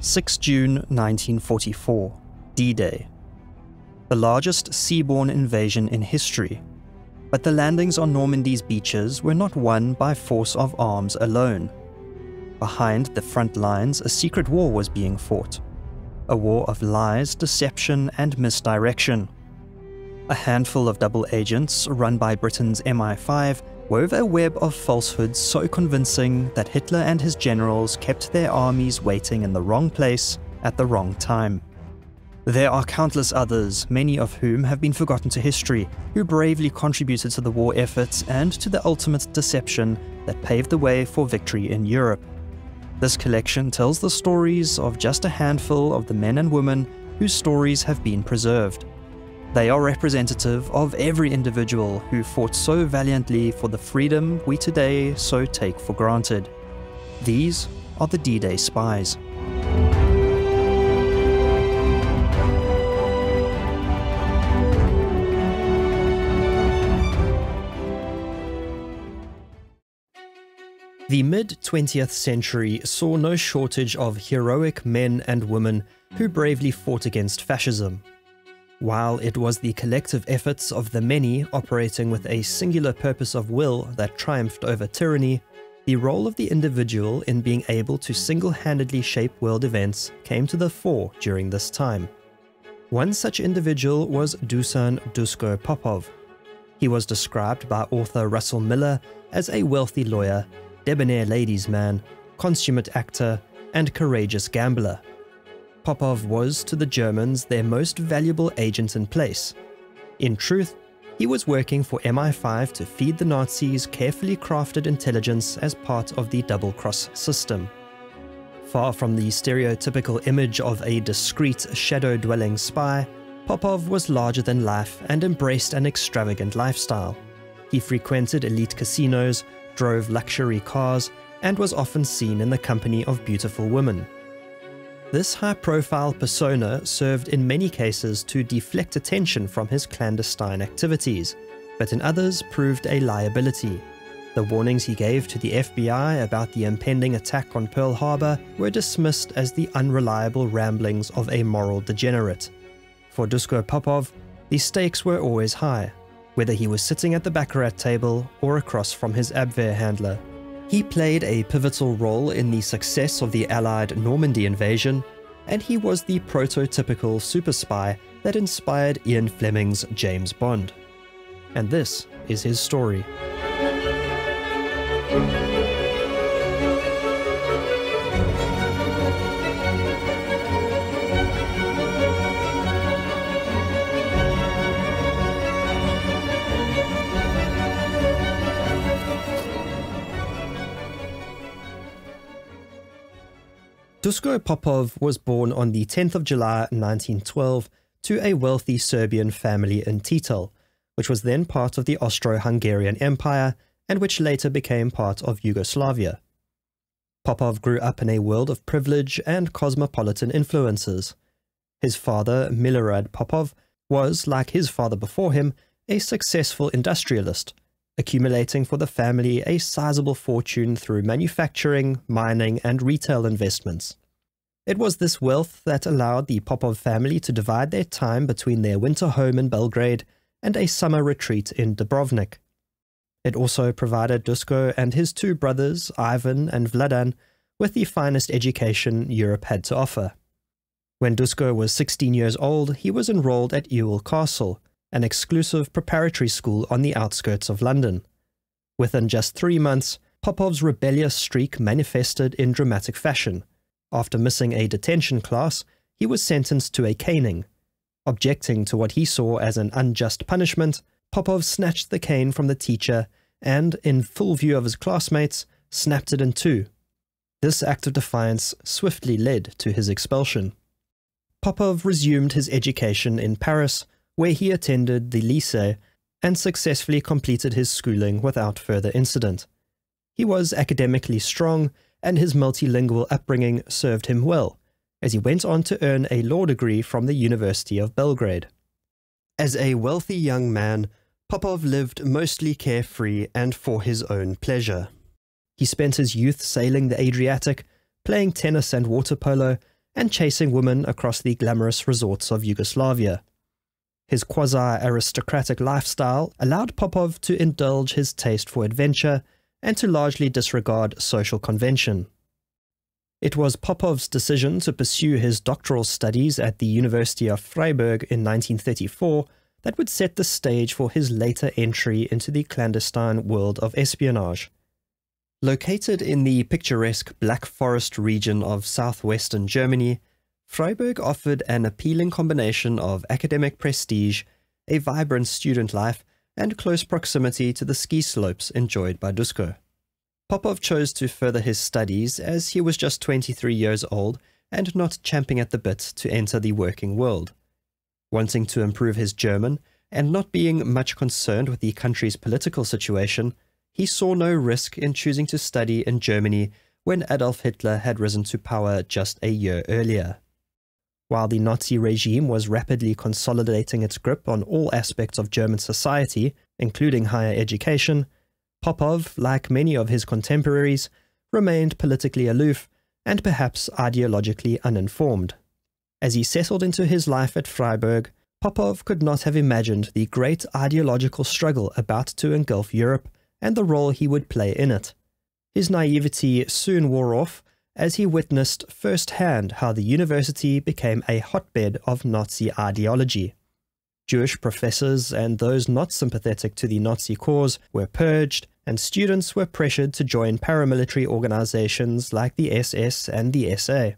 6 June 1944, D-Day. The largest seaborne invasion in history, but the landings on Normandy's beaches were not won by force of arms alone. Behind the front lines, a secret war was being fought. A war of lies, deception, and misdirection. A handful of double agents, run by Britain's MI5, wove a web of falsehoods so convincing that Hitler and his generals kept their armies waiting in the wrong place at the wrong time. There are countless others, many of whom have been forgotten to history, who bravely contributed to the war efforts and to the ultimate deception that paved the way for victory in Europe. This collection tells the stories of just a handful of the men and women whose stories have been preserved. They are representative of every individual who fought so valiantly for the freedom we today so take for granted. These are the D-Day Spies. The mid-20th century saw no shortage of heroic men and women who bravely fought against fascism. While it was the collective efforts of the many operating with a singular purpose of will that triumphed over tyranny, the role of the individual in being able to single-handedly shape world events came to the fore during this time. One such individual was Dušan Dusko Popov. He was described by author Russell Miller as a wealthy lawyer, debonair ladies' man, consummate actor, and courageous gambler. Popov was, to the Germans, their most valuable agent in place. In truth, he was working for MI5 to feed the Nazis carefully crafted intelligence as part of the double-cross system. Far from the stereotypical image of a discreet, shadow-dwelling spy, Popov was larger than life and embraced an extravagant lifestyle. He frequented elite casinos, drove luxury cars, and was often seen in the company of beautiful women. This high-profile persona served in many cases to deflect attention from his clandestine activities, but in others proved a liability. The warnings he gave to the FBI about the impending attack on Pearl Harbor were dismissed as the unreliable ramblings of a moral degenerate. For Dusko Popov, the stakes were always high, whether he was sitting at the baccarat table or across from his Abwehr handler. He played a pivotal role in the success of the Allied Normandy invasion, and he was the prototypical super spy that inspired Ian Fleming's James Bond. And this is his story. Dusko Popov was born on the 10th of July 1912 to a wealthy Serbian family in Tate, which was then part of the Austro-Hungarian Empire and which later became part of Yugoslavia. Popov grew up in a world of privilege and cosmopolitan influences. His father, Milorad Popov, was, like his father before him, a successful industrialist, accumulating for the family a sizable fortune through manufacturing, mining, and retail investments. It was this wealth that allowed the Popov family to divide their time between their winter home in Belgrade and a summer retreat in Dubrovnik. It also provided Dusko and his two brothers, Ivan and Vladan, with the finest education Europe had to offer. When Dusko was 16 years old, he was enrolled at Ewell Castle, an exclusive preparatory school on the outskirts of London. Within just 3 months, Popov's rebellious streak manifested in dramatic fashion. After missing a detention class, he was sentenced to a caning. Objecting to what he saw as an unjust punishment, Popov snatched the cane from the teacher and, in full view of his classmates, snapped it in two. This act of defiance swiftly led to his expulsion. Popov resumed his education in Paris, where he attended the lycée and successfully completed his schooling without further incident. He was academically strong, and his multilingual upbringing served him well, as he went on to earn a law degree from the University of Belgrade. As a wealthy young man, Popov lived mostly carefree and for his own pleasure. He spent his youth sailing the Adriatic, playing tennis and water polo, and chasing women across the glamorous resorts of Yugoslavia. His quasi-aristocratic lifestyle allowed Popov to indulge his taste for adventure and to largely disregard social convention. It was Popov's decision to pursue his doctoral studies at the University of Freiburg in 1934 that would set the stage for his later entry into the clandestine world of espionage. Located in the picturesque Black Forest region of southwestern Germany, Freiburg offered an appealing combination of academic prestige, a vibrant student life, and close proximity to the ski slopes enjoyed by Dusko. Popov chose to further his studies as he was just 23 years old and not champing at the bit to enter the working world. Wanting to improve his German, and not being much concerned with the country's political situation, he saw no risk in choosing to study in Germany when Adolf Hitler had risen to power just a year earlier. While the Nazi regime was rapidly consolidating its grip on all aspects of German society, including higher education, Popov, like many of his contemporaries, remained politically aloof and perhaps ideologically uninformed. As he settled into his life at Freiburg, Popov could not have imagined the great ideological struggle about to engulf Europe and the role he would play in it. His naivety soon wore off as he witnessed firsthand how the university became a hotbed of Nazi ideology. Jewish professors and those not sympathetic to the Nazi cause were purged, and students were pressured to join paramilitary organizations like the SS and the SA.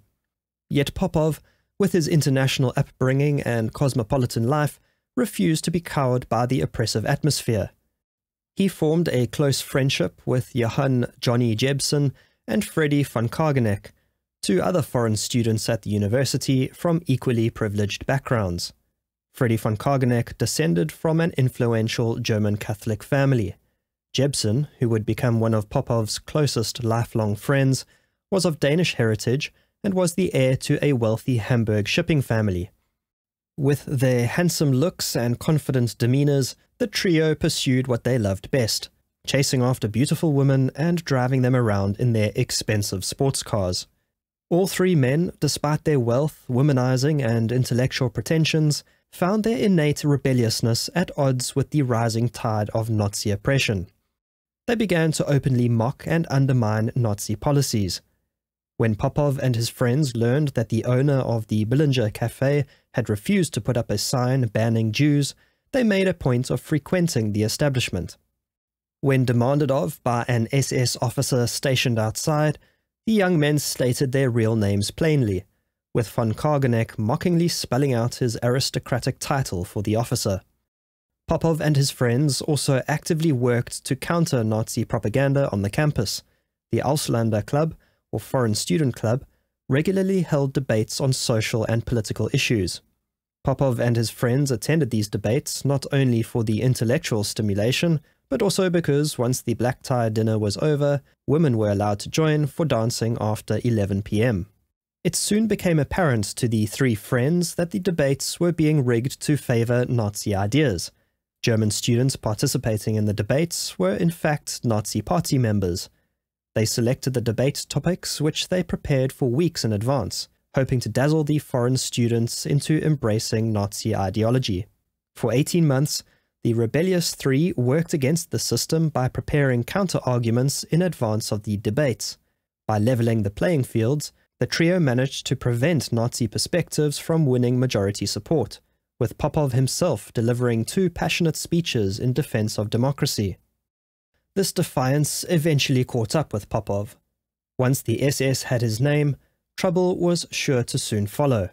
Yet Popov, with his international upbringing and cosmopolitan life, refused to be cowed by the oppressive atmosphere. He formed a close friendship with Johann Johnny Jebsen and Freddy von Kageneck, two other foreign students at the university from equally privileged backgrounds. Freddy von Kageneck descended from an influential German Catholic family. Jebsen, who would become one of Popov's closest lifelong friends, was of Danish heritage and was the heir to a wealthy Hamburg shipping family. With their handsome looks and confident demeanors, the trio pursued what they loved best, chasing after beautiful women and driving them around in their expensive sports cars. All three men, despite their wealth, womanizing, and intellectual pretensions, found their innate rebelliousness at odds with the rising tide of Nazi oppression. They began to openly mock and undermine Nazi policies. When Popov and his friends learned that the owner of the Billinger Café had refused to put up a sign banning Jews, they made a point of frequenting the establishment. When demanded of by an SS officer stationed outside, the young men stated their real names plainly, with von Kageneck mockingly spelling out his aristocratic title for the officer. Popov and his friends also actively worked to counter Nazi propaganda on the campus. The Ausländer Club, or Foreign Student Club, regularly held debates on social and political issues. Popov and his friends attended these debates not only for the intellectual stimulation, but also because once the black tie dinner was over, women were allowed to join for dancing after 11 p.m. It soon became apparent to the three friends that the debates were being rigged to favor Nazi ideas. German students participating in the debates were in fact Nazi party members. They selected the debate topics which they prepared for weeks in advance, hoping to dazzle the foreign students into embracing Nazi ideology. For 18 months, the rebellious three worked against the system by preparing counter-arguments in advance of the debates. By leveling the playing fields, the trio managed to prevent Nazi perspectives from winning majority support, with Popov himself delivering 2 passionate speeches in defense of democracy. This defiance eventually caught up with Popov. Once the SS had his name, trouble was sure to soon follow.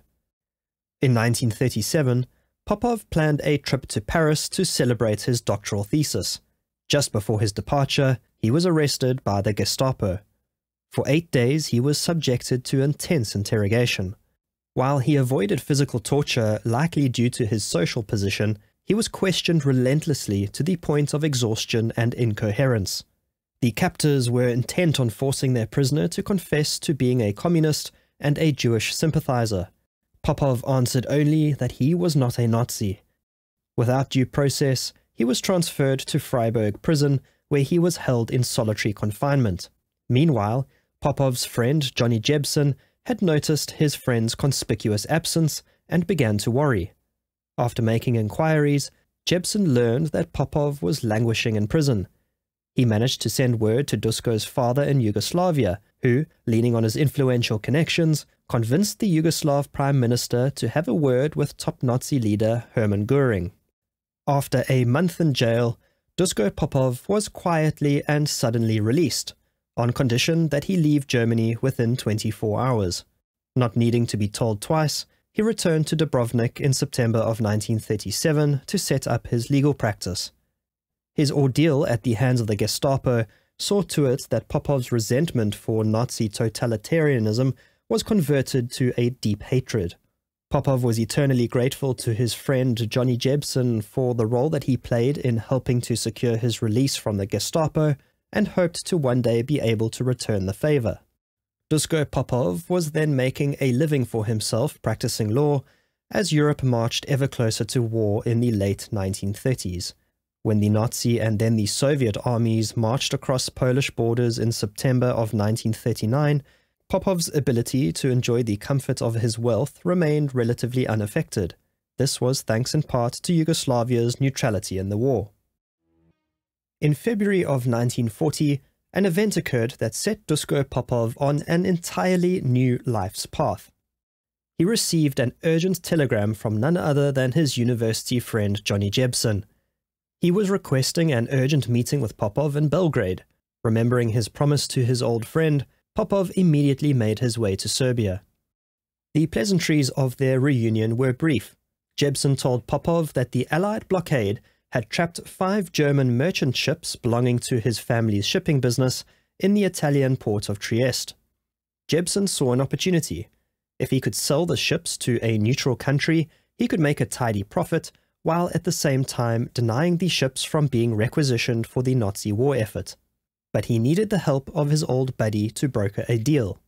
In 1937, Popov planned a trip to Paris to celebrate his doctoral thesis. Just before his departure, he was arrested by the Gestapo. For 8 days, he was subjected to intense interrogation. While he avoided physical torture, likely due to his social position, he was questioned relentlessly to the point of exhaustion and incoherence. The captors were intent on forcing their prisoner to confess to being a communist and a Jewish sympathizer. Popov answered only that he was not a Nazi. Without due process, he was transferred to Freiburg prison, where he was held in solitary confinement. Meanwhile, Popov's friend Johnny Jebsen had noticed his friend's conspicuous absence and began to worry. After making inquiries, Jebsen learned that Popov was languishing in prison. He managed to send word to Dusko's father in Yugoslavia, who, leaning on his influential connections, convinced the Yugoslav Prime Minister to have a word with top Nazi leader Hermann Göring. After a month in jail, Dusko Popov was quietly and suddenly released, on condition that he leave Germany within 24 hours. Not needing to be told twice, he returned to Dubrovnik in September of 1937 to set up his legal practice. His ordeal at the hands of the Gestapo saw to it that Popov's resentment for Nazi totalitarianism was converted to a deep hatred. Popov was eternally grateful to his friend Johnny Jebsen for the role that he played in helping to secure his release from the Gestapo, and hoped to one day be able to return the favor. Dusko Popov was then making a living for himself practicing law as Europe marched ever closer to war in the late 1930s. When the Nazi and then the Soviet armies marched across Polish borders in September of 1939, Popov's ability to enjoy the comfort of his wealth remained relatively unaffected. This was thanks in part to Yugoslavia's neutrality in the war. In February of 1940, an event occurred that set Dusko Popov on an entirely new life's path. He received an urgent telegram from none other than his university friend Johnny Jebsen. He was requesting an urgent meeting with Popov in Belgrade. Remembering his promise to his old friend, Popov immediately made his way to Serbia. The pleasantries of their reunion were brief. Jebsen told Popov that the Allied blockade had trapped 5 German merchant ships belonging to his family's shipping business in the Italian port of Trieste. Jebsen saw an opportunity. If he could sell the ships to a neutral country, he could make a tidy profit, while at the same time denying the ships from being requisitioned for the Nazi war effort. But he needed the help of his old buddy to broker a deal.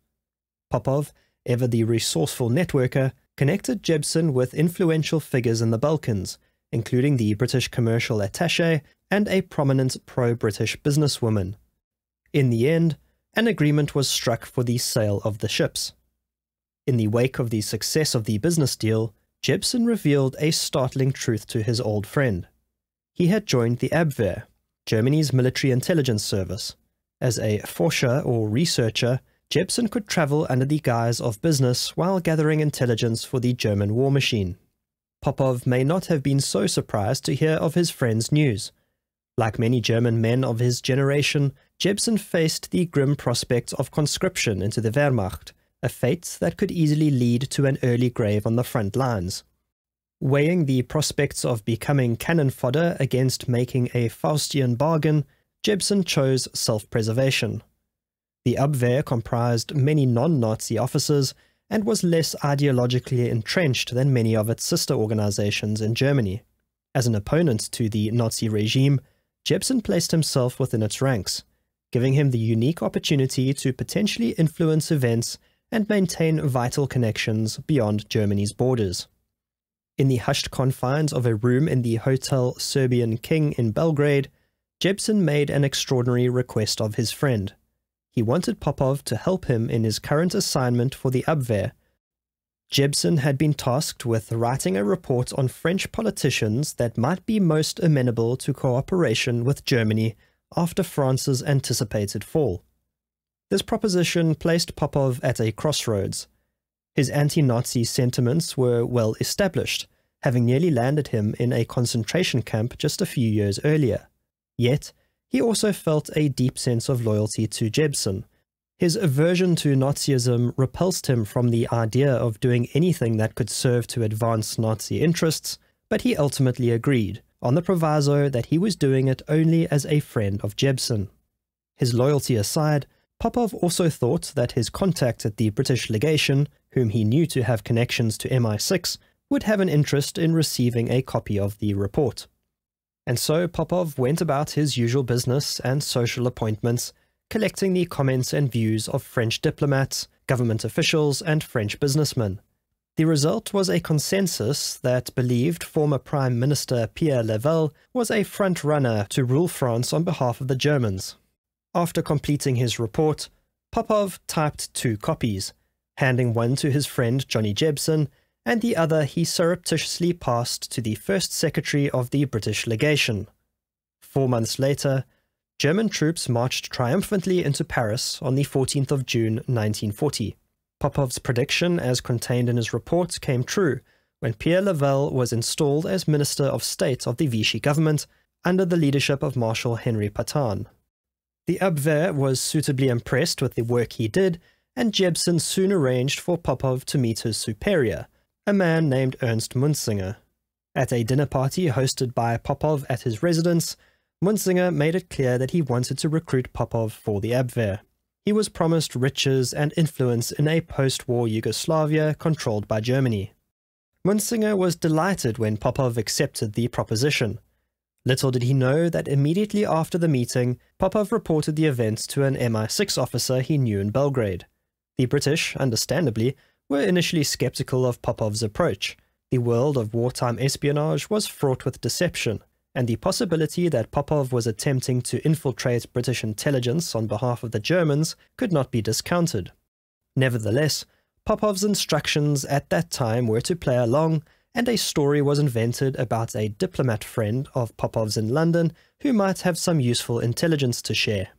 Popov, ever the resourceful networker, connected Jebsen with influential figures in the Balkans, including the British commercial attaché and a prominent pro-British businesswoman. In the end, an agreement was struck for the sale of the ships. In the wake of the success of the business deal, Jebsen revealed a startling truth to his old friend. He had joined the Abwehr, Germany's military intelligence service. As a Forscher or researcher, Jebsen could travel under the guise of business while gathering intelligence for the German war machine. Popov may not have been so surprised to hear of his friend's news. Like many German men of his generation, Jebsen faced the grim prospect of conscription into the Wehrmacht, a fate that could easily lead to an early grave on the front lines. Weighing the prospects of becoming cannon fodder against making a Faustian bargain, Jebsen chose self-preservation. The Abwehr comprised many non-Nazi officers and was less ideologically entrenched than many of its sister organizations in Germany. As an opponent to the Nazi regime, Jebsen placed himself within its ranks, giving him the unique opportunity to potentially influence events and maintain vital connections beyond Germany's borders. In the hushed confines of a room in the Hotel Serbian King in Belgrade, Jebsen made an extraordinary request of his friend. He wanted Popov to help him in his current assignment for the Abwehr. Jebsen had been tasked with writing a report on French politicians that might be most amenable to cooperation with Germany after France's anticipated fall. This proposition placed Popov at a crossroads. His anti-Nazi sentiments were well established, having nearly landed him in a concentration camp just a few years earlier. Yet, he also felt a deep sense of loyalty to Jebsen. His aversion to Nazism repulsed him from the idea of doing anything that could serve to advance Nazi interests, but he ultimately agreed, on the proviso that he was doing it only as a friend of Jebsen. His loyalty aside, Popov also thought that his contact at the British legation, whom he knew to have connections to MI6, would have an interest in receiving a copy of the report. And so Popov went about his usual business and social appointments, collecting the comments and views of French diplomats, government officials, and French businessmen. The result was a consensus that believed former Prime Minister Pierre Level was a front-runner to rule France on behalf of the Germans. After completing his report, Popov typed 2 copies, handing one to his friend Johnny Jebsen, and the other he surreptitiously passed to the first secretary of the British legation. 4 months later, German troops marched triumphantly into Paris on the 14th of June 1940. Popov's prediction, as contained in his report, came true when Pierre Lavelle was installed as Minister of State of the Vichy government under the leadership of Marshal Henri Pétain. The Abwehr was suitably impressed with the work he did, and Jebsen soon arranged for Popov to meet his superior, a man named Ernst Munzinger. At a dinner party hosted by Popov at his residence, Munzinger made it clear that he wanted to recruit Popov for the Abwehr. He was promised riches and influence in a post-war Yugoslavia controlled by Germany. Munzinger was delighted when Popov accepted the proposition. Little did he know that immediately after the meeting, Popov reported the events to an MI6 officer he knew in Belgrade. The British, understandably, were initially skeptical of Popov's approach. The world of wartime espionage was fraught with deception, and the possibility that Popov was attempting to infiltrate British intelligence on behalf of the Germans could not be discounted. Nevertheless, Popov's instructions at that time were to play along, and a story was invented about a diplomat friend of Popov's in London who might have some useful intelligence to share.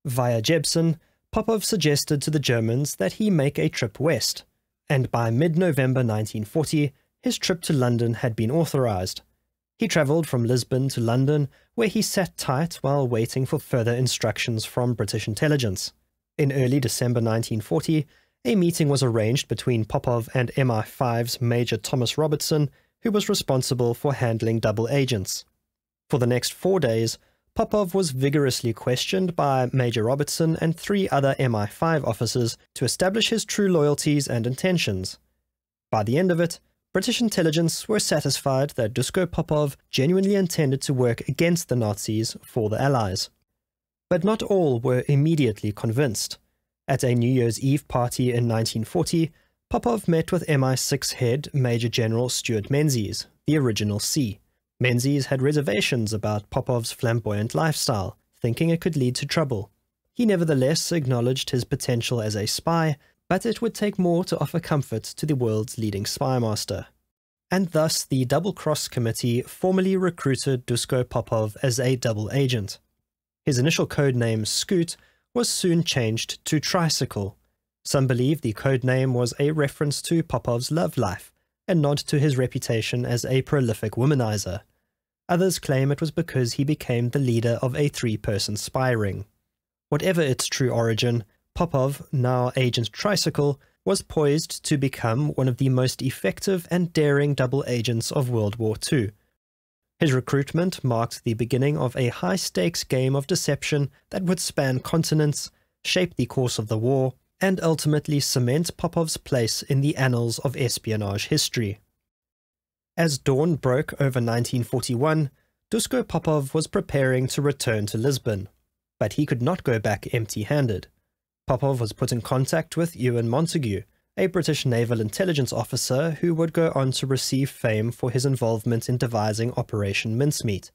Via Jebsen, Popov suggested to the Germans that he make a trip west, and by mid-November 1940, his trip to London had been authorized. He travelled from Lisbon to London, where he sat tight while waiting for further instructions from British intelligence. In early December 1940, a meeting was arranged between Popov and MI5's Major Thomas Robertson, who was responsible for handling double agents. For the next 4 days, Popov was vigorously questioned by Major Robertson and 3 other MI5 officers to establish his true loyalties and intentions. By the end of it, British intelligence were satisfied that Dusko Popov genuinely intended to work against the Nazis for the Allies. But not all were immediately convinced. At a New Year's Eve party in 1940, Popov met with MI6 head Major General Stuart Menzies, the original C. Menzies had reservations about Popov's flamboyant lifestyle, thinking it could lead to trouble. He nevertheless acknowledged his potential as a spy, but it would take more to offer comfort to the world's leading spy master. And thus the Double Cross Committee formally recruited Dusko Popov as a double agent. His initial code name, Scoot, was soon changed to Tricycle. Some believe the code name was a reference to Popov's love life, a nod to his reputation as a prolific womanizer. Others claim it was because he became the leader of a 3-person spy ring. Whatever its true origin, Popov, now Agent Tricycle, was poised to become one of the most effective and daring double agents of World War II. His recruitment marked the beginning of a high-stakes game of deception that would span continents, shape the course of the war, and ultimately cement Popov's place in the annals of espionage history. As dawn broke over 1941, Dusko Popov was preparing to return to Lisbon, but he could not go back empty-handed. Popov was put in contact with Ewan Montague, a British naval intelligence officer who would go on to receive fame for his involvement in devising Operation Mincemeat.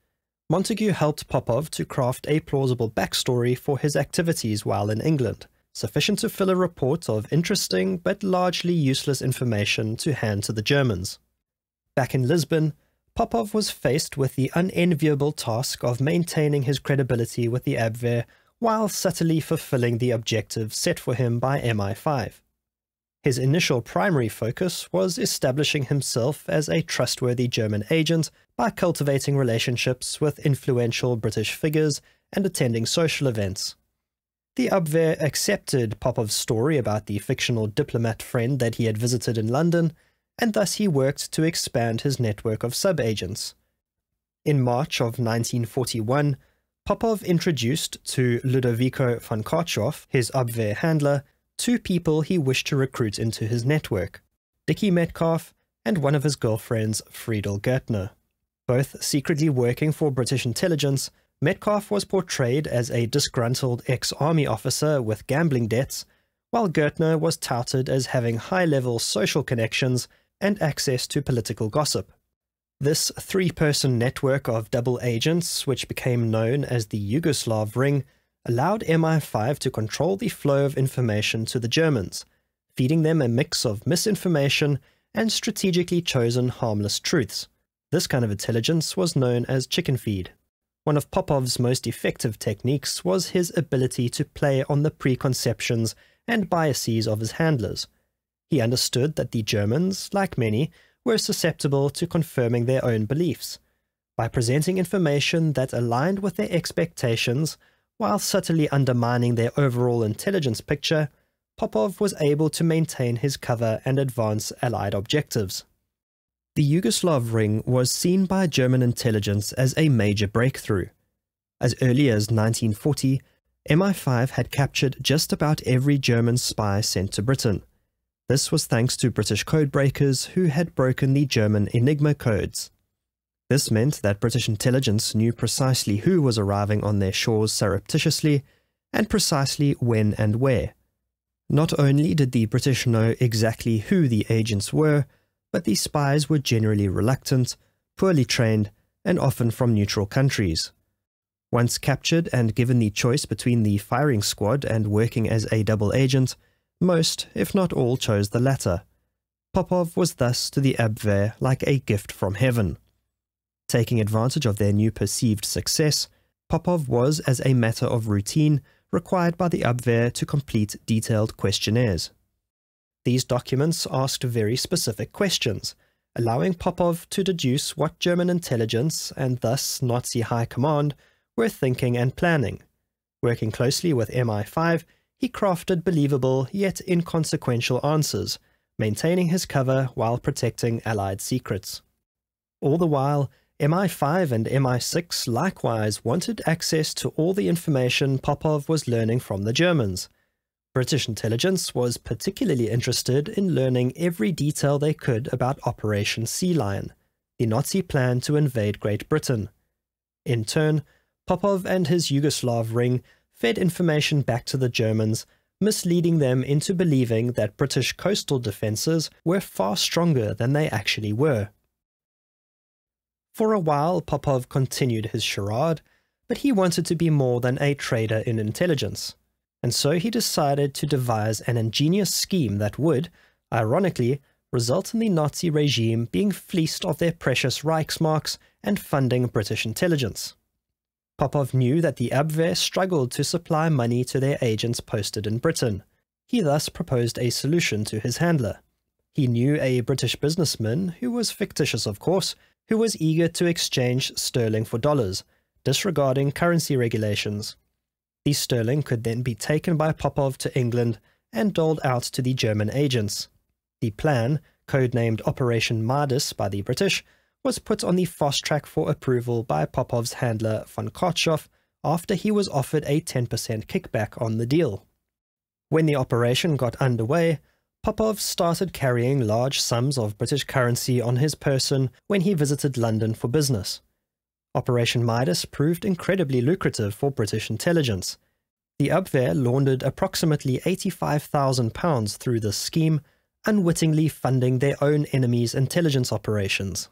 Montague helped Popov to craft a plausible backstory for his activities while in England, sufficient to fill a report of interesting but largely useless information to hand to the Germans. Back in Lisbon, Popov was faced with the unenviable task of maintaining his credibility with the Abwehr while subtly fulfilling the objective set for him by MI5. His initial primary focus was establishing himself as a trustworthy German agent by cultivating relationships with influential British figures and attending social events. The Abwehr accepted Popov's story about the fictional diplomat friend that he had visited in London, and thus he worked to expand his network of sub-agents. In March of 1941, Popov introduced to Ludovico von Karchoff, his Abwehr handler, 2 people he wished to recruit into his network, Dickie Metcalf and one of his girlfriends, Friedel Gertner. Both secretly working for British intelligence, Metcalf was portrayed as a disgruntled ex-army officer with gambling debts, while Gertner was touted as having high-level social connections and access to political gossip. This 3-person network of double agents, which became known as the Yugoslav Ring, allowed MI5 to control the flow of information to the Germans, feeding them a mix of misinformation and strategically chosen harmless truths. This kind of intelligence was known as chicken feed. One of Popov's most effective techniques was his ability to play on the preconceptions and biases of his handlers. He understood that the Germans, like many, were susceptible to confirming their own beliefs. By presenting information that aligned with their expectations, while subtly undermining their overall intelligence picture, Popov was able to maintain his cover and advance Allied objectives. The Yugoslav ring was seen by German intelligence as a major breakthrough. As early as 1940, MI5 had captured just about every German spy sent to Britain. This was thanks to British codebreakers who had broken the German Enigma codes. This meant that British intelligence knew precisely who was arriving on their shores surreptitiously, and precisely when and where. Not only did the British know exactly who the agents were, but the spies were generally reluctant, poorly trained, and often from neutral countries. Once captured and given the choice between the firing squad and working as a double agent, most, if not all, chose the latter. Popov was thus to the Abwehr like a gift from heaven. Taking advantage of their new perceived success, Popov was, as a matter of routine, required by the Abwehr to complete detailed questionnaires. These documents asked very specific questions, allowing Popov to deduce what German intelligence, and thus Nazi high command, were thinking and planning. Working closely with MI5, he crafted believable yet inconsequential answers, maintaining his cover while protecting Allied secrets. All the while, MI5 and MI6 likewise wanted access to all the information Popov was learning from the Germans. British intelligence was particularly interested in learning every detail they could about Operation Sea Lion, the Nazi plan to invade Great Britain. In turn, Popov and his Yugoslav ring fed information back to the Germans, misleading them into believing that British coastal defences were far stronger than they actually were. For a while, Popov continued his charade, but he wanted to be more than a trader in intelligence, and so he decided to devise an ingenious scheme that would, ironically, result in the Nazi regime being fleeced of their precious Reichsmarks and funding British intelligence. Popov knew that the Abwehr struggled to supply money to their agents posted in Britain. He thus proposed a solution to his handler. He knew a British businessman, who was fictitious of course, who was eager to exchange sterling for dollars, disregarding currency regulations. The sterling could then be taken by Popov to England and doled out to the German agents. The plan, codenamed Operation Midas by the British, was put on the fast track for approval by Popov's handler von Kartshof after he was offered a 10% kickback on the deal. When the operation got underway, Popov started carrying large sums of British currency on his person when he visited London for business. Operation Midas proved incredibly lucrative for British intelligence. The Abwehr laundered approximately £85,000 through this scheme, unwittingly funding their own enemies' intelligence operations.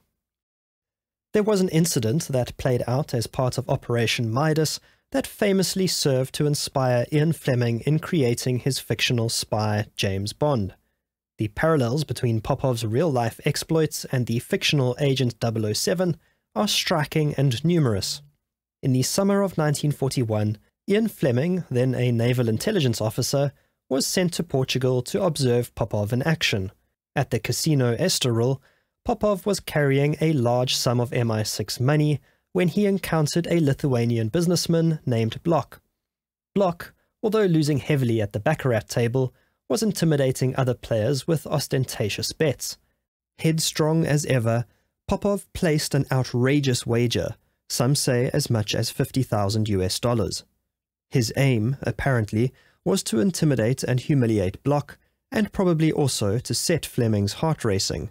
There was an incident that played out as part of Operation Midas that famously served to inspire Ian Fleming in creating his fictional spy James Bond. The parallels between Popov's real-life exploits and the fictional Agent 007 are striking and numerous. In the summer of 1941, Ian Fleming, then a naval intelligence officer, was sent to Portugal to observe Popov in action. At the Casino Estoril, Popov was carrying a large sum of MI6 money when he encountered a Lithuanian businessman named Bloch. Bloch, although losing heavily at the baccarat table, was intimidating other players with ostentatious bets. Headstrong as ever, Popov placed an outrageous wager, some say as much as $50,000. His aim, apparently, was to intimidate and humiliate Bloch, and probably also to set Fleming's heart racing,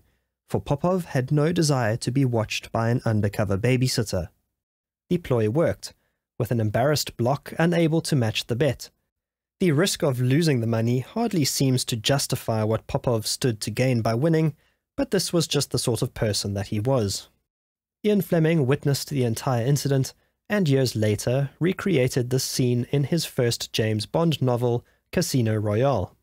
for Popov had no desire to be watched by an undercover babysitter. The ploy worked, with an embarrassed Bloch unable to match the bet. The risk of losing the money hardly seems to justify what Popov stood to gain by winning, but this was just the sort of person that he was. Ian Fleming witnessed the entire incident, and years later recreated this scene in his first James Bond novel, Casino Royale.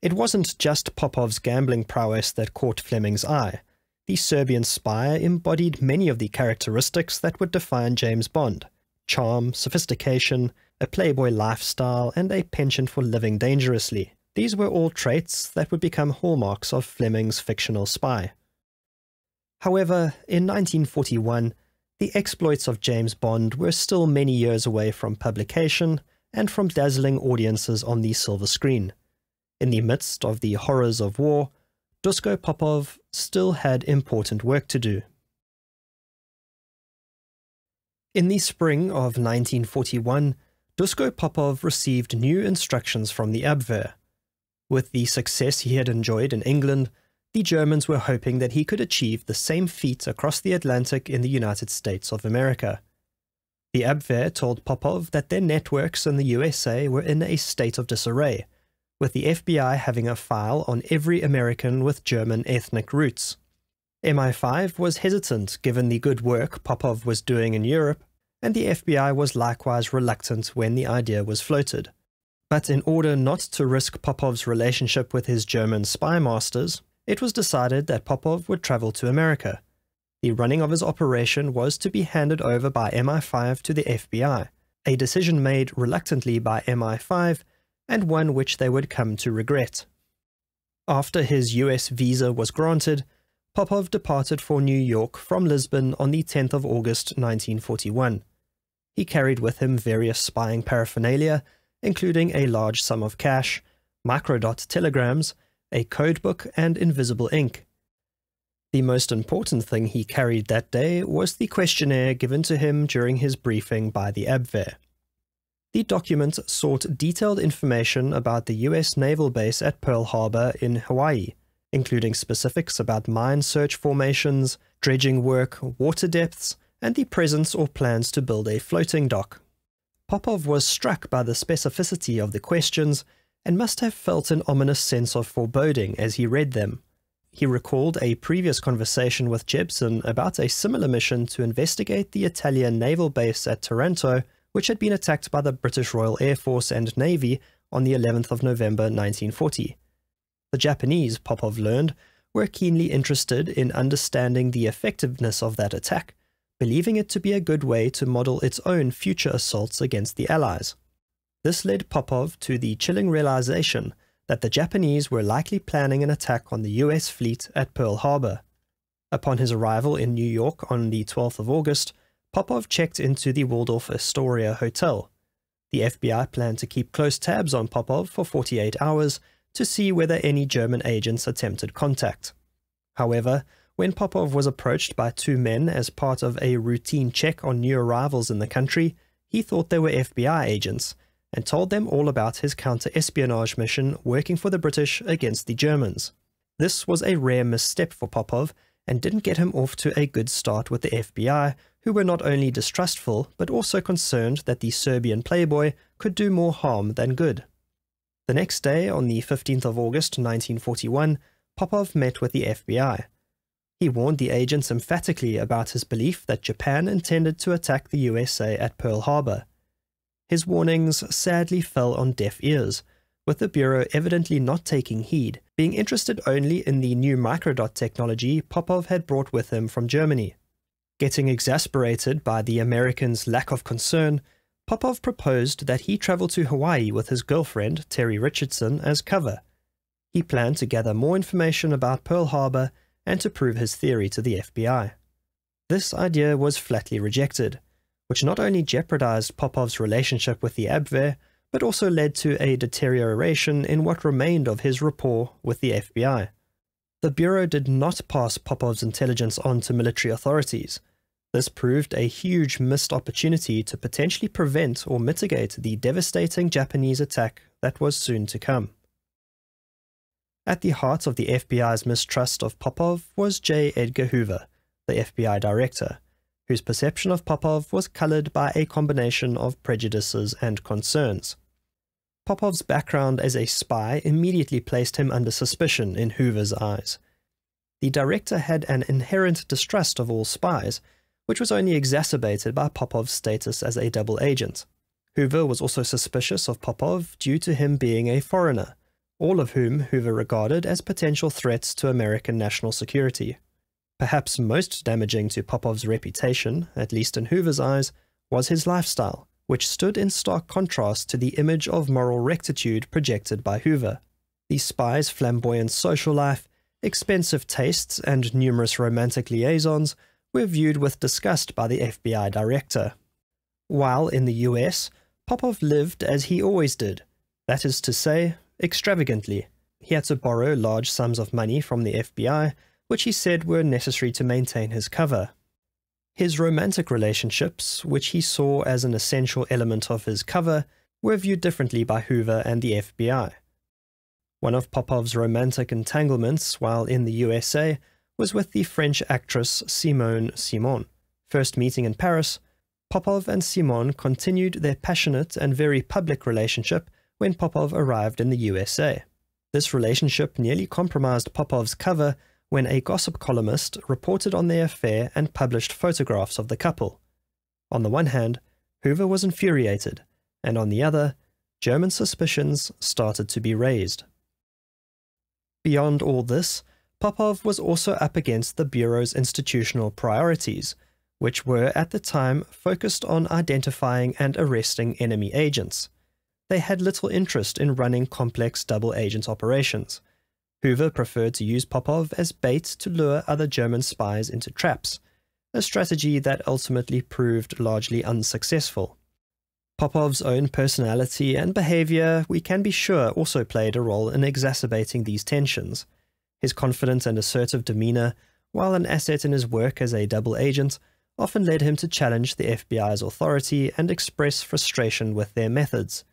It wasn't just Popov's gambling prowess that caught Fleming's eye. The Serbian spy embodied many of the characteristics that would define James Bond: charm, sophistication, a playboy lifestyle, and a penchant for living dangerously. These were all traits that would become hallmarks of Fleming's fictional spy. However, in 1941, the exploits of James Bond were still many years away from publication and from dazzling audiences on the silver screen. In the midst of the horrors of war, Dusko Popov still had important work to do. In the spring of 1941, Dusko Popov received new instructions from the Abwehr. With the success he had enjoyed in England, the Germans were hoping that he could achieve the same feat across the Atlantic in the United States of America. The Abwehr told Popov that their networks in the USA were in a state of disarray, with the FBI having a file on every American with German ethnic roots. MI5 was hesitant given the good work Popov was doing in Europe, and the FBI was likewise reluctant when the idea was floated. But in order not to risk Popov's relationship with his German spy masters, it was decided that Popov would travel to America. The running of his operation was to be handed over by MI5 to the FBI, a decision made reluctantly by MI5, and one which they would come to regret. After his US visa was granted, Popov departed for New York from Lisbon on the 10th of August 1941. He carried with him various spying paraphernalia, including a large sum of cash, microdot telegrams, a codebook, and invisible ink. The most important thing he carried that day was the questionnaire given to him during his briefing by the Abwehr. The document sought detailed information about the US naval base at Pearl Harbor in Hawaii, including specifics about mine search formations, dredging work, water depths, and the presence or plans to build a floating dock. Popov was struck by the specificity of the questions and must have felt an ominous sense of foreboding as he read them. He recalled a previous conversation with Jebsen about a similar mission to investigate the Italian naval base at Taranto, which had been attacked by the British Royal Air Force and Navy on the 11th of November 1940. The Japanese, Popov learned, were keenly interested in understanding the effectiveness of that attack, believing it to be a good way to model its own future assaults against the Allies. This led Popov to the chilling realization that the Japanese were likely planning an attack on the US fleet at Pearl Harbor. Upon his arrival in New York on the 12th of August, Popov checked into the Waldorf Astoria Hotel. The FBI planned to keep close tabs on Popov for 48 hours to see whether any German agents attempted contact. However, when Popov was approached by two men as part of a routine check on new arrivals in the country, he thought they were FBI agents, and told them all about his counter-espionage mission working for the British against the Germans. This was a rare misstep for Popov, and didn't get him off to a good start with the FBI, who were not only distrustful, but also concerned that the Serbian playboy could do more harm than good. The next day, on the 15th of August 1941, Popov met with the FBI. He warned the agents emphatically about his belief that Japan intended to attack the USA at Pearl Harbor. His warnings sadly fell on deaf ears, with the Bureau evidently not taking heed, being interested only in the new microdot technology Popov had brought with him from Germany. Getting exasperated by the Americans' lack of concern, Popov proposed that he travel to Hawaii with his girlfriend, Terry Richardson, as cover. He planned to gather more information about Pearl Harbor and to prove his theory to the FBI. This idea was flatly rejected, which not only jeopardized Popov's relationship with the Abwehr, but also led to a deterioration in what remained of his rapport with the FBI. The Bureau did not pass Popov's intelligence on to military authorities. This proved a huge missed opportunity to potentially prevent or mitigate the devastating Japanese attack that was soon to come. At the heart of the FBI's mistrust of Popov was J. Edgar Hoover, the FBI director, whose perception of Popov was colored by a combination of prejudices and concerns. Popov's background as a spy immediately placed him under suspicion in Hoover's eyes. The director had an inherent distrust of all spies, which was only exacerbated by Popov's status as a double agent. Hoover was also suspicious of Popov due to him being a foreigner, all of whom Hoover regarded as potential threats to American national security. Perhaps most damaging to Popov's reputation, at least in Hoover's eyes, was his lifestyle, which stood in stark contrast to the image of moral rectitude projected by Hoover. The Spies' flamboyant social life, expensive tastes, and numerous romantic liaisons were viewed with disgust by the FBI director. While in the US, Popov lived as he always did, that is to say, extravagantly. He had to borrow large sums of money from the FBI, which he said were necessary to maintain his cover. His romantic relationships, which he saw as an essential element of his cover, were viewed differently by Hoover and the FBI. One of Popov's romantic entanglements while in the USA was with the French actress Simone. First meeting in Paris, Popov and Simone continued their passionate and very public relationship when Popov arrived in the USA. This relationship nearly compromised Popov's cover when a gossip columnist reported on their affair and published photographs of the couple. On the one hand, Hoover was infuriated, and on the other, German suspicions started to be raised. Beyond all this, Popov was also up against the Bureau's institutional priorities, which were at the time focused on identifying and arresting enemy agents. They had little interest in running complex double-agent operations. Hoover preferred to use Popov as bait to lure other German spies into traps, a strategy that ultimately proved largely unsuccessful. Popov's own personality and behavior, we can be sure, also played a role in exacerbating these tensions. His confident and assertive demeanor, while an asset in his work as a double agent, often led him to challenge the FBI's authority and express frustration with their methods.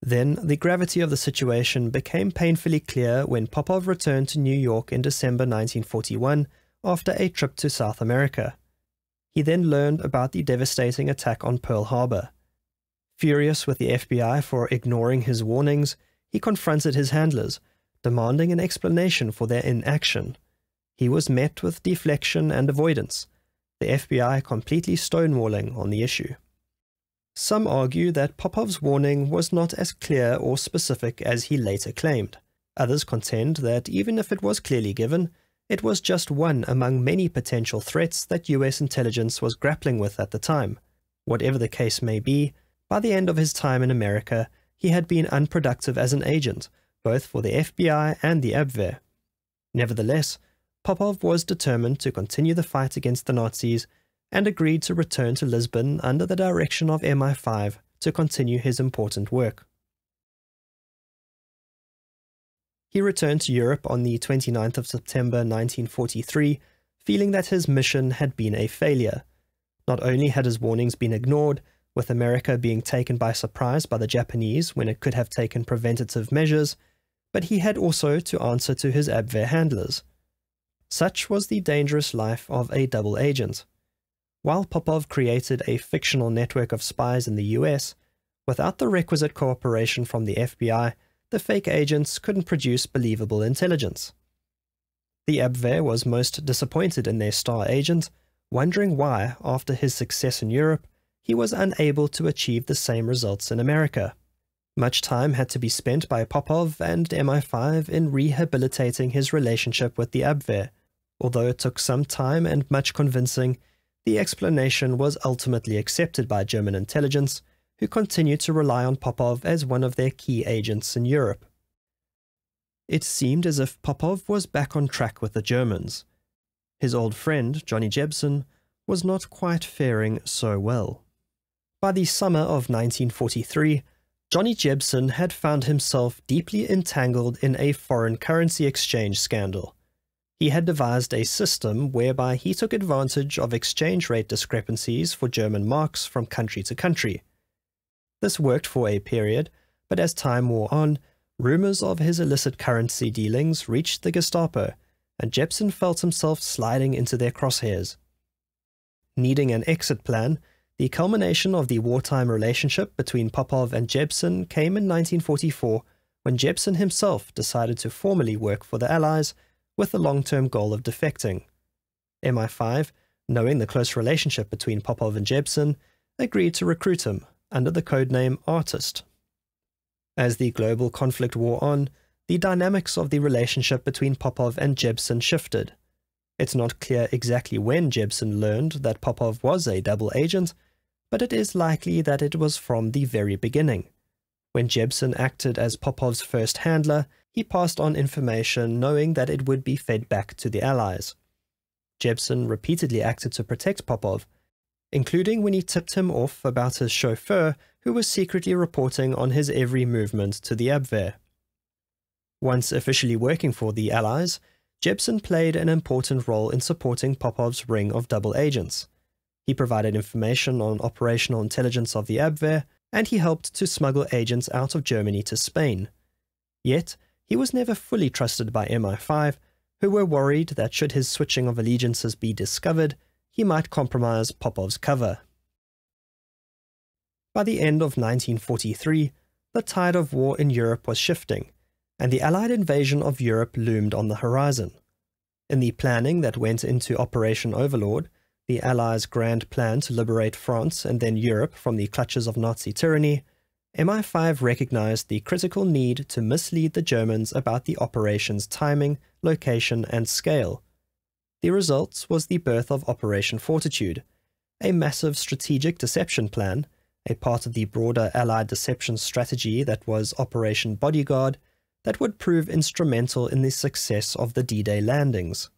Then, the gravity of the situation became painfully clear when Popov returned to New York in December 1941 after a trip to South America. He then learned about the devastating attack on Pearl Harbor. Furious with the FBI for ignoring his warnings, he confronted his handlers, demanding an explanation for their inaction. He was met with deflection and avoidance, the FBI completely stonewalling on the issue. Some argue that Popov's warning was not as clear or specific as he later claimed. Others contend that even if it was clearly given, it was just one among many potential threats that US intelligence was grappling with at the time. Whatever the case may be, by the end of his time in America, he had been unproductive as an agent, both for the FBI and the Abwehr. Nevertheless, Popov was determined to continue the fight against the Nazis and agreed to return to Lisbon under the direction of MI5 to continue his important work. He returned to Europe on the 29th of September 1943, feeling that his mission had been a failure. Not only had his warnings been ignored, with America being taken by surprise by the Japanese when it could have taken preventative measures, but he had also to answer to his Abwehr handlers. Such was the dangerous life of a double agent. While Popov created a fictional network of spies in the US, without the requisite cooperation from the FBI, the fake agents couldn't produce believable intelligence. The Abwehr was most disappointed in their star agent, wondering why, after his success in Europe, he was unable to achieve the same results in America. Much time had to be spent by Popov and MI5 in rehabilitating his relationship with the Abwehr. Although it took some time and much convincing, the explanation was ultimately accepted by German intelligence, who continued to rely on Popov as one of their key agents in Europe. It seemed as if Popov was back on track with the Germans. His old friend, Johnny Jebsen, was not quite faring so well. By the summer of 1943, Johnny Jebsen had found himself deeply entangled in a foreign currency exchange scandal. He had devised a system whereby he took advantage of exchange rate discrepancies for German marks from country to country. This worked for a period, but as time wore on, rumors of his illicit currency dealings reached the Gestapo, and Jebsen felt himself sliding into their crosshairs. Needing an exit plan, the culmination of the wartime relationship between Popov and Jebsen came in 1944, when Jebsen himself decided to formally work for the Allies with the long-term goal of defecting. MI5, knowing the close relationship between Popov and Jebsen, agreed to recruit him under the codename Artist. As the global conflict wore on, the dynamics of the relationship between Popov and Jebsen shifted. It's not clear exactly when Jebsen learned that Popov was a double agent, but it is likely that it was from the very beginning. When Jebsen acted as Popov's first handler, he passed on information knowing that it would be fed back to the Allies. Jebsen repeatedly acted to protect Popov, including when he tipped him off about his chauffeur who was secretly reporting on his every movement to the Abwehr. Once officially working for the Allies, Jebsen played an important role in supporting Popov's ring of double agents. He provided information on operational intelligence of the Abwehr, and he helped to smuggle agents out of Germany to Spain. Yet, he was never fully trusted by MI5, who were worried that should his switching of allegiances be discovered, he might compromise Popov's cover. By the end of 1943, the tide of war in Europe was shifting, and the Allied invasion of Europe loomed on the horizon. In the planning that went into Operation Overlord, the Allies' grand plan to liberate France and then Europe from the clutches of Nazi tyranny, MI5 recognized the critical need to mislead the Germans about the operation's timing, location, and scale. The result was the birth of Operation Fortitude, a massive strategic deception plan, a part of the broader Allied deception strategy that was Operation Bodyguard, that would prove instrumental in the success of the D-Day landings.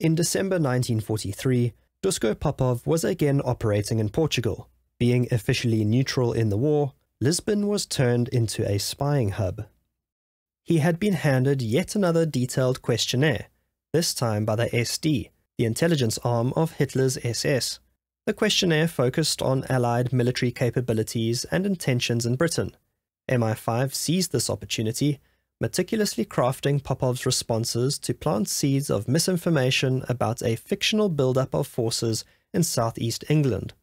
In December 1943, Dusko Popov was again operating in Portugal. Being officially neutral in the war, Lisbon was turned into a spying hub. He had been handed yet another detailed questionnaire, this time by the SD, the intelligence arm of Hitler's SS. The questionnaire focused on Allied military capabilities and intentions in Britain. MI5 seized this opportunity, meticulously crafting Popov's responses to plant seeds of misinformation about a fictional buildup of forces in southeast England.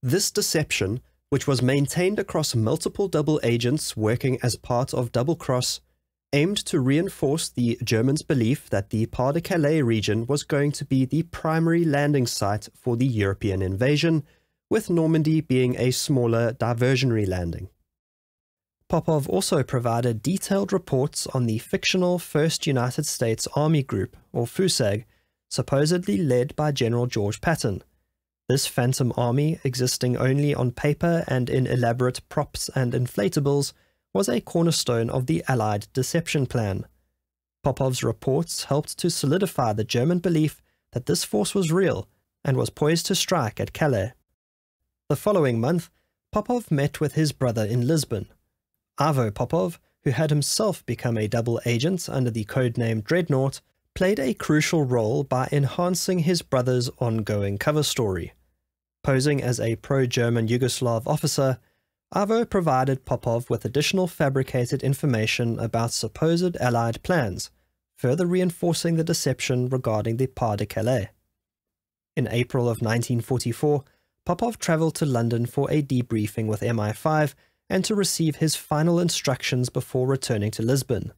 This deception, which was maintained across multiple double agents working as part of Double Cross, aimed to reinforce the Germans' belief that the Pas-de-Calais region was going to be the primary landing site for the European invasion, with Normandy being a smaller diversionary landing. Popov also provided detailed reports on the fictional 1st United States Army Group, or FUSAG, supposedly led by General George Patton. This phantom army, existing only on paper and in elaborate props and inflatables, was a cornerstone of the Allied deception plan. Popov's reports helped to solidify the German belief that this force was real and was poised to strike at Calais. The following month, Popov met with his brother in Lisbon. Ivo Popov, who had himself become a double agent under the codename Dreadnought, played a crucial role by enhancing his brother's ongoing cover story. Posing as a pro-German Yugoslav officer, Ivo provided Popov with additional fabricated information about supposed Allied plans, further reinforcing the deception regarding the Pas-de-Calais. In April of 1944, Popov travelled to London for a debriefing with MI5 and to receive his final instructions before returning to Lisbon.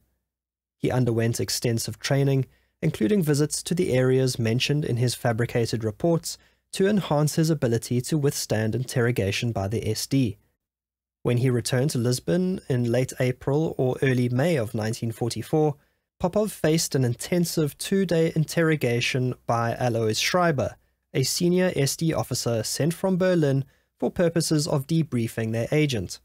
He underwent extensive training, including visits to the areas mentioned in his fabricated reports, to enhance his ability to withstand interrogation by the SD. When he returned to Lisbon in late April or early May of 1944, Popov faced an intensive 2-day interrogation by Alois Schreiber, a senior SD officer sent from Berlin for purposes of debriefing their agent.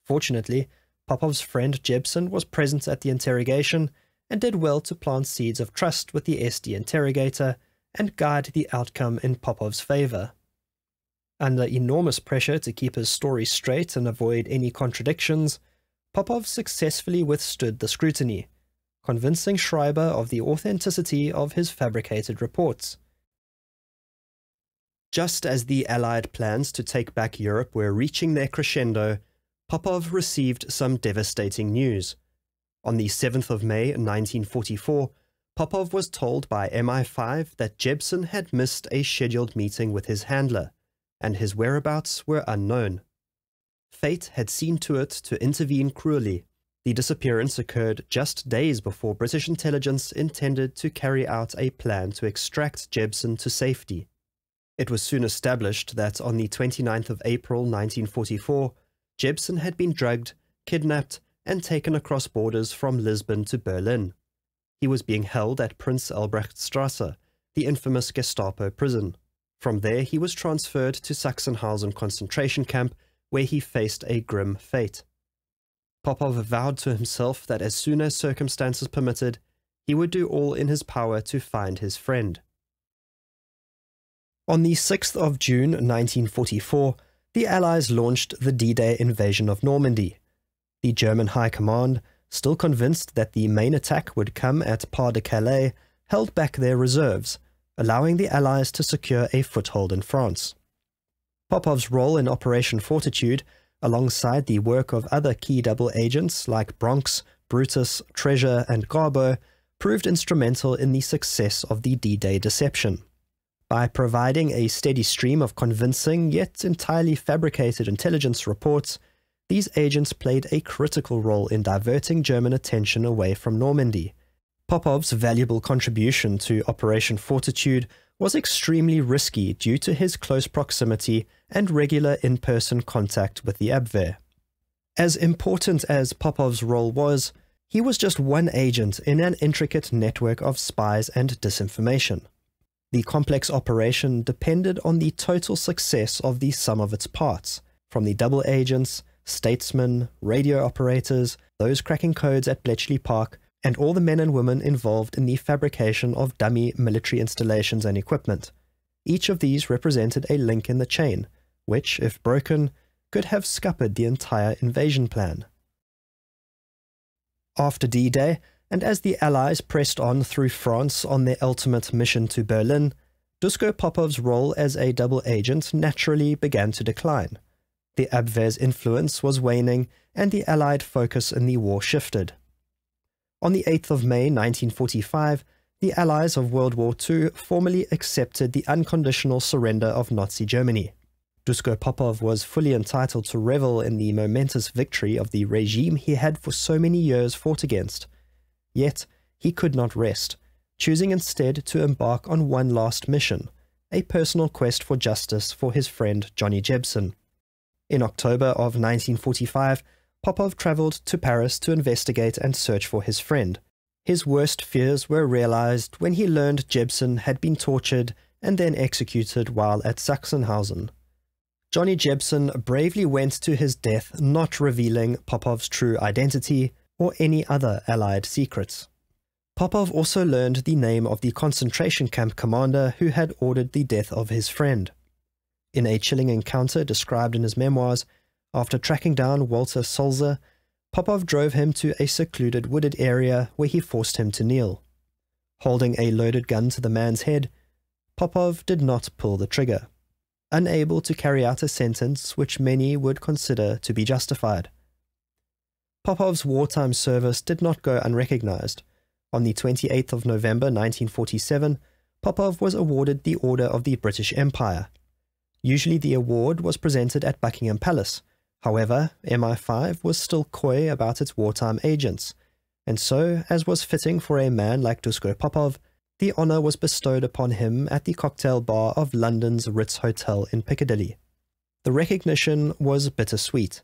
Fortunately, Popov's friend Jebsen was present at the interrogation and did well to plant seeds of trust with the SD interrogator and guide the outcome in Popov's favor. Under enormous pressure to keep his story straight and avoid any contradictions, Popov successfully withstood the scrutiny, convincing Schreiber of the authenticity of his fabricated reports. Just as the Allied plans to take back Europe were reaching their crescendo, Popov received some devastating news. On the 7th of May 1944, Popov was told by MI5 that Jebsen had missed a scheduled meeting with his handler, and his whereabouts were unknown. Fate had seen to it to intervene cruelly. The disappearance occurred just days before British intelligence intended to carry out a plan to extract Jebsen to safety. It was soon established that on the 29th of April 1944, Jebsen had been drugged, kidnapped, and taken across borders from Lisbon to Berlin. He was being held at Prince Albrechtstrasse, the infamous Gestapo prison. From there he was transferred to Sachsenhausen concentration camp, where he faced a grim fate. Popov vowed to himself that as soon as circumstances permitted, he would do all in his power to find his friend. On the 6th of June 1944, the Allies launched the D-Day invasion of Normandy. The German High Command, still convinced that the main attack would come at Pas-de-Calais, held back their reserves, allowing the Allies to secure a foothold in France. Popov's role in Operation Fortitude, alongside the work of other key double agents like Bronx, Brutus, Treasure, and Garbo, proved instrumental in the success of the D-Day deception. By providing a steady stream of convincing yet entirely fabricated intelligence reports, these agents played a critical role in diverting German attention away from Normandy. Popov's valuable contribution to Operation Fortitude was extremely risky due to his close proximity and regular in-person contact with the Abwehr. As important as Popov's role was, he was just one agent in an intricate network of spies and disinformation. The complex operation depended on the total success of the sum of its parts, from the double agents, statesmen, radio operators, those cracking codes at Bletchley Park, and all the men and women involved in the fabrication of dummy military installations and equipment. Each of these represented a link in the chain, which, if broken, could have scuppered the entire invasion plan. After D-Day, and as the Allies pressed on through France on their ultimate mission to Berlin, Dusko Popov's role as a double agent naturally began to decline. The Abwehr's influence was waning, and the Allied focus in the war shifted. On the 8th of May 1945, the Allies of World War II formally accepted the unconditional surrender of Nazi Germany. Dusko Popov was fully entitled to revel in the momentous victory of the regime he had for so many years fought against. Yet, he could not rest, choosing instead to embark on one last mission, a personal quest for justice for his friend Johnny Jebsen. In October of 1945, Popov travelled to Paris to investigate and search for his friend. His worst fears were realized when he learned Jebsen had been tortured and then executed while at Sachsenhausen. Johnny Jebsen bravely went to his death, not revealing Popov's true identity or any other Allied secrets. Popov also learned the name of the concentration camp commander who had ordered the death of his friend. In a chilling encounter described in his memoirs, after tracking down Walter Sulzer, Popov drove him to a secluded wooded area where he forced him to kneel. Holding a loaded gun to the man's head, Popov did not pull the trigger, unable to carry out a sentence which many would consider to be justified. Popov's wartime service did not go unrecognized. On the 28th of November 1947, Popov was awarded the Order of the British Empire. Usually the award was presented at Buckingham Palace. However, MI5 was still coy about its wartime agents, and so, as was fitting for a man like Dusko Popov, the honour was bestowed upon him at the cocktail bar of London's Ritz Hotel in Piccadilly. The recognition was bittersweet.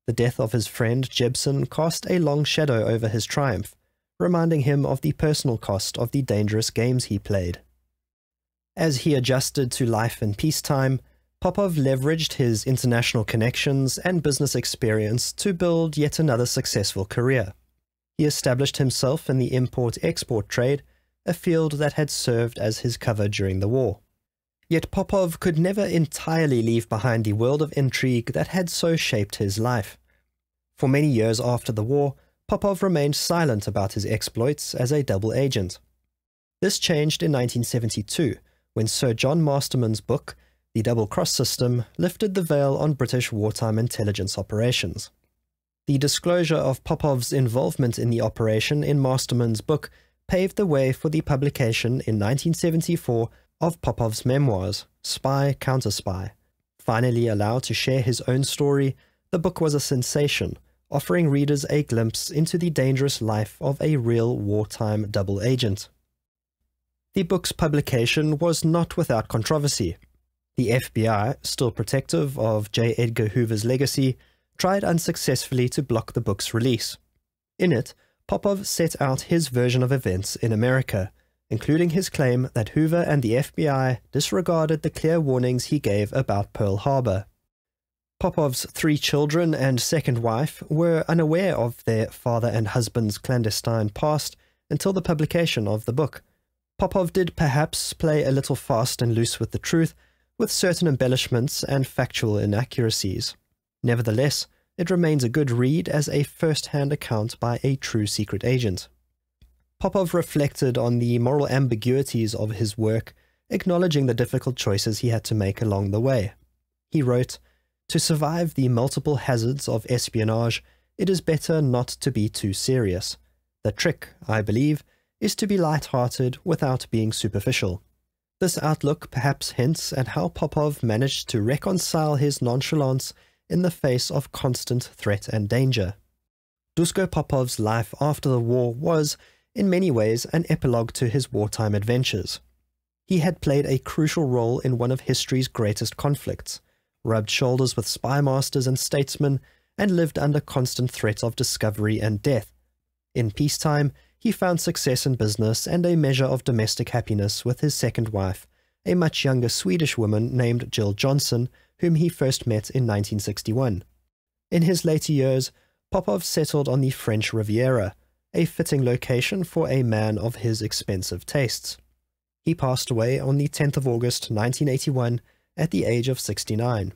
The death of his friend Jebsen cast a long shadow over his triumph, reminding him of the personal cost of the dangerous games he played. As he adjusted to life in peacetime, Popov leveraged his international connections and business experience to build yet another successful career. He established himself in the import-export trade, a field that had served as his cover during the war. Yet Popov could never entirely leave behind the world of intrigue that had so shaped his life. For many years after the war, Popov remained silent about his exploits as a double agent. This changed in 1972, when Sir John Masterman's book, The Double Cross System, lifted the veil on British wartime intelligence operations. The disclosure of Popov's involvement in the operation in Masterman's book paved the way for the publication in 1974 of Popov's memoirs, Spy, Counter-Spy. Finally allowed to share his own story, the book was a sensation, offering readers a glimpse into the dangerous life of a real wartime double agent. The book's publication was not without controversy. The FBI, still protective of J. Edgar Hoover's legacy, tried unsuccessfully to block the book's release. In it, Popov set out his version of events in America, including his claim that Hoover and the FBI disregarded the clear warnings he gave about Pearl Harbor. Popov's 3 children and second wife were unaware of their father and husband's clandestine past until the publication of the book. Popov did perhaps play a little fast and loose with the truth, with certain embellishments and factual inaccuracies. Nevertheless, it remains a good read as a first-hand account by a true secret agent. Popov reflected on the moral ambiguities of his work, acknowledging the difficult choices he had to make along the way. He wrote, "To survive the multiple hazards of espionage, it is better not to be too serious. The trick, I believe, is to be light-hearted without being superficial." This outlook perhaps hints at how Popov managed to reconcile his nonchalance in the face of constant threat and danger. Dusko Popov's life after the war was, in many ways, an epilogue to his wartime adventures. He had played a crucial role in one of history's greatest conflicts, rubbed shoulders with spy masters and statesmen, and lived under constant threat of discovery and death. In peacetime, he found success in business and a measure of domestic happiness with his second wife, a much younger Swedish woman named Jill Johnson, whom he first met in 1961. In his later years, Popov settled on the French Riviera, a fitting location for a man of his expensive tastes. He passed away on the 10th of August 1981 at the age of 69.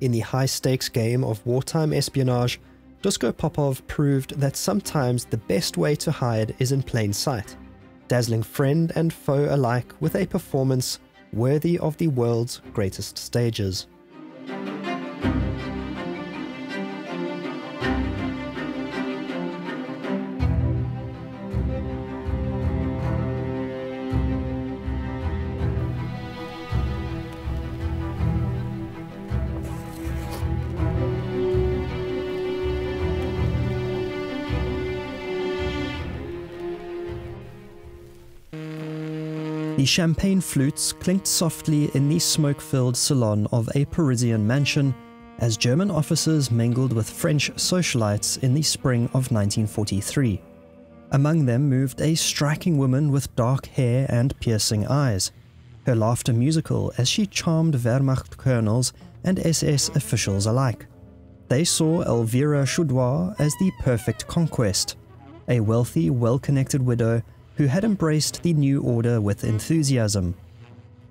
In the high-stakes game of wartime espionage, Dusko Popov proved that sometimes the best way to hide is in plain sight, dazzling friend and foe alike with a performance worthy of the world's greatest stages. The champagne flutes clinked softly in the smoke-filled salon of a Parisian mansion as German officers mingled with French socialites in the spring of 1943. Among them moved a striking woman with dark hair and piercing eyes, her laughter musical as she charmed Wehrmacht colonels and SS officials alike. They saw Elvira Chaudoir as the perfect conquest, a wealthy, well-connected widow who had embraced the new order with enthusiasm.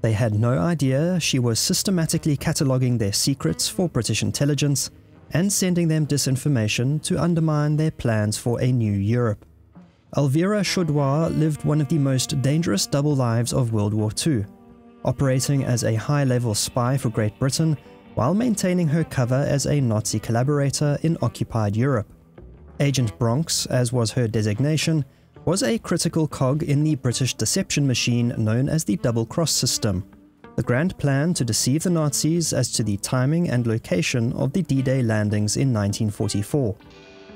They had no idea she was systematically cataloguing their secrets for British intelligence and sending them disinformation to undermine their plans for a new Europe. Elvira Chaudoir lived one of the most dangerous double lives of World War II, operating as a high-level spy for Great Britain while maintaining her cover as a Nazi collaborator in occupied Europe. Agent Bronx, as was her designation, was a critical cog in the British deception machine known as the double-cross system, the grand plan to deceive the Nazis as to the timing and location of the D-Day landings in 1944.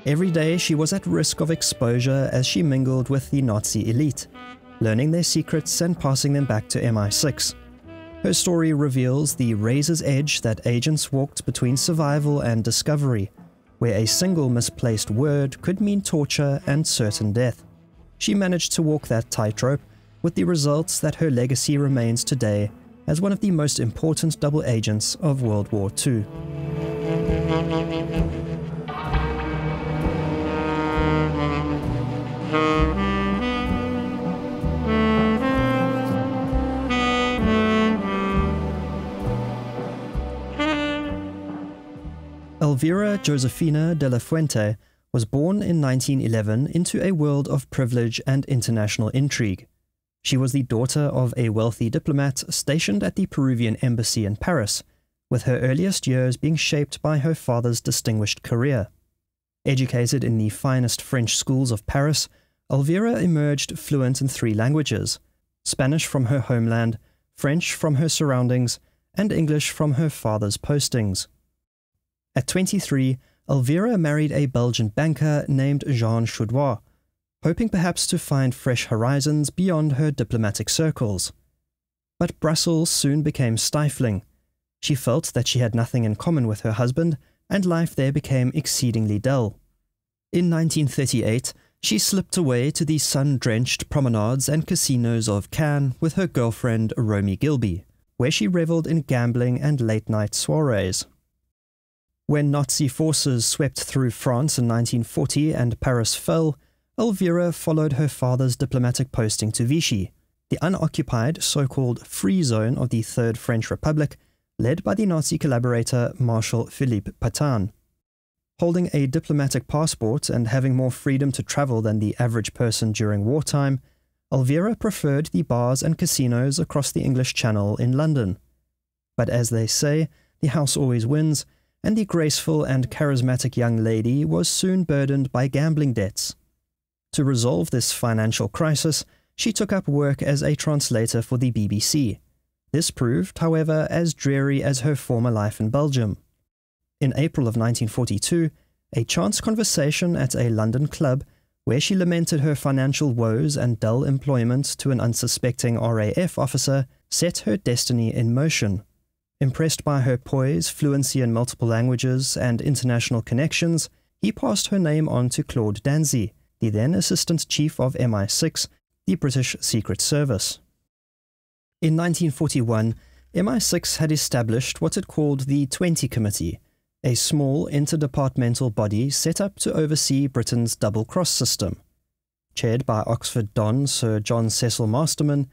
Every day she was at risk of exposure as she mingled with the Nazi elite, learning their secrets and passing them back to MI6. Her story reveals the razor's edge that agents walked between survival and discovery, where a single misplaced word could mean torture and certain death. She managed to walk that tightrope, with the results that her legacy remains today as one of the most important double agents of World War II. Elvira Josefina de la Fuente was born in 1911 into a world of privilege and international intrigue. She was the daughter of a wealthy diplomat stationed at the Peruvian embassy in Paris, with her earliest years being shaped by her father's distinguished career. Educated in the finest French schools of Paris, Elvira emerged fluent in 3 languages: Spanish from her homeland, French from her surroundings, and English from her father's postings. At 23, Elvira married a Belgian banker named Jean Chaudoir, hoping perhaps to find fresh horizons beyond her diplomatic circles. But Brussels soon became stifling. She felt that she had nothing in common with her husband, and life there became exceedingly dull. In 1938, she slipped away to the sun-drenched promenades and casinos of Cannes with her girlfriend Romy Gilby, where she revelled in gambling and late-night soirees. When Nazi forces swept through France in 1940 and Paris fell, Elvira followed her father's diplomatic posting to Vichy, the unoccupied so-called free zone of the Third French Republic, led by the Nazi collaborator Marshal Philippe Pétain. Holding a diplomatic passport and having more freedom to travel than the average person during wartime, Elvira preferred the bars and casinos across the English Channel in London. But as they say, the house always wins, and the graceful and charismatic young lady was soon burdened by gambling debts. To resolve this financial crisis, she took up work as a translator for the BBC. This proved, however, as dreary as her former life in Belgium. In April of 1942, a chance conversation at a London club, where she lamented her financial woes and dull employment to an unsuspecting RAF officer, set her destiny in motion. Impressed by her poise, fluency in multiple languages, and international connections, he passed her name on to Claude Danzy, the then Assistant Chief of MI6, the British Secret Service. In 1941, MI6 had established what it called the 20 Committee, a small interdepartmental body set up to oversee Britain's double-cross system. Chaired by Oxford Don Sir John Cecil Masterman,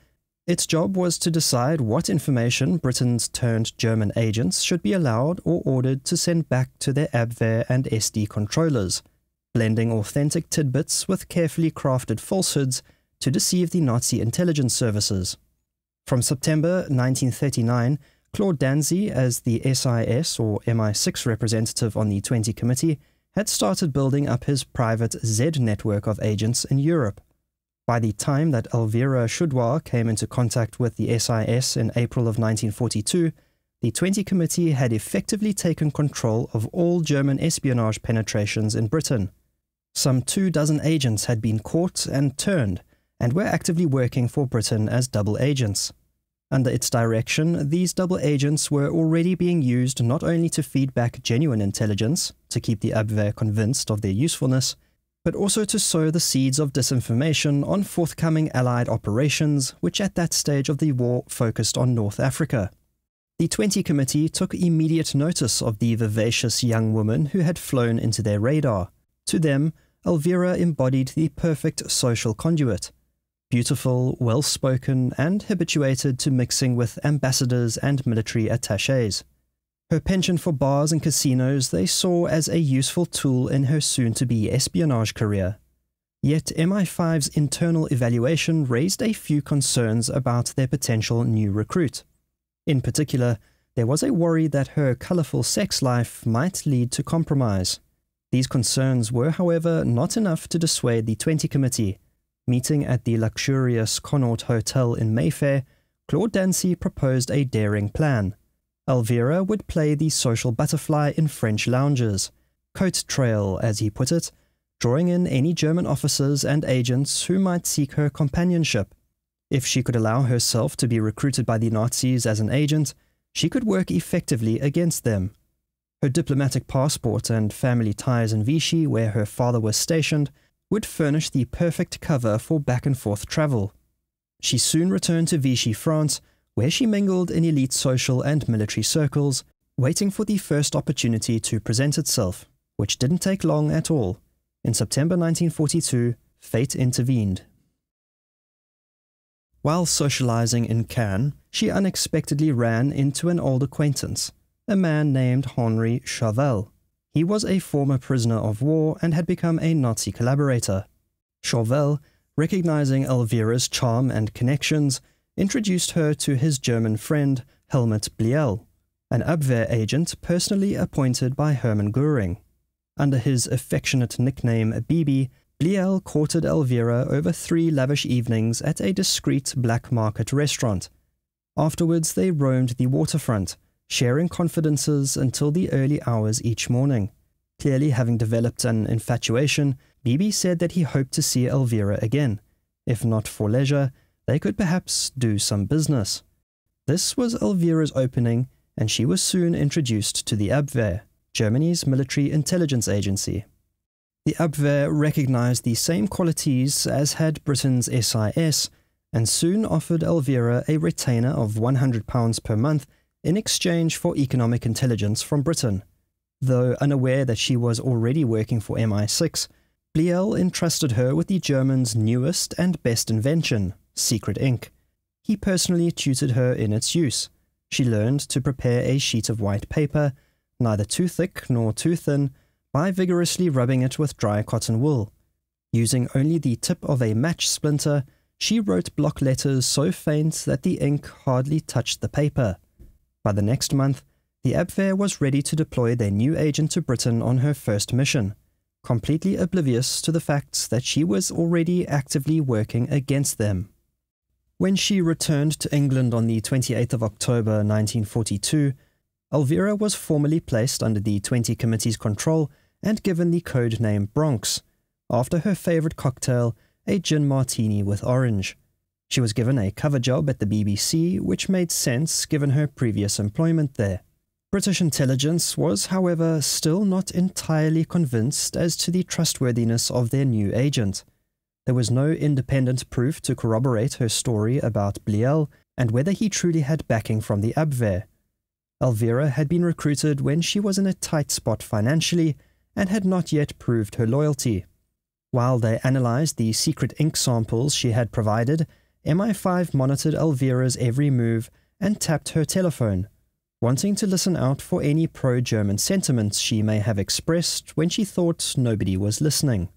its job was to decide what information Britain's turned German agents should be allowed or ordered to send back to their Abwehr and SD controllers, blending authentic tidbits with carefully crafted falsehoods to deceive the Nazi intelligence services. From September 1939, Claude Danzy, as the SIS or MI6 representative on the 20 Committee, had started building up his private Z network of agents in Europe. By the time that Elvira Chaudoir came into contact with the SIS in April of 1942, the 20 Committee had effectively taken control of all German espionage penetrations in Britain. Some 24 agents had been caught and turned, and were actively working for Britain as double agents. Under its direction, these double agents were already being used not only to feed back genuine intelligence, to keep the Abwehr convinced of their usefulness, but also to sow the seeds of disinformation on forthcoming Allied operations, which at that stage of the war focused on North Africa. The 20 Committee took immediate notice of the vivacious young woman who had flown into their radar. To them, Elvira embodied the perfect social conduit. Beautiful, well-spoken, and habituated to mixing with ambassadors and military attachés. Her penchant for bars and casinos they saw as a useful tool in her soon-to-be espionage career. Yet MI5's internal evaluation raised a few concerns about their potential new recruit. In particular, there was a worry that her colourful sex life might lead to compromise. These concerns were, however, not enough to dissuade the 20 Committee. Meeting at the luxurious Connaught Hotel in Mayfair, Claude Danzy proposed a daring plan. Elvira would play the social butterfly in French lounges, coat trail as he put it, drawing in any German officers and agents who might seek her companionship. If she could allow herself to be recruited by the Nazis as an agent, she could work effectively against them. Her diplomatic passport and family ties in Vichy, where her father was stationed, would furnish the perfect cover for back-and-forth travel. She soon returned to Vichy, France, where she mingled in elite social and military circles, waiting for the first opportunity to present itself, which didn't take long at all. In September 1942, fate intervened. While socializing in Cannes, she unexpectedly ran into an old acquaintance, a man named Henri Chauvel. He was a former prisoner of war and had become a Nazi collaborator. Chauvel, recognizing Elvira's charm and connections, introduced her to his German friend Helmut Bliel, an Abwehr agent personally appointed by Hermann Göring. Under his affectionate nickname Bibi, Bliel courted Elvira over 3 lavish evenings at a discreet black market restaurant. Afterwards they roamed the waterfront, sharing confidences until the early hours each morning. Clearly having developed an infatuation, Bibi said that he hoped to see Elvira again. If not for leisure, they could perhaps do some business. This was Elvira's opening, and she was soon introduced to the Abwehr, Germany's military intelligence agency. The Abwehr recognized the same qualities as had Britain's SIS, and soon offered Elvira a retainer of £100 per month in exchange for economic intelligence from Britain. Though unaware that she was already working for MI6, Pujol entrusted her with the Germans' newest and best invention, secret ink. He personally tutored her in its use. She learned to prepare a sheet of white paper, neither too thick nor too thin, by vigorously rubbing it with dry cotton wool. Using only the tip of a match splinter, she wrote block letters so faint that the ink hardly touched the paper. By the next month, the Abwehr was ready to deploy their new agent to Britain on her first mission, completely oblivious to the fact that she was already actively working against them. When she returned to England on the 28th of October 1942, Elvira was formally placed under the 20 Committee's control and given the code name Bronx, after her favourite cocktail, a gin martini with orange. She was given a cover job at the BBC, which made sense given her previous employment there. British intelligence was, however, still not entirely convinced as to the trustworthiness of their new agent. There was no independent proof to corroborate her story about Pujol and whether he truly had backing from the Abwehr. Elvira had been recruited when she was in a tight spot financially and had not yet proved her loyalty. While they analysed the secret ink samples she had provided, MI5 monitored Elvira's every move and tapped her telephone, wanting to listen out for any pro-German sentiments she may have expressed when she thought nobody was listening.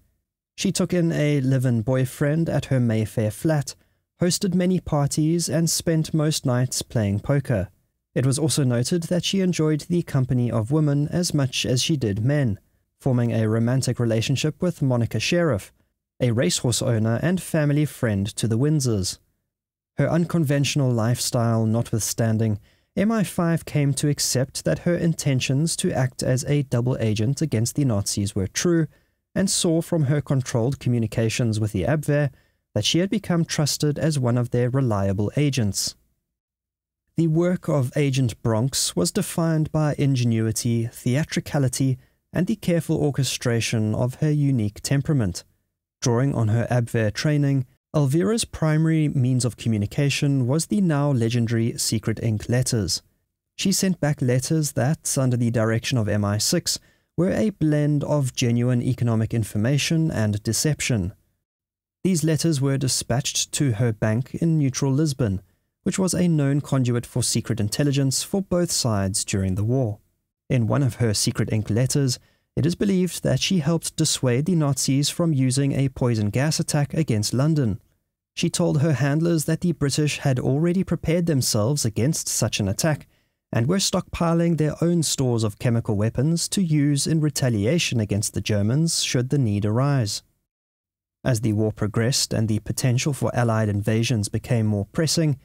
She took in a live-in boyfriend at her Mayfair flat, hosted many parties, and spent most nights playing poker. It was also noted that she enjoyed the company of women as much as she did men, forming a romantic relationship with Monica Sheriff, a racehorse owner and family friend to the Windsors. Her unconventional lifestyle notwithstanding, MI5 came to accept that her intentions to act as a double agent against the Nazis were true, and saw from her controlled communications with the Abwehr that she had become trusted as one of their reliable agents. The work of Agent Bronx was defined by ingenuity, theatricality, and the careful orchestration of her unique temperament. Drawing on her Abwehr training, Elvira's primary means of communication was the now legendary secret ink letters. She sent back letters that, under the direction of MI6, were a blend of genuine economic information and deception. These letters were dispatched to her bank in neutral Lisbon, which was a known conduit for secret intelligence for both sides during the war. In one of her secret ink letters, it is believed that she helped dissuade the Nazis from using a poison gas attack against London. She told her handlers that the British had already prepared themselves against such an attack and were stockpiling their own stores of chemical weapons to use in retaliation against the Germans should the need arise. As the war progressed and the potential for Allied invasions became more pressing,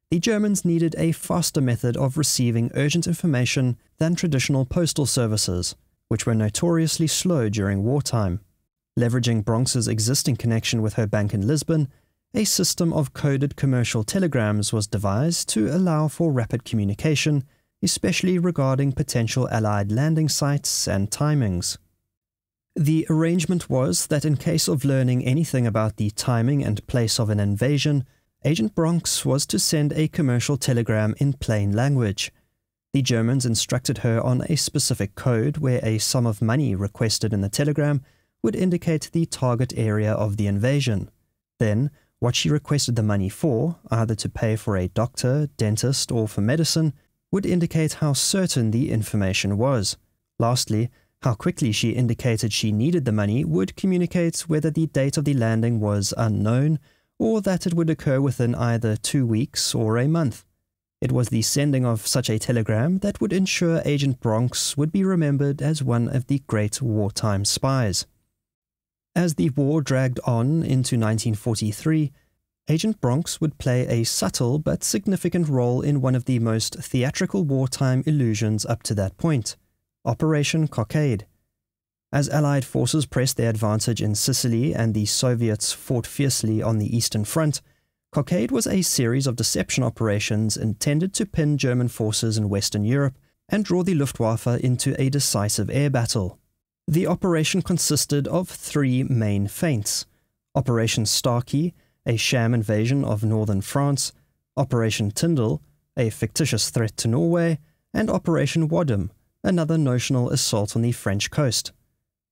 the Germans needed a faster method of receiving urgent information than traditional postal services, which were notoriously slow during wartime. Leveraging Bronx's existing connection with her bank in Lisbon, a system of coded commercial telegrams was devised to allow for rapid communication, especially regarding potential Allied landing sites and timings. The arrangement was that in case of learning anything about the timing and place of an invasion, Agent Bronx was to send a commercial telegram in plain language. The Germans instructed her on a specific code where a sum of money requested in the telegram would indicate the target area of the invasion. Then, what she requested the money for, either to pay for a doctor, dentist, or for medicine, would indicate how certain the information was. Lastly, how quickly she indicated she needed the money would communicate whether the date of the landing was unknown, or that it would occur within either 2 weeks or a month. It was the sending of such a telegram that would ensure Agent Bronx would be remembered as one of the great wartime spies. As the war dragged on into 1943, Agent Bronx would play a subtle but significant role in one of the most theatrical wartime illusions up to that point, Operation Cockade. As Allied forces pressed their advantage in Sicily and the Soviets fought fiercely on the Eastern Front, Cockade was a series of deception operations intended to pin German forces in Western Europe and draw the Luftwaffe into a decisive air battle. The operation consisted of 3 main feints: Operation Starkey, a sham invasion of northern France; Operation Tyndall, a fictitious threat to Norway; and Operation Wadham, another notional assault on the French coast.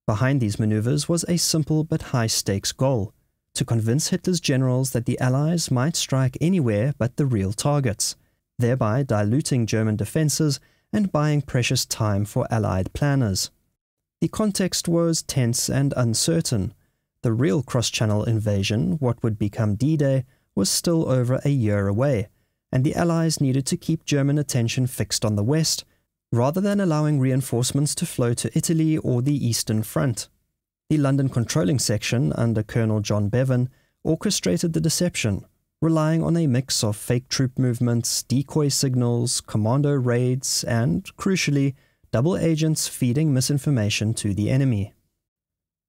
Behind these maneuvers was a simple but high-stakes goal: to convince Hitler's generals that the Allies might strike anywhere but the real targets, thereby diluting German defences and buying precious time for Allied planners. The context was tense and uncertain. The real cross-channel invasion, what would become D-Day, was still over a year away, and the Allies needed to keep German attention fixed on the west, rather than allowing reinforcements to flow to Italy or the Eastern Front. The London Controlling Section, under Colonel John Bevan, orchestrated the deception, relying on a mix of fake troop movements, decoy signals, commando raids, and, crucially, double agents feeding misinformation to the enemy.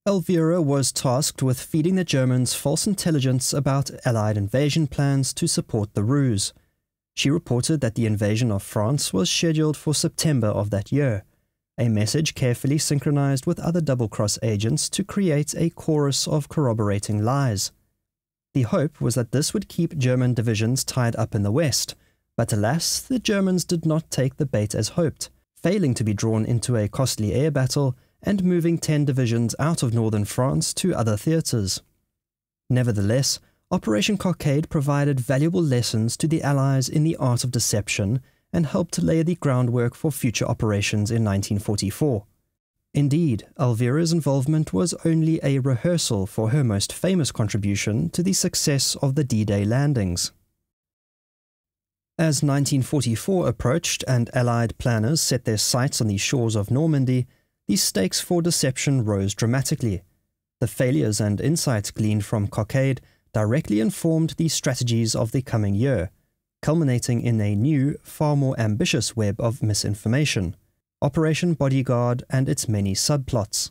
Elvira was tasked with feeding the Germans false intelligence about Allied invasion plans to support the ruse. She reported that the invasion of France was scheduled for September of that year, a message carefully synchronized with other double-cross agents to create a chorus of corroborating lies. The hope was that this would keep German divisions tied up in the west, but alas, the Germans did not take the bait as hoped, failing to be drawn into a costly air battle and moving 10 divisions out of northern France to other theatres. Nevertheless, Operation Cockade provided valuable lessons to the Allies in the art of deception and helped lay the groundwork for future operations in 1944. Indeed, Elvira's involvement was only a rehearsal for her most famous contribution to the success of the D-Day landings. As 1944 approached and Allied planners set their sights on the shores of Normandy, the stakes for deception rose dramatically. The failures and insights gleaned from Cockade directly informed the strategies of the coming year, culminating in a new, far more ambitious web of misinformation: Operation Bodyguard and its many subplots.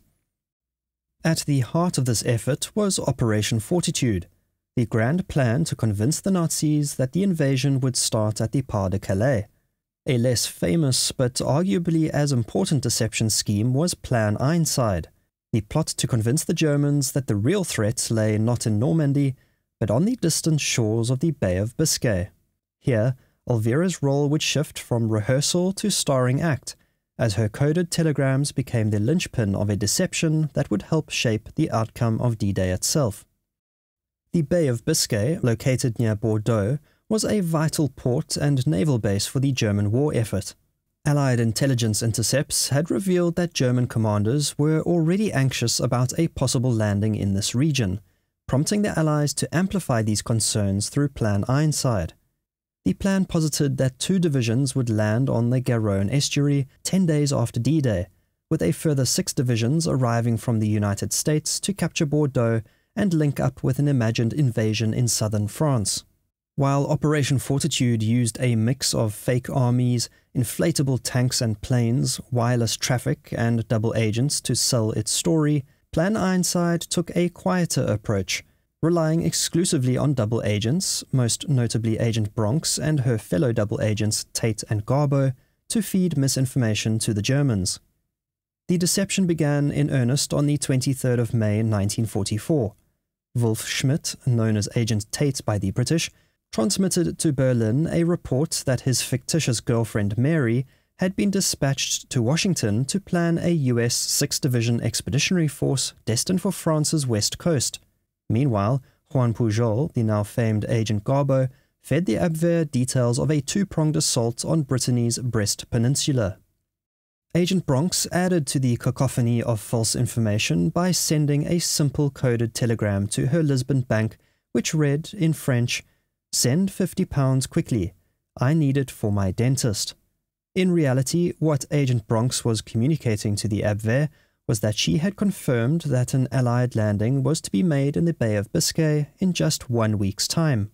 At the heart of this effort was Operation Fortitude, the grand plan to convince the Nazis that the invasion would start at the Pas de Calais. A less famous but arguably as important deception scheme was Plan Einside, the plot to convince the Germans that the real threat lay not in Normandy, but on the distant shores of the Bay of Biscay. Here, Elvira's role would shift from rehearsal to starring act, as her coded telegrams became the linchpin of a deception that would help shape the outcome of D-Day itself. The Bay of Biscay, located near Bordeaux, was a vital port and naval base for the German war effort. Allied intelligence intercepts had revealed that German commanders were already anxious about a possible landing in this region, prompting the Allies to amplify these concerns through Plan Einside. The plan posited that 2 divisions would land on the Garonne estuary 10 days after D-Day, with a further 6 divisions arriving from the United States to capture Bordeaux and link up with an imagined invasion in southern France. While Operation Fortitude used a mix of fake armies, inflatable tanks and planes, wireless traffic, and double agents to sell its story, Plan Einside took a quieter approach, relying exclusively on double agents, most notably Agent Bronx and her fellow double agents Tate and Garbo, to feed misinformation to the Germans. The deception began in earnest on the 23rd of May 1944. Wulf Schmidt, known as Agent Tate by the British, transmitted to Berlin a report that his fictitious girlfriend Mary had been dispatched to Washington to plan a US 6th Division expeditionary force destined for France's west coast. Meanwhile, Juan Pujol, the now famed Agent Garbo, fed the Abwehr details of a 2-pronged assault on Brittany's Brest Peninsula. Agent Bronx added to the cacophony of false information by sending a simple coded telegram to her Lisbon bank, which read, in French, "Send £50 quickly. I need it for my dentist." In reality, what Agent Bronx was communicating to the Abwehr was that she had confirmed that an Allied landing was to be made in the Bay of Biscay in just 1 week's time.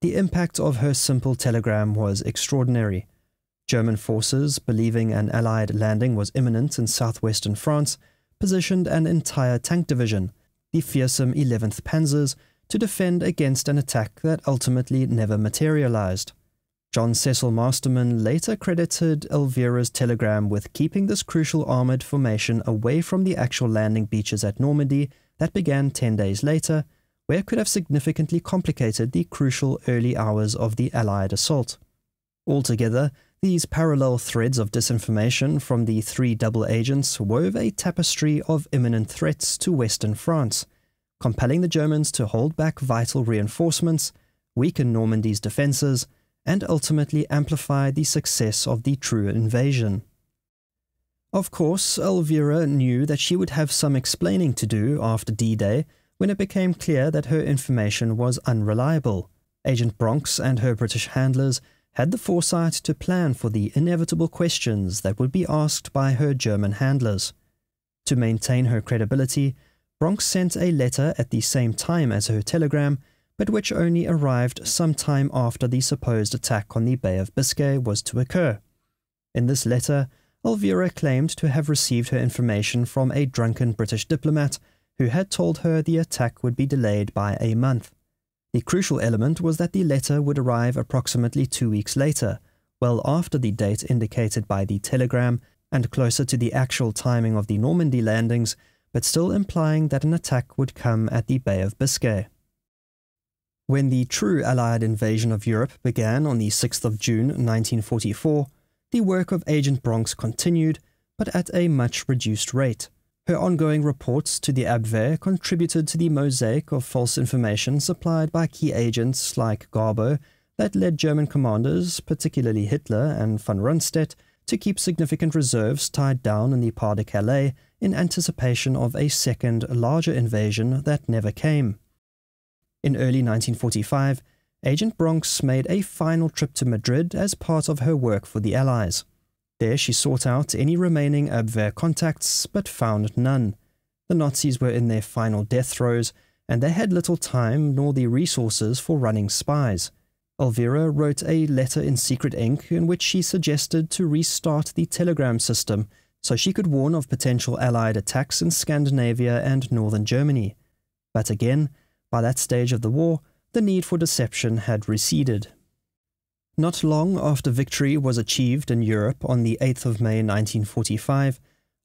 The impact of her simple telegram was extraordinary. German forces, believing an Allied landing was imminent in southwestern France, positioned an entire tank division, the fearsome 11th Panzers, to defend against an attack that ultimately never materialized. John Cecil Masterman later credited Elvira's telegram with keeping this crucial armoured formation away from the actual landing beaches at Normandy that began 10 days later, where it could have significantly complicated the crucial early hours of the Allied assault. Altogether, these parallel threads of disinformation from the three double agents wove a tapestry of imminent threats to Western France, compelling the Germans to hold back vital reinforcements, weaken Normandy's defences, and ultimately amplify the success of the true invasion. Of course, Elvira knew that she would have some explaining to do after D-Day when it became clear that her information was unreliable. Agent Bronx and her British handlers had the foresight to plan for the inevitable questions that would be asked by her German handlers. To maintain her credibility, Bronx sent a letter at the same time as her telegram, but which only arrived some time after the supposed attack on the Bay of Biscay was to occur. In this letter, Elvira claimed to have received her information from a drunken British diplomat who had told her the attack would be delayed by a month. The crucial element was that the letter would arrive approximately 2 weeks later, well after the date indicated by the telegram and closer to the actual timing of the Normandy landings, but still implying that an attack would come at the Bay of Biscay. When the true Allied invasion of Europe began on the 6th of June 1944, the work of Agent Bronx continued, but at a much reduced rate. Her ongoing reports to the Abwehr contributed to the mosaic of false information supplied by key agents like Garbo that led German commanders, particularly Hitler and von Rundstedt, to keep significant reserves tied down in the Pas de Calais in anticipation of a second, larger invasion that never came. In early 1945, Agent Bronx made a final trip to Madrid as part of her work for the Allies. There she sought out any remaining Abwehr contacts, but found none. The Nazis were in their final death throes, and they had little time nor the resources for running spies. Elvira wrote a letter in secret ink in which she suggested to restart the telegram system so she could warn of potential Allied attacks in Scandinavia and northern Germany. But again, by that stage of the war, the need for deception had receded. Not long after victory was achieved in Europe on the 8th of May 1945,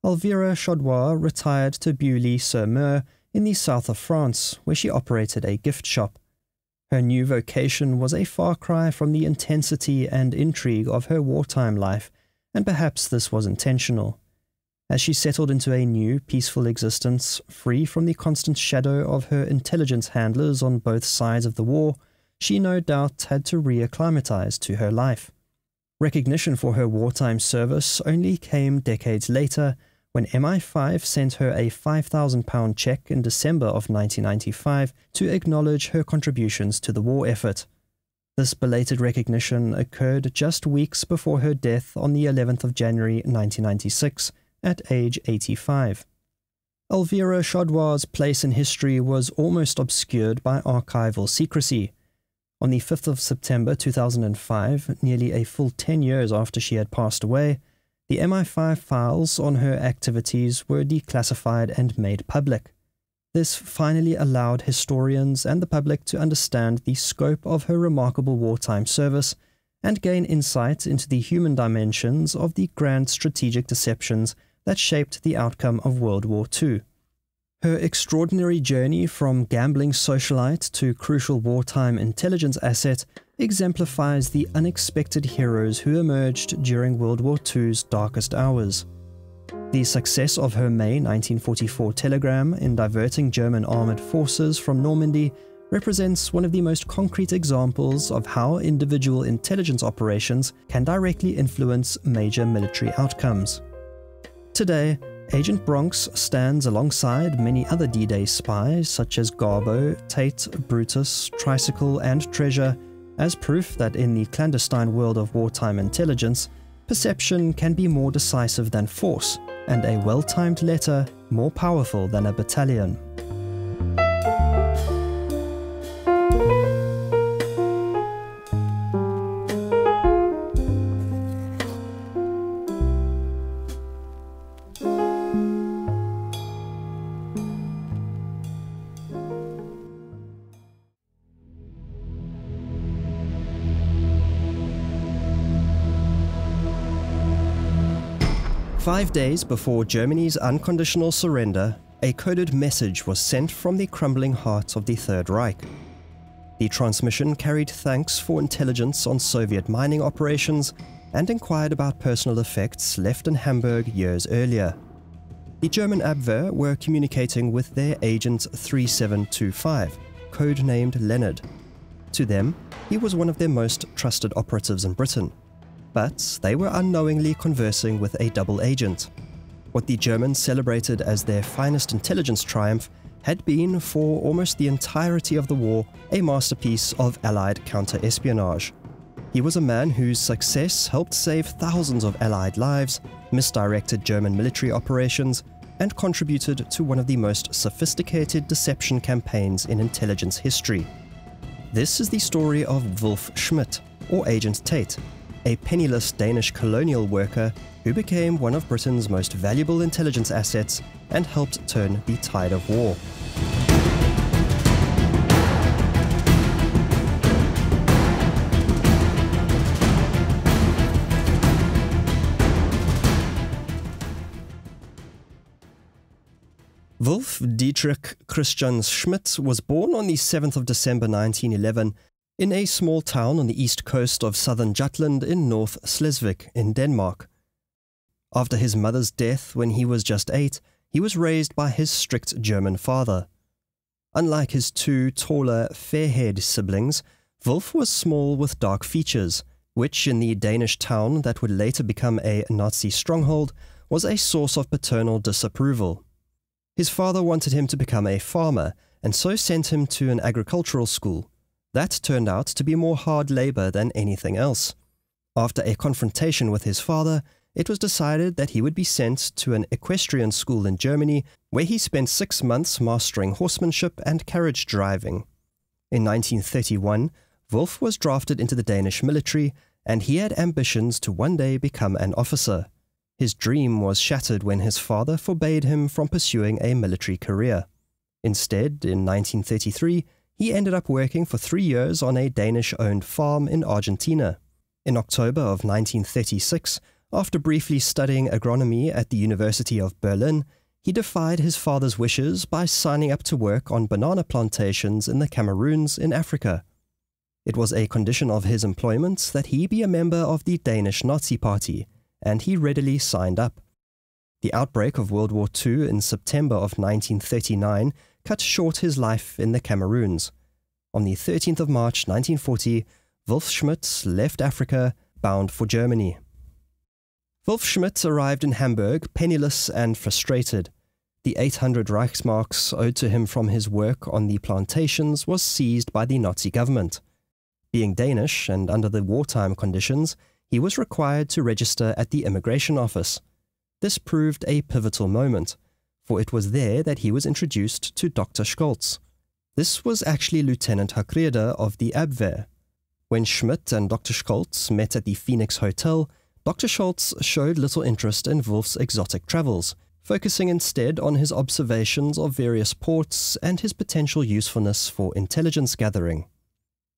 Elvira Chaudoir retired to Beaulieu-sur-Mer in the south of France, where she operated a gift shop. Her new vocation was a far cry from the intensity and intrigue of her wartime life, and perhaps this was intentional. As she settled into a new, peaceful existence, free from the constant shadow of her intelligence handlers on both sides of the war, she no doubt had to reacclimatize to her life. Recognition for her wartime service only came decades later, when MI5 sent her a £5,000 check in December of 1995 to acknowledge her contributions to the war effort. This belated recognition occurred just weeks before her death on the 11th of January 1996, at age 85. Elvira Chaudoir's place in history was almost obscured by archival secrecy. On the 5th of September 2005, nearly a full 10 years after she had passed away, the MI5 files on her activities were declassified and made public. This finally allowed historians and the public to understand the scope of her remarkable wartime service and gain insight into the human dimensions of the grand strategic deceptions that shaped the outcome of World War II. Her extraordinary journey from gambling socialite to crucial wartime intelligence asset exemplifies the unexpected heroes who emerged during World War II's darkest hours. The success of her May 1944 telegram in diverting German armoured forces from Normandy represents one of the most concrete examples of how individual intelligence operations can directly influence major military outcomes. Today, Agent Bronx stands alongside many other D-Day spies such as Garbo, Tate, Brutus, Tricycle, and Treasure as proof that in the clandestine world of wartime intelligence, perception can be more decisive than force, and a well-timed letter more powerful than a battalion. 5 days before Germany's unconditional surrender, a coded message was sent from the crumbling heart of the Third Reich. The transmission carried thanks for intelligence on Soviet mining operations and inquired about personal effects left in Hamburg years earlier. The German Abwehr were communicating with their Agent 3725, codenamed Leonard. To them, he was one of their most trusted operatives in Britain. But they were unknowingly conversing with a double agent. What the Germans celebrated as their finest intelligence triumph had been, for almost the entirety of the war, a masterpiece of Allied counter-espionage. He was a man whose success helped save thousands of Allied lives, misdirected German military operations, and contributed to one of the most sophisticated deception campaigns in intelligence history. This is the story of Wulf Schmidt, or Agent Tate, a penniless Danish colonial worker who became one of Britain's most valuable intelligence assets and helped turn the tide of war. Wulf Dietrich Christian Schmidt was born on the 7th of December 1911 in a small town on the east coast of southern Jutland in North Slesvig in Denmark. After his mother's death when he was just 8, he was raised by his strict German father. Unlike his two taller, fair-haired siblings, Wulf was small with dark features, which in the Danish town that would later become a Nazi stronghold was a source of paternal disapproval. His father wanted him to become a farmer, and so sent him to an agricultural school. That turned out to be more hard labor than anything else. After a confrontation with his father, it was decided that he would be sent to an equestrian school in Germany, where he spent 6 months mastering horsemanship and carriage driving. In 1931, Wulf was drafted into the Danish military, and he had ambitions to one day become an officer. His dream was shattered when his father forbade him from pursuing a military career. Instead, in 1933, he ended up working for 3 years on a Danish-owned farm in Argentina. In October of 1936, after briefly studying agronomy at the University of Berlin, he defied his father's wishes by signing up to work on banana plantations in the Cameroons in Africa. It was a condition of his employment that he be a member of the Danish Nazi Party, and he readily signed up. The outbreak of World War II in September of 1939 cut short his life in the Cameroons. On the 13th of March 1940, Wulf Schmidt left Africa, bound for Germany. Wulf Schmidt arrived in Hamburg penniless and frustrated. The 800 Reichsmarks owed to him from his work on the plantations was seized by the Nazi government. Being Danish and under the wartime conditions, he was required to register at the immigration office. This proved a pivotal moment, for it was there that he was introduced to Dr. Scholz. This was actually Lieutenant Hakreder of the Abwehr. When Schmidt and Dr. Scholz met at the Phoenix Hotel, Dr. Scholz showed little interest in Wulf's exotic travels, focusing instead on his observations of various ports and his potential usefulness for intelligence gathering.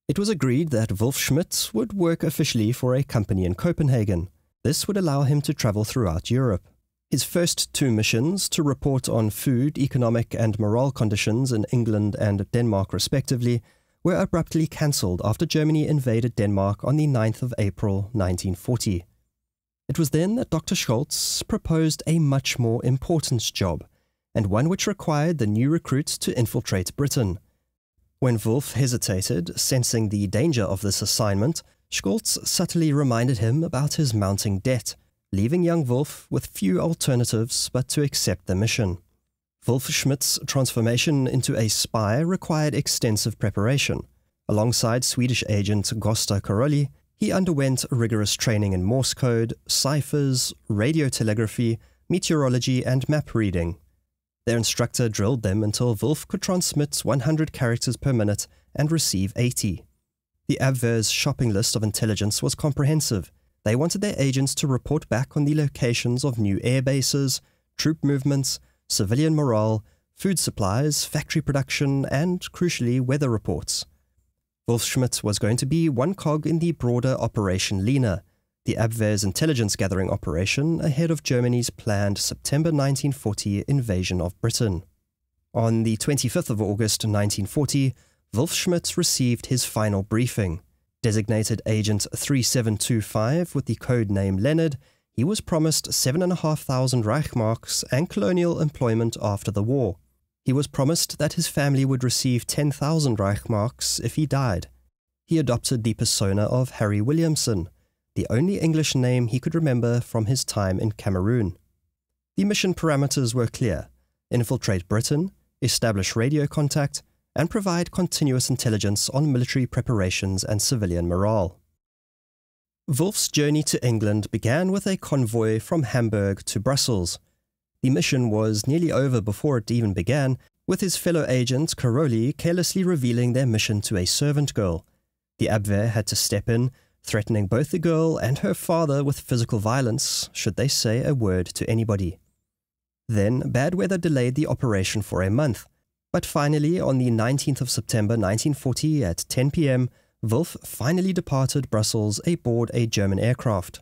It was agreed that Wulf Schmidt would work officially for a company in Copenhagen. This would allow him to travel throughout Europe. His first 2 missions, to report on food, economic and morale conditions in England and Denmark respectively, were abruptly cancelled after Germany invaded Denmark on the 9th of April 1940. It was then that Dr. Scholz proposed a much more important job, and one which required the new recruit to infiltrate Britain. When Wulf hesitated, sensing the danger of this assignment, Scholz subtly reminded him about his mounting debt, leaving young Wulf with few alternatives but to accept the mission. Wulf Schmidt's transformation into a spy required extensive preparation. Alongside Swedish agent Gösta Karolyi, he underwent rigorous training in Morse code, ciphers, radiotelegraphy, meteorology and map reading. Their instructor drilled them until Wulf could transmit 100 characters per minute and receive 80. The Abwehr's shopping list of intelligence was comprehensive. They wanted their agents to report back on the locations of new air bases, troop movements, civilian morale, food supplies, factory production, and, crucially, weather reports. Wulf Schmidt was going to be one cog in the broader Operation Lena, the Abwehr's intelligence-gathering operation ahead of Germany's planned September 1940 invasion of Britain. On the 25th of August 1940, Wulf Schmidt received his final briefing. Designated Agent 3725 with the code name Leonard, he was promised 7,500 Reichsmarks and colonial employment after the war. He was promised that his family would receive 10,000 Reichsmarks if he died. He adopted the persona of Harry Williamson, the only English name he could remember from his time in Cameroon. The mission parameters were clear: infiltrate Britain, establish radio contact, and provide continuous intelligence on military preparations and civilian morale. Wulf's journey to England began with a convoy from Hamburg to Brussels. The mission was nearly over before it even began, with his fellow agent Karoli carelessly revealing their mission to a servant girl. The Abwehr had to step in, threatening both the girl and her father with physical violence should they say a word to anybody. Then bad weather delayed the operation for a month, but finally on the 19th of September 1940 at 10 p.m, Wulf finally departed Brussels aboard a German aircraft.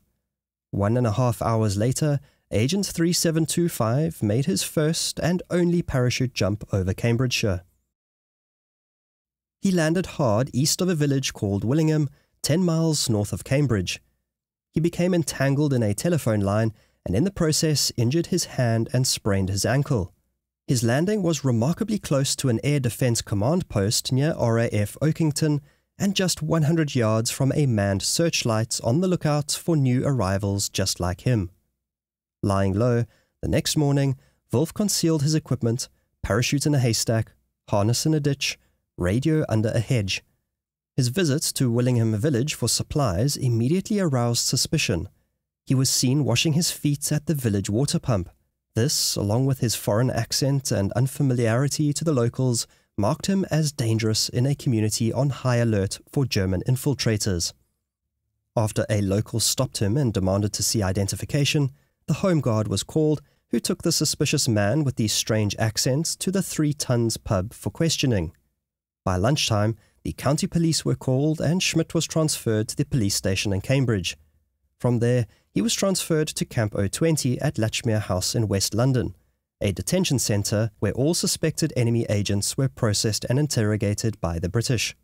1.5 hours later, Agent 3725 made his first and only parachute jump over Cambridgeshire. He landed hard east of a village called Willingham, 10 miles north of Cambridge. He became entangled in a telephone line and in the process injured his hand and sprained his ankle. His landing was remarkably close to an air defense command post near RAF Oakington and just 100 yards from a manned searchlight on the lookout for new arrivals just like him. Lying low, the next morning, Wulf concealed his equipment, parachute in a haystack, harness in a ditch, radio under a hedge. His visit to Willingham village for supplies immediately aroused suspicion. He was seen washing his feet at the village water pump. This, along with his foreign accent and unfamiliarity to the locals, marked him as dangerous in a community on high alert for German infiltrators. After a local stopped him and demanded to see identification, the Home Guard was called, who took the suspicious man with the strange accent to the 3 Tons pub for questioning. By lunchtime, the county police were called and Schmidt was transferred to the police station in Cambridge. From there, he was transferred to Camp 020 at Latchmere House in West London, a detention centre where all suspected enemy agents were processed and interrogated by the British.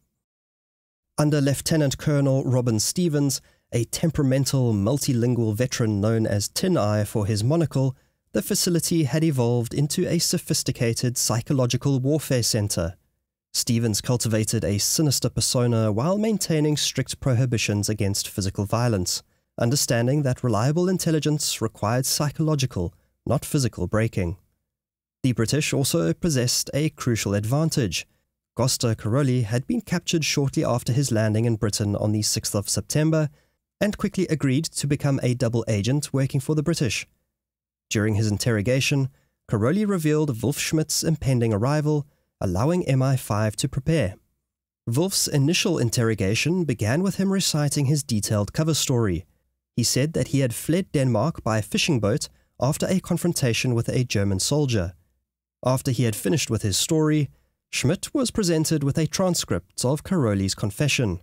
Under Lieutenant Colonel Robin Stevens, a temperamental, multilingual veteran known as Tin Eye for his monocle, the facility had evolved into a sophisticated psychological warfare centre. Stevens cultivated a sinister persona while maintaining strict prohibitions against physical violence, understanding that reliable intelligence required psychological, not physical breaking. The British also possessed a crucial advantage. Gosta Karoli had been captured shortly after his landing in Britain on the 6th of September and quickly agreed to become a double agent working for the British. During his interrogation, Karoli revealed Wulf Schmidt's impending arrival, allowing MI5 to prepare. Wulf's initial interrogation began with him reciting his detailed cover story. He said that he had fled Denmark by fishing boat after a confrontation with a German soldier. After he had finished with his story, Schmidt was presented with a transcript of Karoli's confession.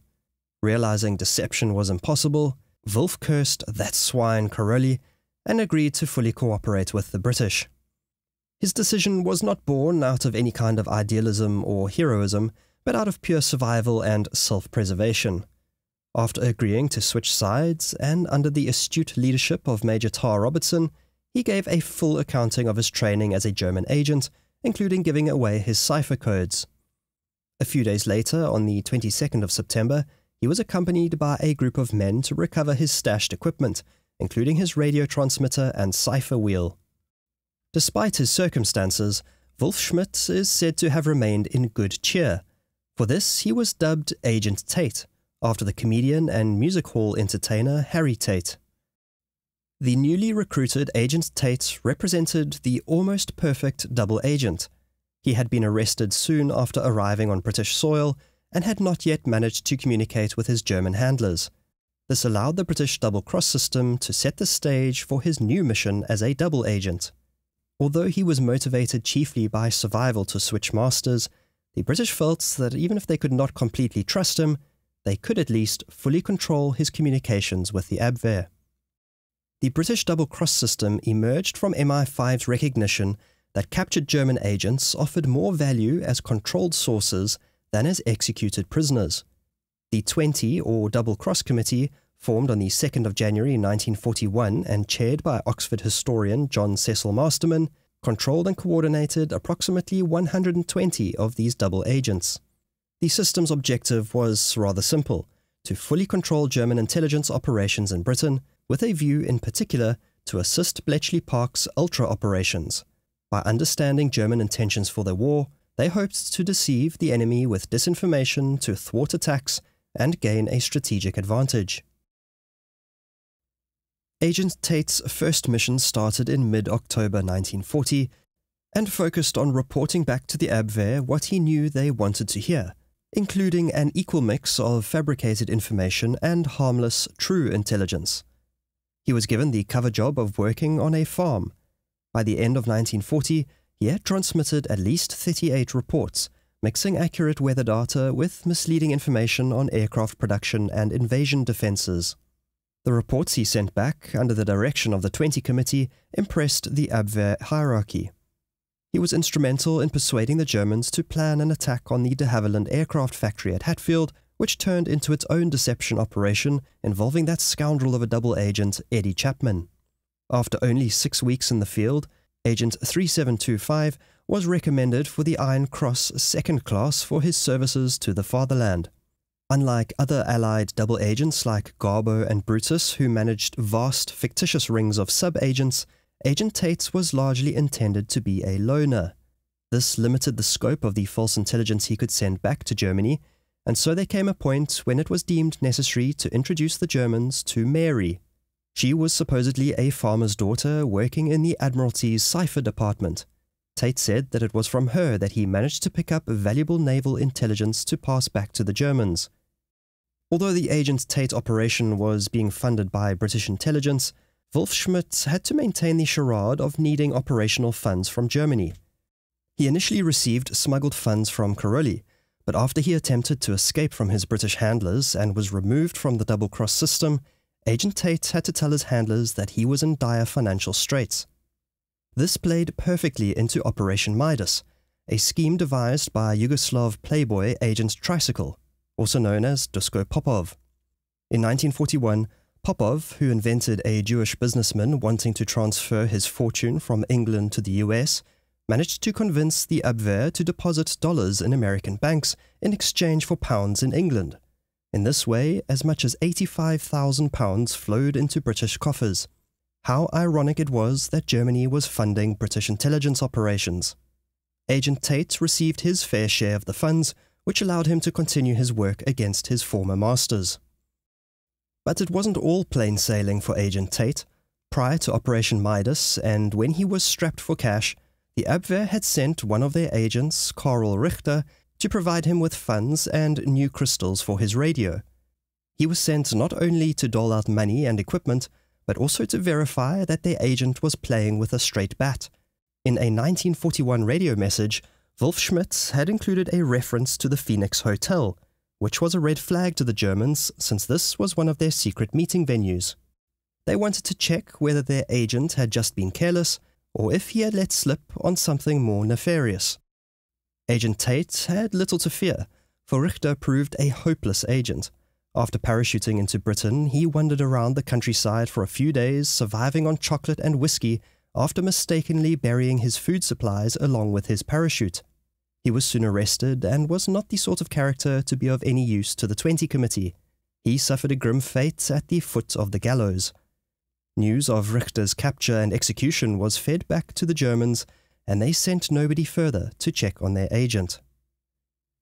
Realizing deception was impossible, Wulf cursed that swine Karoli and agreed to fully cooperate with the British. His decision was not born out of any kind of idealism or heroism, but out of pure survival and self-preservation. After agreeing to switch sides, and under the astute leadership of Major Tar Robertson, he gave a full accounting of his training as a German agent, including giving away his cipher codes. A few days later, on the 22nd of September, he was accompanied by a group of men to recover his stashed equipment, including his radio transmitter and cipher wheel. Despite his circumstances, Wulf Schmidt is said to have remained in good cheer. For this, he was dubbed Agent Tate, after the comedian and music hall entertainer Harry Tate. The newly recruited Agent Tate represented the almost perfect double agent. He had been arrested soon after arriving on British soil and had not yet managed to communicate with his German handlers. This allowed the British double-cross system to set the stage for his new mission as a double agent. Although he was motivated chiefly by survival to switch masters, the British felt that even if they could not completely trust him, they could at least fully control his communications with the Abwehr. The British double-cross system emerged from MI5's recognition that captured German agents offered more value as controlled sources than as executed prisoners. The 20, or double-cross committee, formed on the 2nd of January 1941 and chaired by Oxford historian John Cecil Masterman, controlled and coordinated approximately 120 of these double agents. The system's objective was rather simple: to fully control German intelligence operations in Britain, with a view in particular to assist Bletchley Park's ultra operations. By understanding German intentions for the war, they hoped to deceive the enemy with disinformation to thwart attacks and gain a strategic advantage. Agent Tate's first mission started in mid-October 1940 and focused on reporting back to the Abwehr what he knew they wanted to hear, including an equal mix of fabricated information and harmless, true intelligence. He was given the cover job of working on a farm. By the end of 1940, he had transmitted at least 38 reports, mixing accurate weather data with misleading information on aircraft production and invasion defenses. The reports he sent back, under the direction of the 20 Committee, impressed the Abwehr hierarchy. He was instrumental in persuading the Germans to plan an attack on the de Havilland aircraft factory at Hatfield, which turned into its own deception operation involving that scoundrel of a double agent, Eddie Chapman. After only 6 weeks in the field, Agent 3725 was recommended for the Iron Cross second class for his services to the fatherland. Unlike other Allied double agents like Garbo and Brutus, who managed vast, fictitious rings of sub-agents, Agent Tate was largely intended to be a loner. This limited the scope of the false intelligence he could send back to Germany, and so there came a point when it was deemed necessary to introduce the Germans to Mary. She was supposedly a farmer's daughter working in the Admiralty's cipher department. Tate said that it was from her that he managed to pick up valuable naval intelligence to pass back to the Germans. Although the Agent Tate operation was being funded by British intelligence, Wulf Schmidt had to maintain the charade of needing operational funds from Germany. He initially received smuggled funds from Karoli, but after he attempted to escape from his British handlers and was removed from the double-cross system, Agent Tate had to tell his handlers that he was in dire financial straits. This played perfectly into Operation Midas, a scheme devised by Yugoslav playboy Agent Tricycle, also known as Dusko Popov. In 1941, Popov, who invented a Jewish businessman wanting to transfer his fortune from England to the US, managed to convince the Abwehr to deposit dollars in American banks in exchange for pounds in England. In this way, as much as £85,000 flowed into British coffers. How ironic it was that Germany was funding British intelligence operations. Agent Tate received his fair share of the funds, which allowed him to continue his work against his former masters. But it wasn't all plain sailing for Agent Tate. Prior to Operation Midas, and when he was strapped for cash, the Abwehr had sent one of their agents, Karl Richter, to provide him with funds and new crystals for his radio. He was sent not only to dole out money and equipment, but also to verify that their agent was playing with a straight bat. In a 1941 radio message, Wulf Schmidt had included a reference to the Phoenix Hotel, which was a red flag to the Germans since this was one of their secret meeting venues. They wanted to check whether their agent had just been careless or if he had let slip on something more nefarious. Agent Tate had little to fear, for Richter proved a hopeless agent. After parachuting into Britain, he wandered around the countryside for a few days, surviving on chocolate and whiskey after mistakenly burying his food supplies along with his parachute. He was soon arrested and was not the sort of character to be of any use to the 20 Committee. He suffered a grim fate at the foot of the gallows. News of Richter's capture and execution was fed back to the Germans, and they sent nobody further to check on their agent.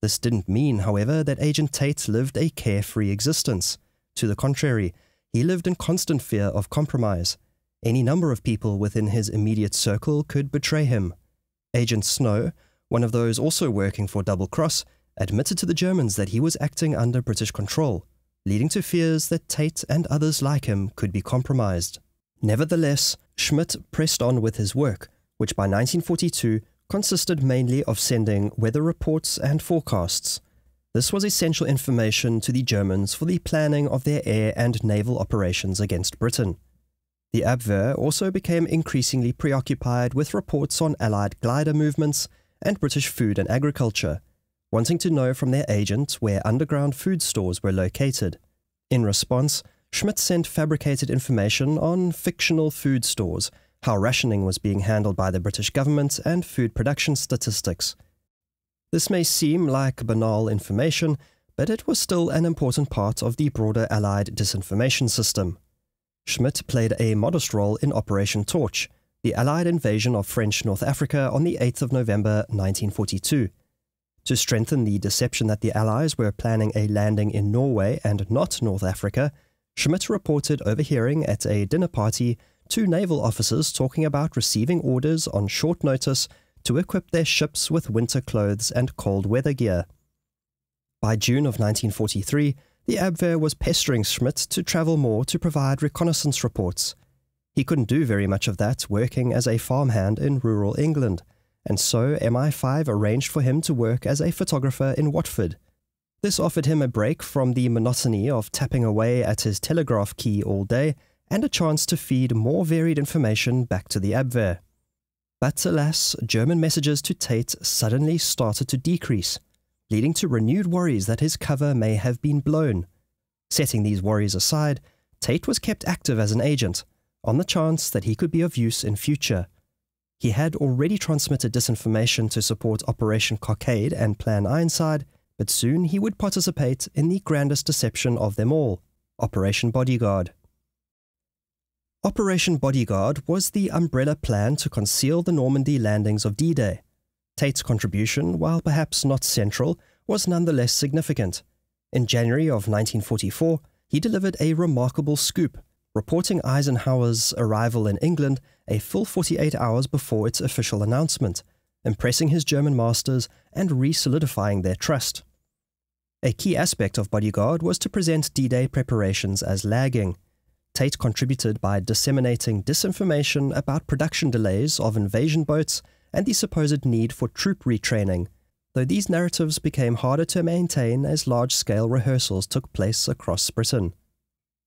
This didn't mean, however, that Agent Tate lived a carefree existence. To the contrary, he lived in constant fear of compromise. Any number of people within his immediate circle could betray him. Agent Snow, one of those also working for Double Cross, admitted to the Germans that he was acting under British control, leading to fears that Tate and others like him could be compromised. Nevertheless, Schmidt pressed on with his work, which by 1942 consisted mainly of sending weather reports and forecasts. This was essential information to the Germans for the planning of their air and naval operations against Britain. The Abwehr also became increasingly preoccupied with reports on Allied glider movements and British food and agriculture, wanting to know from their agent where underground food stores were located. In response, Schmidt sent fabricated information on fictional food stores, how rationing was being handled by the British government, and food production statistics. This may seem like banal information, but it was still an important part of the broader Allied disinformation system. Schmidt played a modest role in Operation Torch, the Allied invasion of French North Africa on the 8th of November 1942. To strengthen the deception that the Allies were planning a landing in Norway and not North Africa, Schmidt reported overhearing at a dinner party 2 naval officers talking about receiving orders on short notice to equip their ships with winter clothes and cold weather gear. By June of 1943, the Abwehr was pestering Schmidt to travel more to provide reconnaissance reports. He couldn't do very much of that working as a farmhand in rural England, and so MI5 arranged for him to work as a photographer in Watford. This offered him a break from the monotony of tapping away at his telegraph key all day and a chance to feed more varied information back to the Abwehr. But alas, German messages to Tate suddenly started to decrease, leading to renewed worries that his cover may have been blown. Setting these worries aside, Tate was kept active as an agent, on the chance that he could be of use in future. He had already transmitted disinformation to support Operation Cockade and Plan Ironside, but soon he would participate in the grandest deception of them all, Operation Bodyguard. Operation Bodyguard was the umbrella plan to conceal the Normandy landings of D-Day. Tate's contribution, while perhaps not central, was nonetheless significant. In January of 1944, he delivered a remarkable scoop, reporting Eisenhower's arrival in England a full 48 hours before its official announcement, impressing his German masters and re-solidifying their trust. A key aspect of Bodyguard was to present D-Day preparations as lagging. Tate contributed by disseminating disinformation about production delays of invasion boats and the supposed need for troop retraining, though these narratives became harder to maintain as large-scale rehearsals took place across Britain.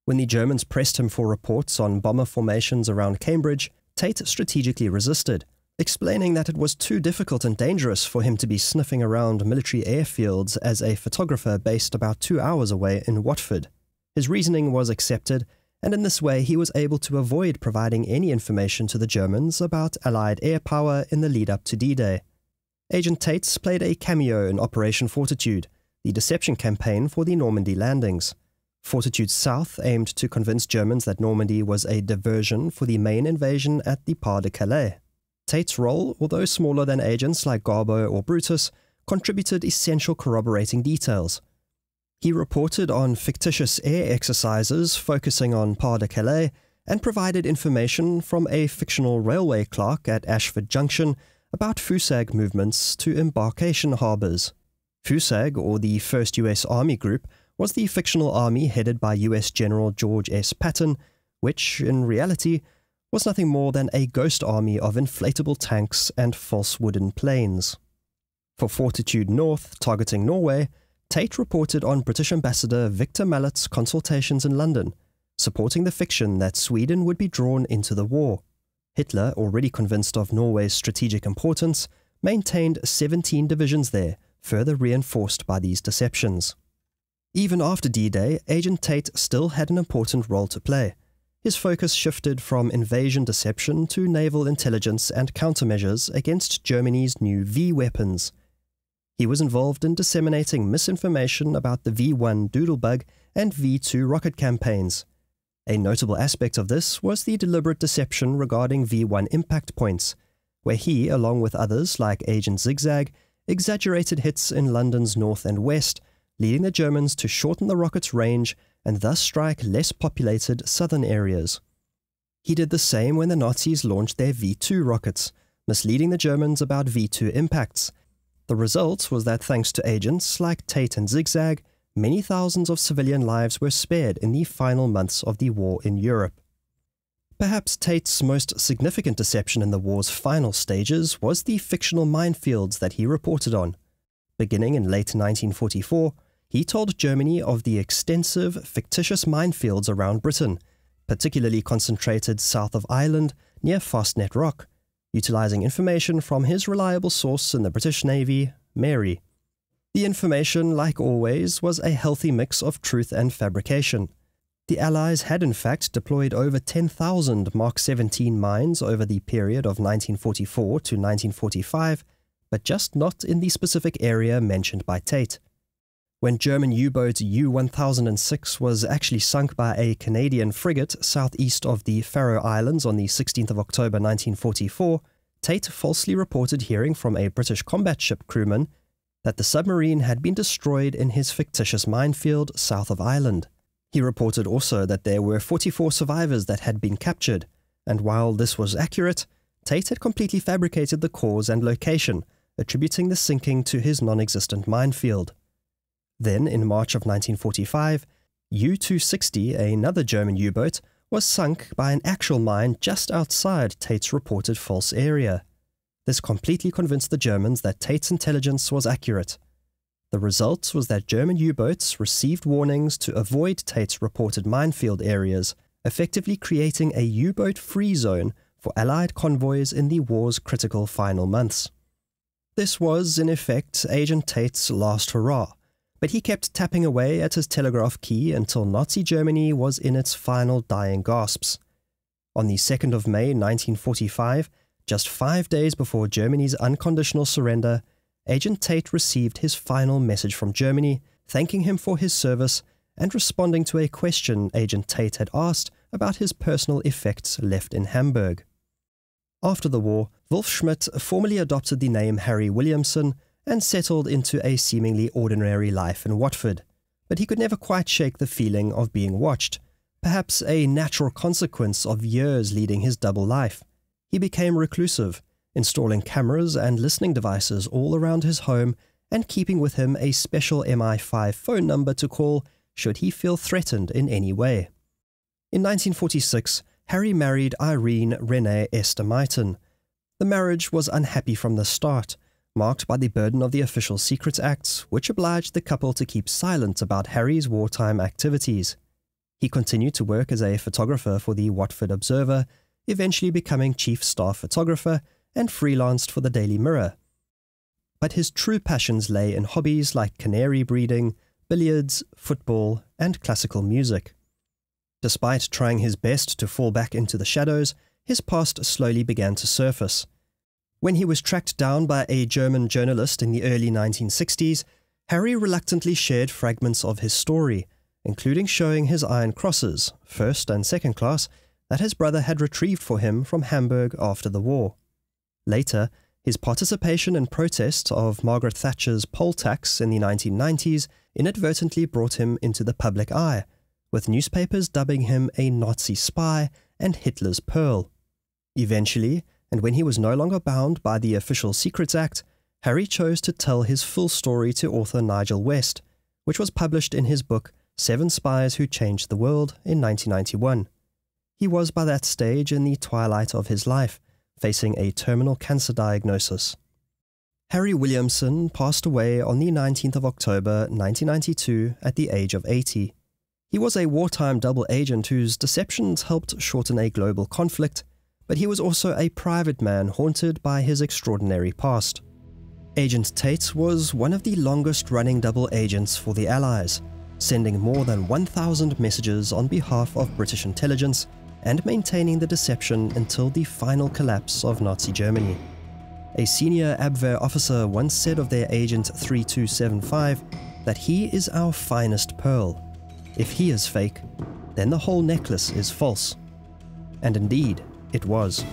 When the Germans pressed him for reports on bomber formations around Cambridge, Tate strategically resisted, explaining that it was too difficult and dangerous for him to be sniffing around military airfields as a photographer based about 2 hours away in Watford. His reasoning was accepted, and in this way he was able to avoid providing any information to the Germans about Allied air power in the lead-up to D-Day. Agent Tate played a cameo in Operation Fortitude, the deception campaign for the Normandy landings. Fortitude South aimed to convince Germans that Normandy was a diversion for the main invasion at the Pas de Calais. Tate's role, although smaller than agents like Garbo or Brutus, contributed essential corroborating details. He reported on fictitious air exercises focusing on Pas de Calais and provided information from a fictional railway clerk at Ashford Junction about Fusag movements to embarkation harbours. Fusag, or the 1st U.S. Army Group, was the fictional army headed by U.S. General George S. Patton, which, in reality, was nothing more than a ghost army of inflatable tanks and false wooden planes. For Fortitude North, targeting Norway, Tate reported on British Ambassador Victor Mallet's consultations in London, supporting the fiction that Sweden would be drawn into the war. Hitler, already convinced of Norway's strategic importance, maintained 17 divisions there, further reinforced by these deceptions. Even after D-Day, Agent Tate still had an important role to play. His focus shifted from invasion deception to naval intelligence and countermeasures against Germany's new V-weapons. He was involved in disseminating misinformation about the V-1 Doodlebug and V-2 rocket campaigns. A notable aspect of this was the deliberate deception regarding V-1 impact points, where he, along with others like Agent Zigzag, exaggerated hits in London's north and west, leading the Germans to shorten the rocket's range and thus strike less populated southern areas. He did the same when the Nazis launched their V-2 rockets, misleading the Germans about V-2 impacts. The result was that thanks to agents like Tate and Zigzag, many thousands of civilian lives were spared in the final months of the war in Europe. Perhaps Tate's most significant deception in the war's final stages was the fictional minefields that he reported on. Beginning in late 1944, he told Germany of the extensive, fictitious minefields around Britain, particularly concentrated south of Ireland near Fastnet Rock, utilizing information from his reliable source in the British Navy, Mary. The information, like always, was a healthy mix of truth and fabrication. The Allies had in fact deployed over 10,000 Mark 17 mines over the period of 1944 to 1945, but just not in the specific area mentioned by Tate. When German U-boat U-1006 was actually sunk by a Canadian frigate southeast of the Faroe Islands on the 16th of October 1944, Tate falsely reported hearing from a British combat ship crewman that the submarine had been destroyed in his fictitious minefield south of Ireland. He reported also that there were 44 survivors that had been captured, and while this was accurate, Tate had completely fabricated the cause and location, attributing the sinking to his non-existent minefield. Then, in March of 1945, U-260, another German U-boat, was sunk by an actual mine just outside Tate's reported false area. This completely convinced the Germans that Tate's intelligence was accurate. The result was that German U-boats received warnings to avoid Tate's reported minefield areas, effectively creating a U-boat free zone for Allied convoys in the war's critical final months. This was, in effect, Agent Tate's last hurrah, but he kept tapping away at his telegraph key until Nazi Germany was in its final dying gasps. On the 2nd of May 1945, just 5 days before Germany's unconditional surrender, Agent Tate received his final message from Germany, thanking him for his service and responding to a question Agent Tate had asked about his personal effects left in Hamburg. After the war, Wulf Schmidt formally adopted the name Harry Williamson and settled into a seemingly ordinary life in Watford, but he could never quite shake the feeling of being watched, perhaps a natural consequence of years leading his double life. He became reclusive, installing cameras and listening devices all around his home and keeping with him a special MI5 phone number to call should he feel threatened in any way. In 1946, Harry married Irene Renée Esther Meiton. The marriage was unhappy from the start, marked by the burden of the Official Secrets Acts, which obliged the couple to keep silent about Harry's wartime activities. He continued to work as a photographer for the Watford Observer, eventually becoming chief staff photographer, and freelanced for the Daily Mirror. But his true passions lay in hobbies like canary breeding, billiards, football, and classical music. Despite trying his best to fall back into the shadows, his past slowly began to surface. When he was tracked down by a German journalist in the early 1960s, Harry reluctantly shared fragments of his story, including showing his iron crosses, first and second class, that his brother had retrieved for him from Hamburg after the war. Later, his participation in protest of Margaret Thatcher's poll tax in the 1990s inadvertently brought him into the public eye, with newspapers dubbing him a Nazi spy and Hitler's Pearl. Eventually, and when he was no longer bound by the Official Secrets Act, Harry chose to tell his full story to author Nigel West, which was published in his book 7 Spies Who Changed the World in 1991. He was by that stage in the twilight of his life, facing a terminal cancer diagnosis. Harry Williamson passed away on the 19th of October 1992 at the age of 80. He was a wartime double agent whose deceptions helped shorten a global conflict, but he was also a private man haunted by his extraordinary past. Agent Tate was one of the longest-running double agents for the Allies, sending more than 1,000 messages on behalf of British intelligence and maintaining the deception until the final collapse of Nazi Germany. A senior Abwehr officer once said of their Agent 3275 that he is our finest pearl. If he is fake, then the whole necklace is false. And indeed, it was.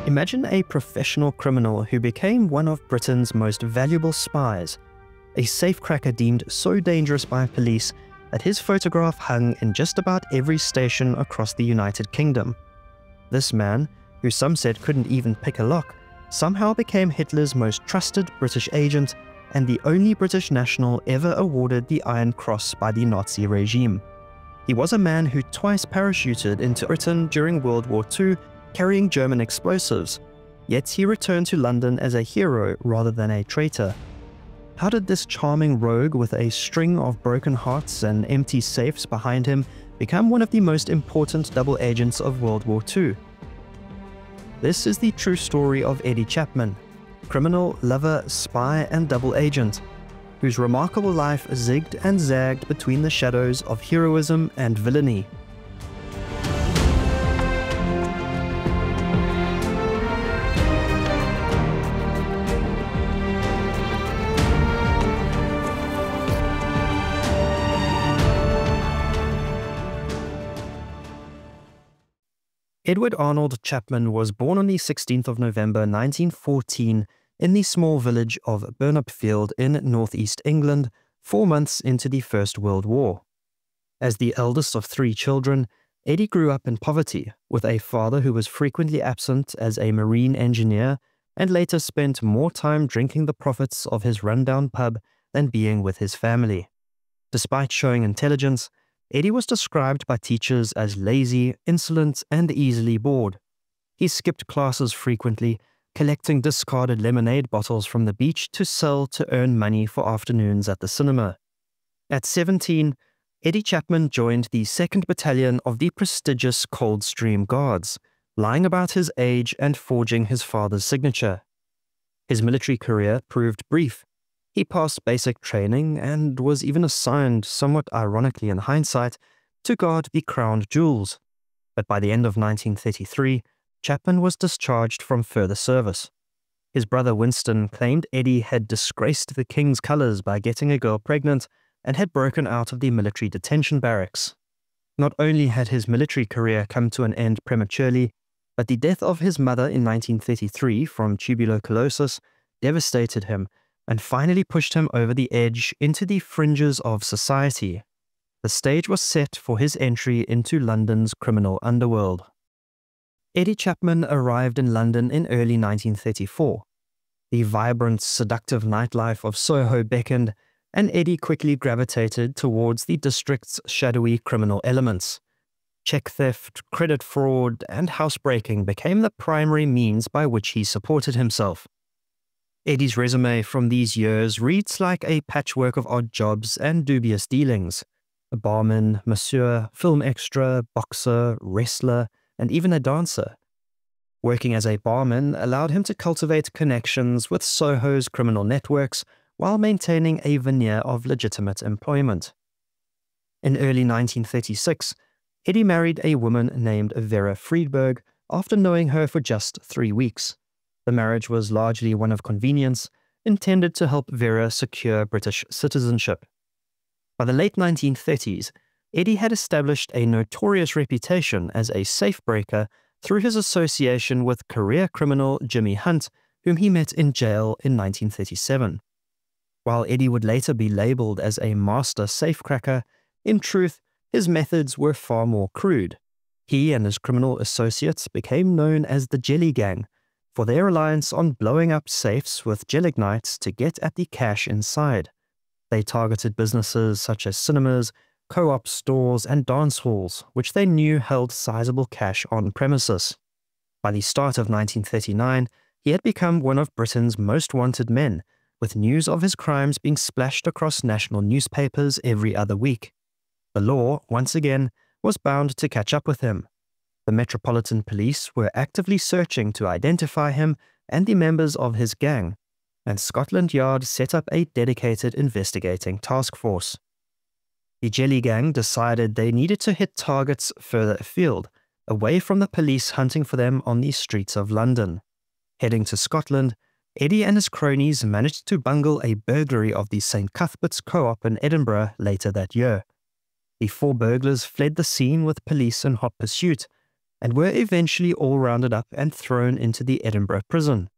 Imagine a professional criminal who became one of Britain's most valuable spies, a safecracker deemed so dangerous by police that his photograph hung in just about every station across the United Kingdom. This man, who some said couldn't even pick a lock, somehow became Hitler's most trusted British agent and the only British national ever awarded the Iron Cross by the Nazi regime. He was a man who twice parachuted into Britain during World War II, carrying German explosives, yet he returned to London as a hero rather than a traitor. How did this charming rogue with a string of broken hearts and empty safes behind him become one of the most important double agents of World War II? This is the true story of Eddie Chapman, criminal, lover, spy, and double agent, whose remarkable life zigged and zagged between the shadows of heroism and villainy. Edward Arnold Chapman was born on the 16th of November 1914 in the small village of Burnopfield in northeast England, 4 months into the First World War. As the eldest of 3 children, Eddie grew up in poverty, with a father who was frequently absent as a marine engineer and later spent more time drinking the profits of his rundown pub than being with his family. Despite showing intelligence, Eddie was described by teachers as lazy, insolent, and easily bored. He skipped classes frequently, collecting discarded lemonade bottles from the beach to sell to earn money for afternoons at the cinema. At 17, Eddie Chapman joined the 2nd Battalion of the prestigious Coldstream Guards, lying about his age and forging his father's signature. His military career proved brief. He passed basic training and was even assigned, somewhat ironically in hindsight, to guard the crown jewels. But by the end of 1933, Chapman was discharged from further service. His brother Winston claimed Eddie had disgraced the king's colours by getting a girl pregnant and had broken out of the military detention barracks. Not only had his military career come to an end prematurely, but the death of his mother in 1933 from tuberculosis devastated him and finally pushed him over the edge into the fringes of society. The stage was set for his entry into London's criminal underworld. Eddie Chapman arrived in London in early 1934. The vibrant, seductive nightlife of Soho beckoned, and Eddie quickly gravitated towards the district's shadowy criminal elements. Check theft, credit fraud, and housebreaking became the primary means by which he supported himself. Eddie's resume from these years reads like a patchwork of odd jobs and dubious dealings. A barman, masseur, film extra, boxer, wrestler, and even a dancer. Working as a barman allowed him to cultivate connections with Soho's criminal networks while maintaining a veneer of legitimate employment. In early 1936, Eddie married a woman named Vera Friedberg after knowing her for just 3 weeks. The marriage was largely one of convenience, intended to help Vera secure British citizenship. By the late 1930s, Eddie had established a notorious reputation as a safebreaker through his association with career criminal Jimmy Hunt, whom he met in jail in 1937. While Eddie would later be labelled as a master safecracker, in truth, his methods were far more crude. He and his criminal associates became known as the Jelly Gang, for their reliance on blowing up safes with gelignites to get at the cash inside. They targeted businesses such as cinemas, co-op stores, and dance halls, which they knew held sizable cash on premises. By the start of 1939, he had become one of Britain's most wanted men, with news of his crimes being splashed across national newspapers every other week. The law, once again, was bound to catch up with him. The Metropolitan Police were actively searching to identify him and the members of his gang, and Scotland Yard set up a dedicated investigating task force. The Jelly Gang decided they needed to hit targets further afield, away from the police hunting for them on the streets of London. Heading to Scotland, Eddie and his cronies managed to bungle a burglary of the St. Cuthbert's Co-op in Edinburgh later that year. The 4 burglars fled the scene with police in hot pursuit, and were eventually all rounded up and thrown into the Edinburgh prison.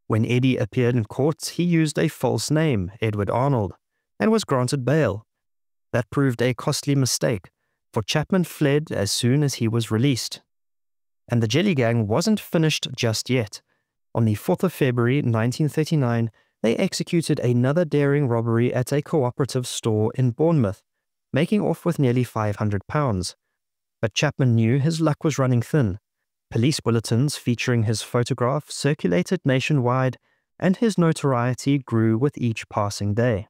When Eddie appeared in court, he used a false name, Edward Arnold, and was granted bail. That proved a costly mistake, for Chapman fled as soon as he was released. And the Jelly Gang wasn't finished just yet. On the 4th of February 1939, they executed another daring robbery at a cooperative store in Bournemouth, making off with nearly £500. But Chapman knew his luck was running thin. Police bulletins featuring his photograph circulated nationwide, and his notoriety grew with each passing day.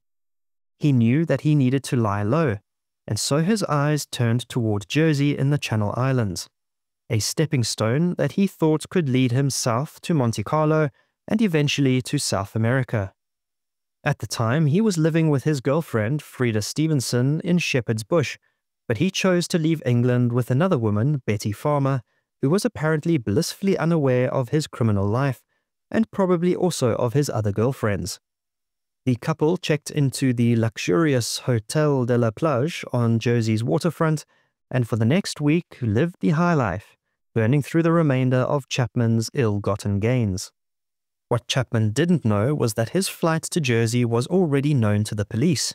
He knew that he needed to lie low, and so his eyes turned toward Jersey in the Channel Islands, a stepping stone that he thought could lead him south to Monte Carlo and eventually to South America. At the time, he was living with his girlfriend, Frida Stevenson, in Shepherd's Bush, but he chose to leave England with another woman, Betty Farmer, who was apparently blissfully unaware of his criminal life and probably also of his other girlfriends. The couple checked into the luxurious Hotel de la Plage on Jersey's waterfront, and for the next week lived the high life, burning through the remainder of Chapman's ill-gotten gains. What Chapman didn't know was that his flight to Jersey was already known to the police,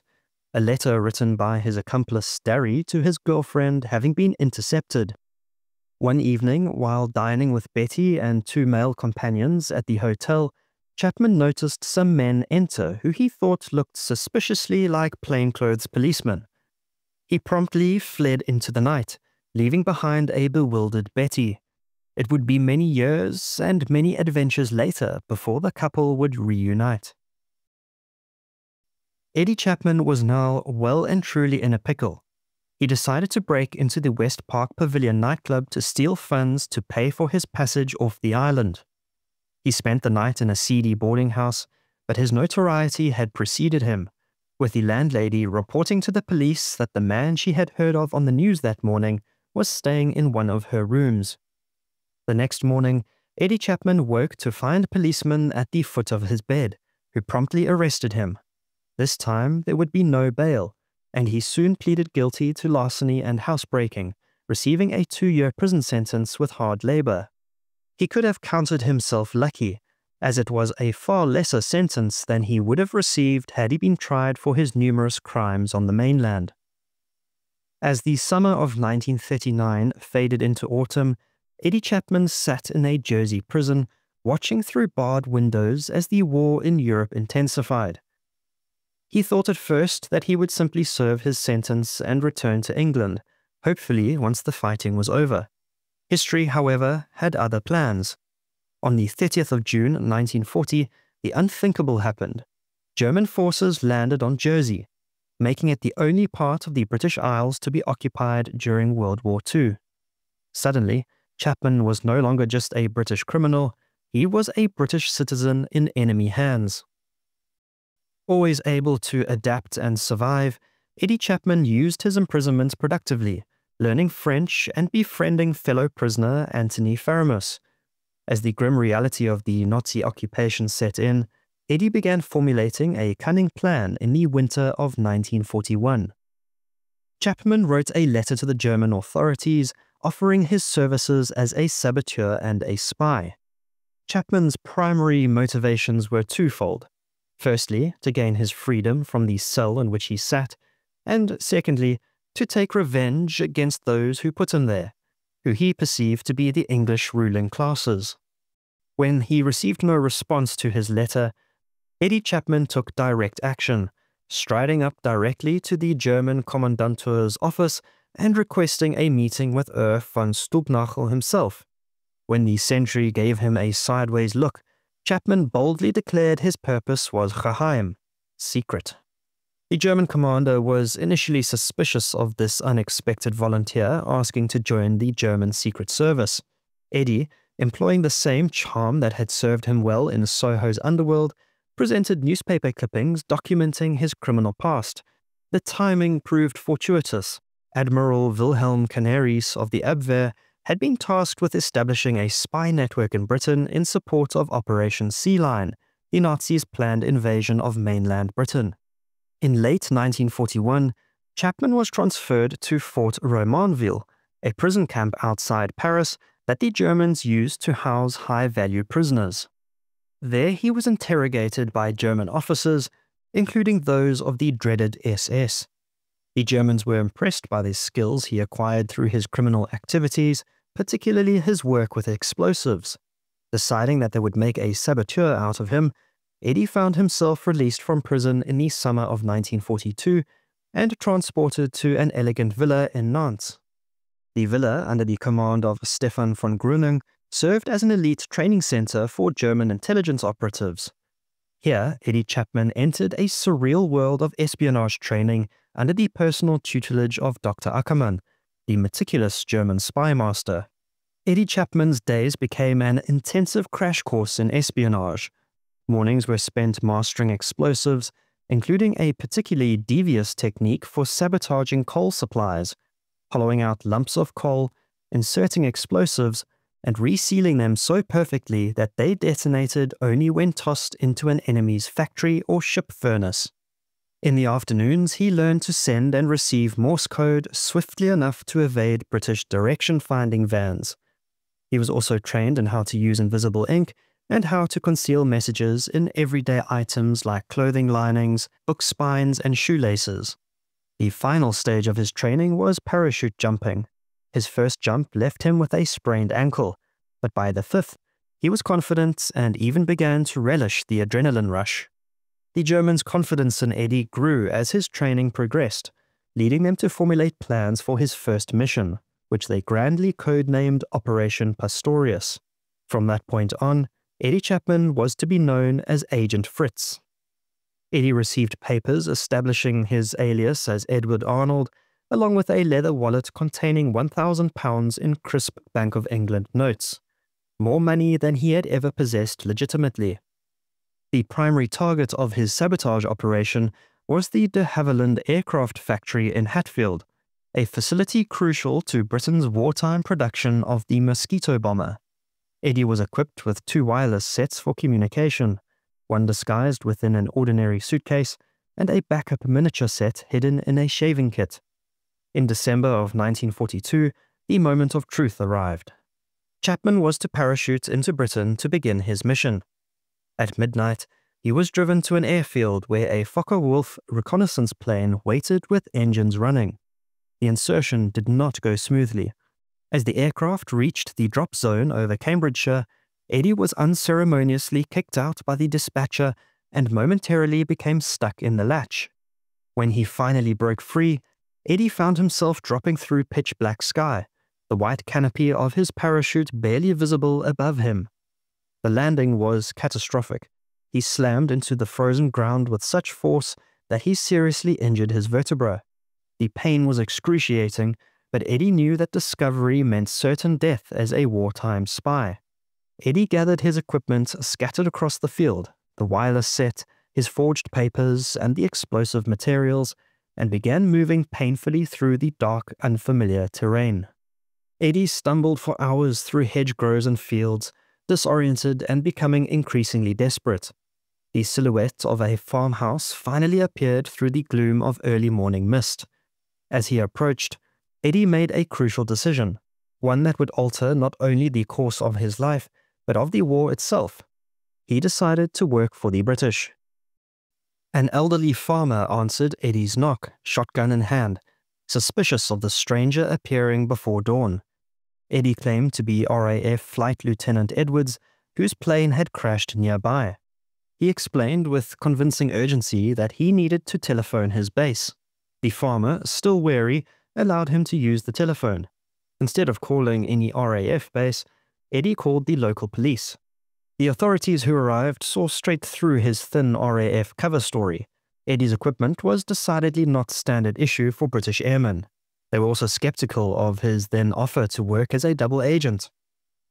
a letter written by his accomplice Darry to his girlfriend having been intercepted. One evening, while dining with Betty and two male companions at the hotel, Chapman noticed some men enter who he thought looked suspiciously like plainclothes policemen. He promptly fled into the night, leaving behind a bewildered Betty. It would be many years and many adventures later before the couple would reunite. Eddie Chapman was now well and truly in a pickle. He decided to break into the West Park Pavilion nightclub to steal funds to pay for his passage off the island. He spent the night in a seedy boarding house, but his notoriety had preceded him, with the landlady reporting to the police that the man she had heard of on the news that morning was staying in one of her rooms. The next morning, Eddie Chapman woke to find policemen at the foot of his bed, who promptly arrested him. This time, there would be no bail, and he soon pleaded guilty to larceny and housebreaking, receiving a 2-year prison sentence with hard labor. He could have counted himself lucky, as it was a far lesser sentence than he would have received had he been tried for his numerous crimes on the mainland. As the summer of 1939 faded into autumn, Eddie Chapman sat in a Jersey prison, watching through barred windows as the war in Europe intensified. He thought at first that he would simply serve his sentence and return to England, hopefully once the fighting was over. History, however, had other plans. On the 30th of June 1940, the unthinkable happened. German forces landed on Jersey, making it the only part of the British Isles to be occupied during World War II. Suddenly, Chapman was no longer just a British criminal, he was a British citizen in enemy hands. Always able to adapt and survive, Eddie Chapman used his imprisonment productively, learning French and befriending fellow prisoner Anthony Faramus. As the grim reality of the Nazi occupation set in, Eddie began formulating a cunning plan in the winter of 1941. Chapman wrote a letter to the German authorities offering his services as a saboteur and a spy. Chapman's primary motivations were twofold. Firstly, to gain his freedom from the cell in which he sat, and secondly, to take revenge against those who put him there, who he perceived to be the English ruling classes. When he received no response to his letter, Eddie Chapman took direct action, striding up directly to the German Kommandantur's office and requesting a meeting with von Stubnagel himself. When the sentry gave him a sideways look, Chapman boldly declared his purpose was geheim, secret. The German commander was initially suspicious of this unexpected volunteer asking to join the German Secret Service. Eddie, employing the same charm that had served him well in Soho's underworld, presented newspaper clippings documenting his criminal past. The timing proved fortuitous. Admiral Wilhelm Canaris of the Abwehr had been tasked with establishing a spy network in Britain in support of Operation Sea Lion, the Nazis' planned invasion of mainland Britain. In late 1941, Chapman was transferred to Fort Romainville, a prison camp outside Paris that the Germans used to house high-value prisoners. There he was interrogated by German officers, including those of the dreaded SS. The Germans were impressed by the skills he acquired through his criminal activities, particularly his work with explosives. Deciding that they would make a saboteur out of him, Eddie found himself released from prison in the summer of 1942 and transported to an elegant villa in Nantes. The villa, under the command of Stefan von Gruning, served as an elite training center for German intelligence operatives. Here, Eddie Chapman entered a surreal world of espionage training under the personal tutelage of Dr. Ackermann, the meticulous German spy master. Eddie Chapman's days became an intensive crash course in espionage. Mornings were spent mastering explosives, including a particularly devious technique for sabotaging coal supplies, hollowing out lumps of coal, inserting explosives, and resealing them so perfectly that they detonated only when tossed into an enemy's factory or ship furnace. In the afternoons, he learned to send and receive Morse code swiftly enough to evade British direction-finding vans. He was also trained in how to use invisible ink and how to conceal messages in everyday items like clothing linings, book spines, and shoelaces. The final stage of his training was parachute jumping. His first jump left him with a sprained ankle, but by the fifth, he was confident and even began to relish the adrenaline rush. The Germans' confidence in Eddie grew as his training progressed, leading them to formulate plans for his first mission, which they grandly codenamed Operation Pastorius. From that point on, Eddie Chapman was to be known as Agent Fritz. Eddie received papers establishing his alias as Edward Arnold, along with a leather wallet containing £1,000 in crisp Bank of England notes, more money than he had ever possessed legitimately. The primary target of his sabotage operation was the de Havilland aircraft factory in Hatfield, a facility crucial to Britain's wartime production of the Mosquito bomber. Eddie was equipped with 2 wireless sets for communication, one disguised within an ordinary suitcase, and a backup miniature set hidden in a shaving kit. In December of 1942, the moment of truth arrived. Chapman was to parachute into Britain to begin his mission. At midnight, he was driven to an airfield where a Fokker-Wulf reconnaissance plane waited with engines running. The insertion did not go smoothly. As the aircraft reached the drop zone over Cambridgeshire, Eddie was unceremoniously kicked out by the dispatcher and momentarily became stuck in the latch. When he finally broke free, Eddie found himself dropping through pitch-black sky, the white canopy of his parachute barely visible above him. The landing was catastrophic. He slammed into the frozen ground with such force that he seriously injured his vertebra. The pain was excruciating, but Eddie knew that discovery meant certain death as a wartime spy. Eddie gathered his equipment scattered across the field, the wireless set, his forged papers, and the explosive materials, and began moving painfully through the dark, unfamiliar terrain. Eddie stumbled for hours through hedgerows and fields, disoriented and becoming increasingly desperate. The silhouette of a farmhouse finally appeared through the gloom of early morning mist. As he approached, Eddie made a crucial decision, one that would alter not only the course of his life, but of the war itself. He decided to work for the British. An elderly farmer answered Eddie's knock, shotgun in hand, suspicious of the stranger appearing before dawn. Eddie claimed to be RAF Flight Lieutenant Edwards, whose plane had crashed nearby. He explained with convincing urgency that he needed to telephone his base. The farmer, still wary, allowed him to use the telephone. Instead of calling any RAF base, Eddie called the local police. The authorities who arrived saw straight through his thin RAF cover story. Eddie's equipment was decidedly not standard issue for British airmen. They were also skeptical of his then offer to work as a double agent.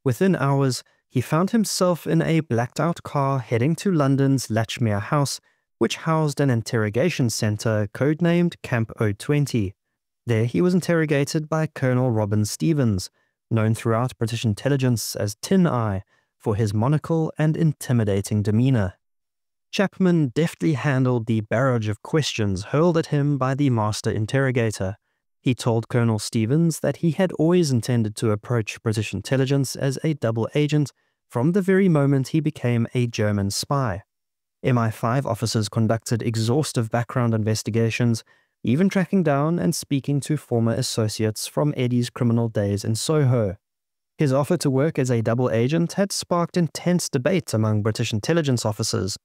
Within hours, he found himself in a blacked-out car heading to London's Latchmere House, which housed an interrogation centre codenamed Camp 020. There he was interrogated by Colonel Robin Stevens, known throughout British intelligence as Tin Eye, for his monocle and intimidating demeanour. Chapman deftly handled the barrage of questions hurled at him by the master interrogator. He told Colonel Stevens that he had always intended to approach British intelligence as a double agent from the very moment he became a German spy. MI5 officers conducted exhaustive background investigations, even tracking down and speaking to former associates from Eddie's criminal days in Soho. His offer to work as a double agent had sparked intense debate among British intelligence officers.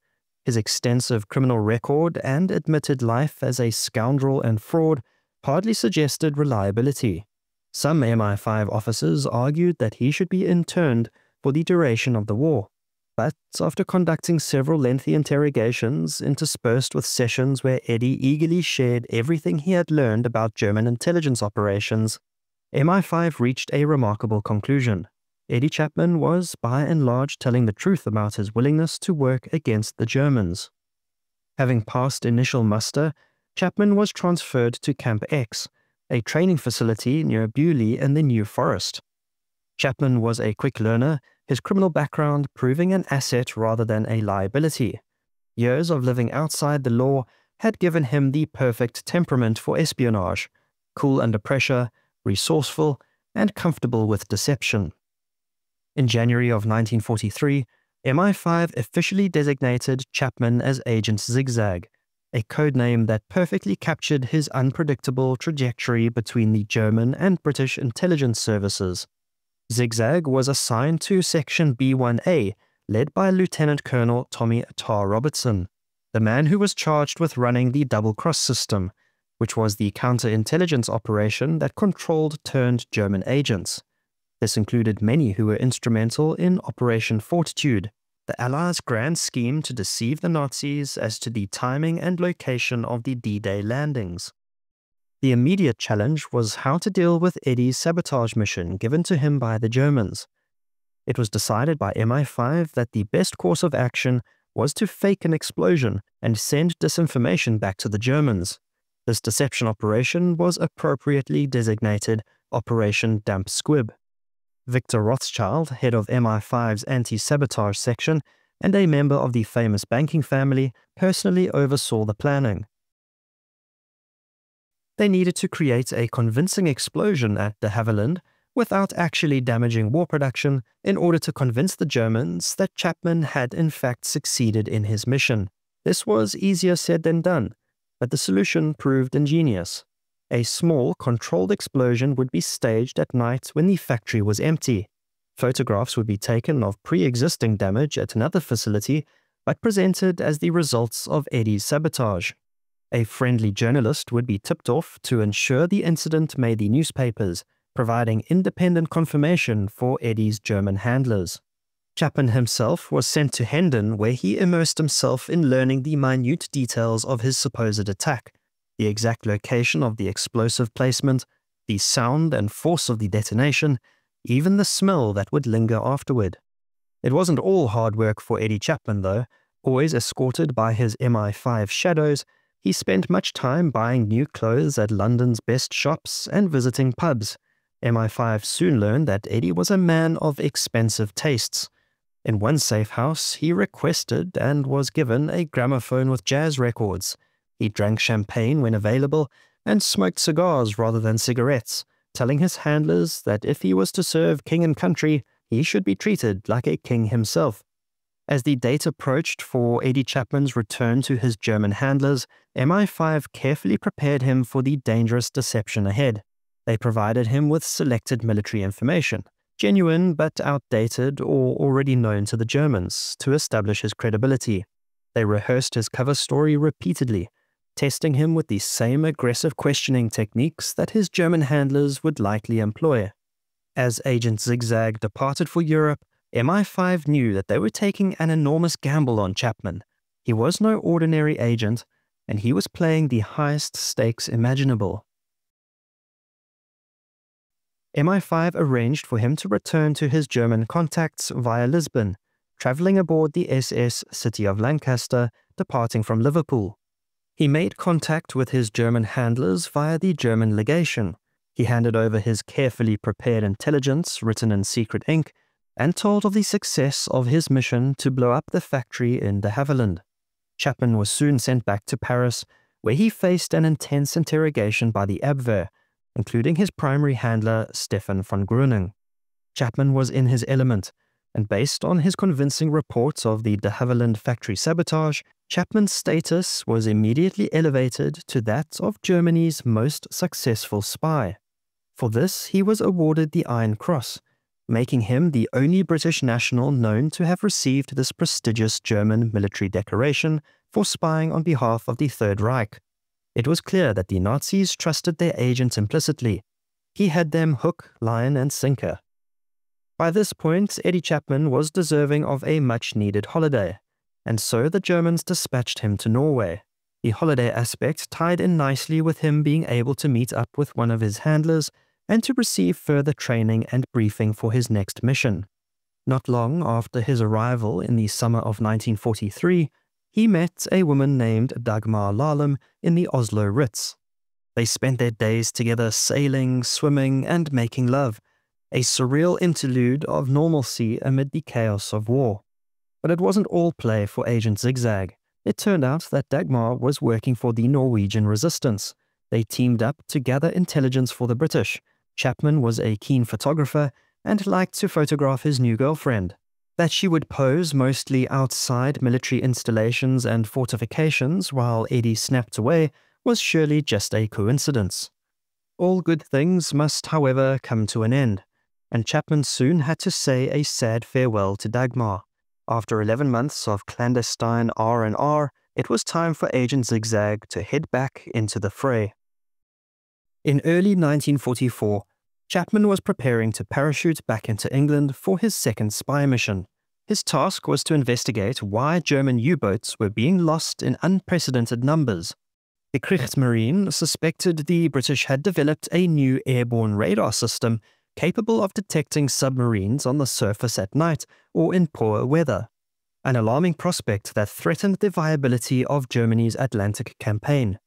His extensive criminal record and admitted life as a scoundrel and fraud hardly suggested reliability. Some MI5 officers argued that he should be interned for the duration of the war. But after conducting several lengthy interrogations interspersed with sessions where Eddie eagerly shared everything he had learned about German intelligence operations, MI5 reached a remarkable conclusion. Eddie Chapman was, by and large, telling the truth about his willingness to work against the Germans. Having passed initial muster, Chapman was transferred to Camp X, a training facility near Bewley in the New Forest. Chapman was a quick learner, his criminal background proving an asset rather than a liability. Years of living outside the law had given him the perfect temperament for espionage, cool under pressure, resourceful, and comfortable with deception. In January of 1943, MI5 officially designated Chapman as Agent Zigzag, a codename that perfectly captured his unpredictable trajectory between the German and British intelligence services. Zigzag was assigned to Section B1A, led by Lieutenant Colonel Tommy Attar Robertson, the man who was charged with running the double-cross system, which was the counterintelligence operation that controlled turned German agents. This included many who were instrumental in Operation Fortitude, the Allies' grand scheme to deceive the Nazis as to the timing and location of the D-Day landings. The immediate challenge was how to deal with Eddie's sabotage mission given to him by the Germans. It was decided by MI5 that the best course of action was to fake an explosion and send disinformation back to the Germans. This deception operation was appropriately designated Operation Damp Squib. Victor Rothschild, head of MI5's anti-sabotage section and a member of the famous banking family, personally oversaw the planning. They needed to create a convincing explosion at de Havilland without actually damaging war production in order to convince the Germans that Chapman had in fact succeeded in his mission. This was easier said than done, but the solution proved ingenious. A small, controlled explosion would be staged at night when the factory was empty. Photographs would be taken of pre-existing damage at another facility, but presented as the results of Eddie's sabotage. A friendly journalist would be tipped off to ensure the incident made the newspapers, providing independent confirmation for Eddie's German handlers. Chapman himself was sent to Hendon, where he immersed himself in learning the minute details of his supposed attack, the exact location of the explosive placement, the sound and force of the detonation, even the smell that would linger afterward. It wasn't all hard work for Eddie Chapman, though. Always escorted by his MI5 shadows, he spent much time buying new clothes at London's best shops and visiting pubs. MI5 soon learned that Eddie was a man of expensive tastes. In one safe house, he requested and was given a gramophone with jazz records. He drank champagne when available and smoked cigars rather than cigarettes, telling his handlers that if he was to serve king and country, he should be treated like a king himself. As the date approached for Eddie Chapman's return to his German handlers, MI5 carefully prepared him for the dangerous deception ahead. They provided him with selected military information, genuine but outdated or already known to the Germans, to establish his credibility. They rehearsed his cover story repeatedly, testing him with the same aggressive questioning techniques that his German handlers would likely employ. As Agent Zigzag departed for Europe, MI5 knew that they were taking an enormous gamble on Chapman. He was no ordinary agent, and he was playing the highest stakes imaginable. MI5 arranged for him to return to his German contacts via Lisbon, traveling aboard the SS City of Lancaster, departing from Liverpool. He made contact with his German handlers via the German legation. He handed over his carefully prepared intelligence written in secret ink and told of the success of his mission to blow up the factory in de Havilland. Chapman was soon sent back to Paris, where he faced an intense interrogation by the Abwehr, including his primary handler, Stefan von Gruning. Chapman was in his element, and based on his convincing reports of the de Havilland factory sabotage, Chapman's status was immediately elevated to that of Germany's most successful spy. For this, he was awarded the Iron Cross, making him the only British national known to have received this prestigious German military decoration for spying on behalf of the Third Reich. It was clear that the Nazis trusted their agent implicitly. He had them hook, line, and sinker. By this point, Eddie Chapman was deserving of a much-needed holiday, and so the Germans dispatched him to Norway. The holiday aspect tied in nicely with him being able to meet up with one of his handlers and to receive further training and briefing for his next mission. Not long after his arrival in the summer of 1943, he met a woman named Dagmar Lalem in the Oslo Ritz. They spent their days together sailing, swimming, and making love, a surreal interlude of normalcy amid the chaos of war. But it wasn't all play for Agent Zigzag. It turned out that Dagmar was working for the Norwegian resistance. They teamed up to gather intelligence for the British. Chapman was a keen photographer and liked to photograph his new girlfriend. That she would pose mostly outside military installations and fortifications while Eddie snapped away was surely just a coincidence. All good things must, however, come to an end, and Chapman soon had to say a sad farewell to Dagmar. After 11 months of clandestine R&R, it was time for Agent Zigzag to head back into the fray. In early 1944, Chapman was preparing to parachute back into England for his second spy mission. His task was to investigate why German U-boats were being lost in unprecedented numbers. The Kriegsmarine suspected the British had developed a new airborne radar system capable of detecting submarines on the surface at night or in poor weather, an alarming prospect that threatened the viability of Germany's Atlantic campaign.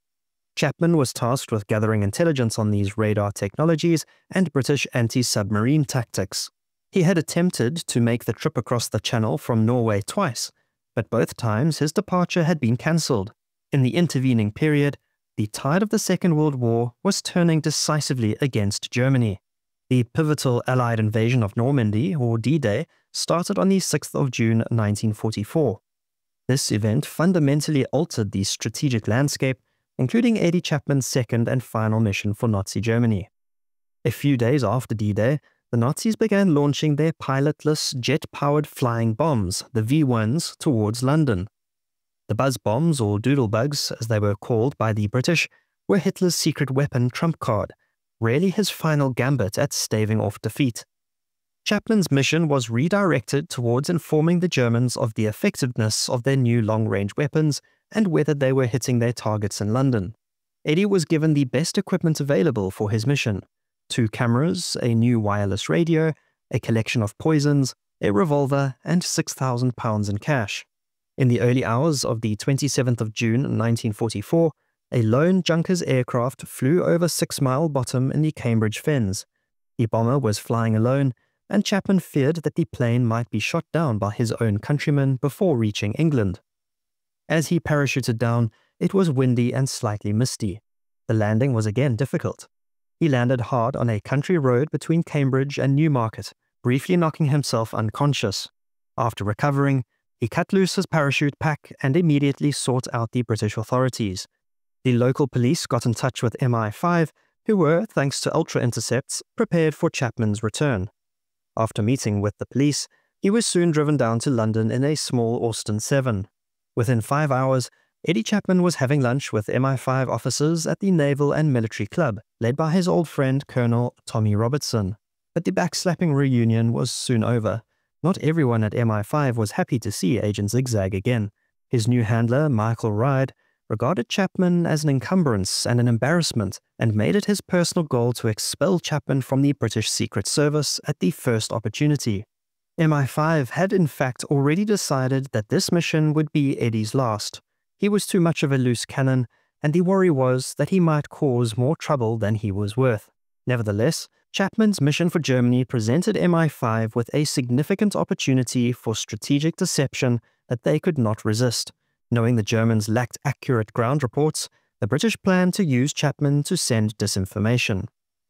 Chapman was tasked with gathering intelligence on these radar technologies and British anti-submarine tactics. He had attempted to make the trip across the Channel from Norway twice, but both times his departure had been cancelled. In the intervening period, the tide of the Second World War was turning decisively against Germany. The pivotal Allied invasion of Normandy, or D-Day, started on the 6th of June 1944. This event fundamentally altered the strategic landscape, including Eddie Chapman's second and final mission for Nazi Germany. A few days after D-Day, the Nazis began launching their pilotless, jet-powered flying bombs, the V-1s, towards London. The buzz bombs, or doodlebugs, as they were called by the British, were Hitler's secret weapon trump card, rarely his final gambit at staving off defeat. Chapman's mission was redirected towards informing the Germans of the effectiveness of their new long-range weapons and whether they were hitting their targets in London. Eddie was given the best equipment available for his mission: 2 cameras, a new wireless radio, a collection of poisons, a revolver, and £6,000 in cash. In the early hours of the 27th of June 1944, a lone Junkers aircraft flew over 6 Mile Bottom in the Cambridge Fens. The bomber was flying alone, and Chapman feared that the plane might be shot down by his own countrymen before reaching England. As he parachuted down, it was windy and slightly misty. The landing was again difficult. He landed hard on a country road between Cambridge and Newmarket, briefly knocking himself unconscious. After recovering, he cut loose his parachute pack and immediately sought out the British authorities. The local police got in touch with MI5, who were, thanks to ultra intercepts, prepared for Chapman's return. After meeting with the police, he was soon driven down to London in a small Austin 7. Within 5 hours, Eddie Chapman was having lunch with MI5 officers at the Naval and Military Club, led by his old friend Colonel Tommy Robertson. But the backslapping reunion was soon over. Not everyone at MI5 was happy to see Agent Zigzag again. His new handler, Michael Ryde, regarded Chapman as an encumbrance and an embarrassment, and made it his personal goal to expel Chapman from the British Secret Service at the first opportunity. MI5 had in fact already decided that this mission would be Eddie's last. He was too much of a loose cannon, and the worry was that he might cause more trouble than he was worth. Nevertheless, Chapman's mission for Germany presented MI5 with a significant opportunity for strategic deception that they could not resist. Knowing the Germans lacked accurate ground reports, the British planned to use Chapman to send disinformation.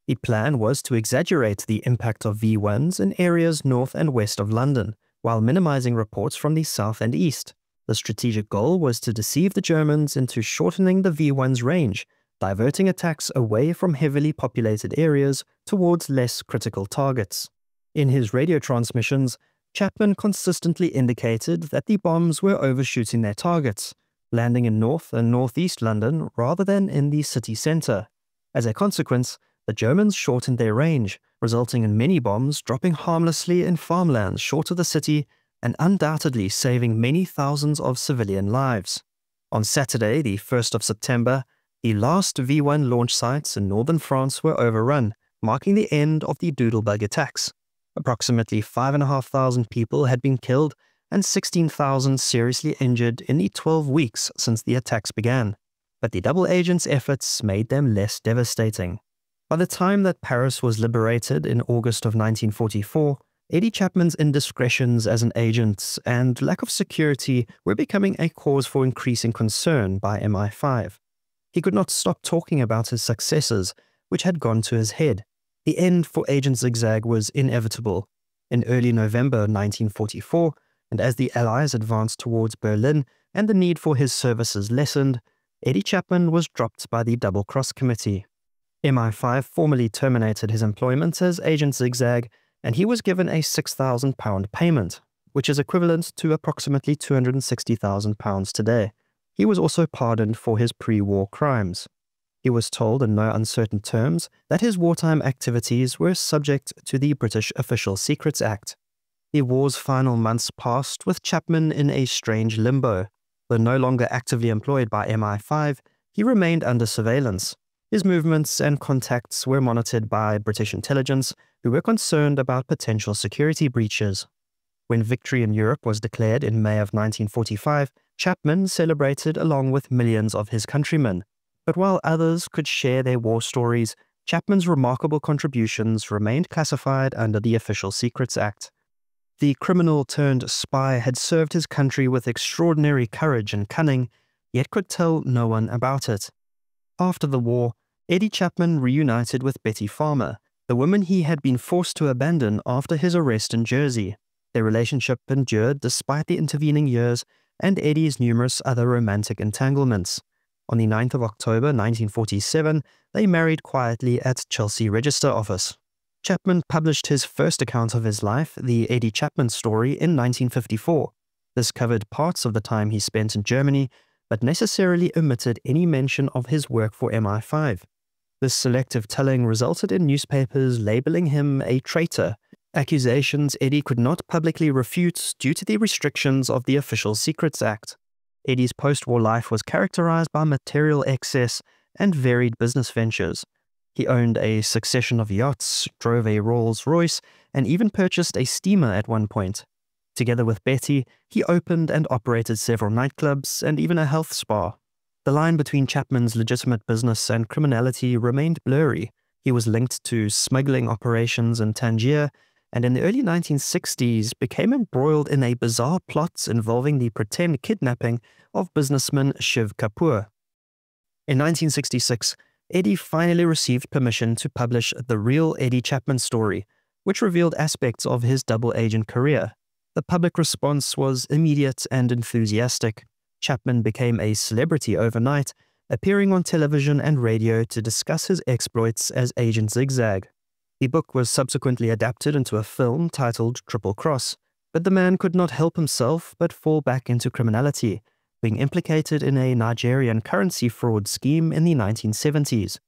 The plan was to exaggerate the impact of V1s in areas north and west of London, while minimizing reports from the south and east. The strategic goal was to deceive the Germans into shortening the V1's range, diverting attacks away from heavily populated areas towards less critical targets. In his radio transmissions, Chapman consistently indicated that the bombs were overshooting their targets, landing in North and Northeast London rather than in the city centre. As a consequence, the Germans shortened their range, resulting in many bombs dropping harmlessly in farmlands short of the city and undoubtedly saving many thousands of civilian lives. On Saturday, the 1st of September, the last V1 launch sites in northern France were overrun, marking the end of the Doodlebug attacks. Approximately 5,500 people had been killed and 16,000 seriously injured in the 12 weeks since the attacks began, but the double agents' efforts made them less devastating. By the time that Paris was liberated in August of 1944, Eddie Chapman's indiscretions as an agent and lack of security were becoming a cause for increasing concern by MI5. He could not stop talking about his successes, which had gone to his head. The end for Agent Zigzag was inevitable. In early November 1944, and as the Allies advanced towards Berlin and the need for his services lessened, Eddie Chapman was dropped by the Double Cross Committee. MI5 formally terminated his employment as Agent Zigzag, and he was given a £6,000 payment, which is equivalent to approximately £260,000 today. He was also pardoned for his pre-war crimes. He was told in no uncertain terms that his wartime activities were subject to the British Official Secrets Act. The war's final months passed with Chapman in a strange limbo. Though no longer actively employed by MI5, he remained under surveillance. His movements and contacts were monitored by British intelligence, who were concerned about potential security breaches. When victory in Europe was declared in May of 1945, Chapman celebrated along with millions of his countrymen. But while others could share their war stories, Chapman's remarkable contributions remained classified under the Official Secrets Act. The criminal-turned-spy had served his country with extraordinary courage and cunning, yet could tell no one about it. After the war, Eddie Chapman reunited with Betty Farmer, the woman he had been forced to abandon after his arrest in Jersey. Their relationship endured despite the intervening years and Eddie's numerous other romantic entanglements. On the 9th of October 1947, they married quietly at Chelsea Register Office. Chapman published his first account of his life, The Eddie Chapman Story, in 1954. This covered parts of the time he spent in Germany, but necessarily omitted any mention of his work for MI5. This selective telling resulted in newspapers labeling him a traitor, accusations Eddie could not publicly refute due to the restrictions of the Official Secrets Act. Eddie's post-war life was characterized by material excess and varied business ventures. He owned a succession of yachts, drove a Rolls-Royce, and even purchased a steamer at one point. Together with Betty, he opened and operated several nightclubs and even a health spa. The line between Chapman's legitimate business and criminality remained blurry. He was linked to smuggling operations in Tangier, and in the early 1960s became embroiled in a bizarre plot involving the pretend kidnapping of businessman Shiv Kapoor. In 1966, Eddie finally received permission to publish The Real Eddie Chapman Story, which revealed aspects of his double-agent career. The public response was immediate and enthusiastic. Chapman became a celebrity overnight, appearing on television and radio to discuss his exploits as Agent Zigzag. The book was subsequently adapted into a film titled Triple Cross, but the man could not help himself but fall back into criminality, being implicated in a Nigerian currency fraud scheme in the 1970s.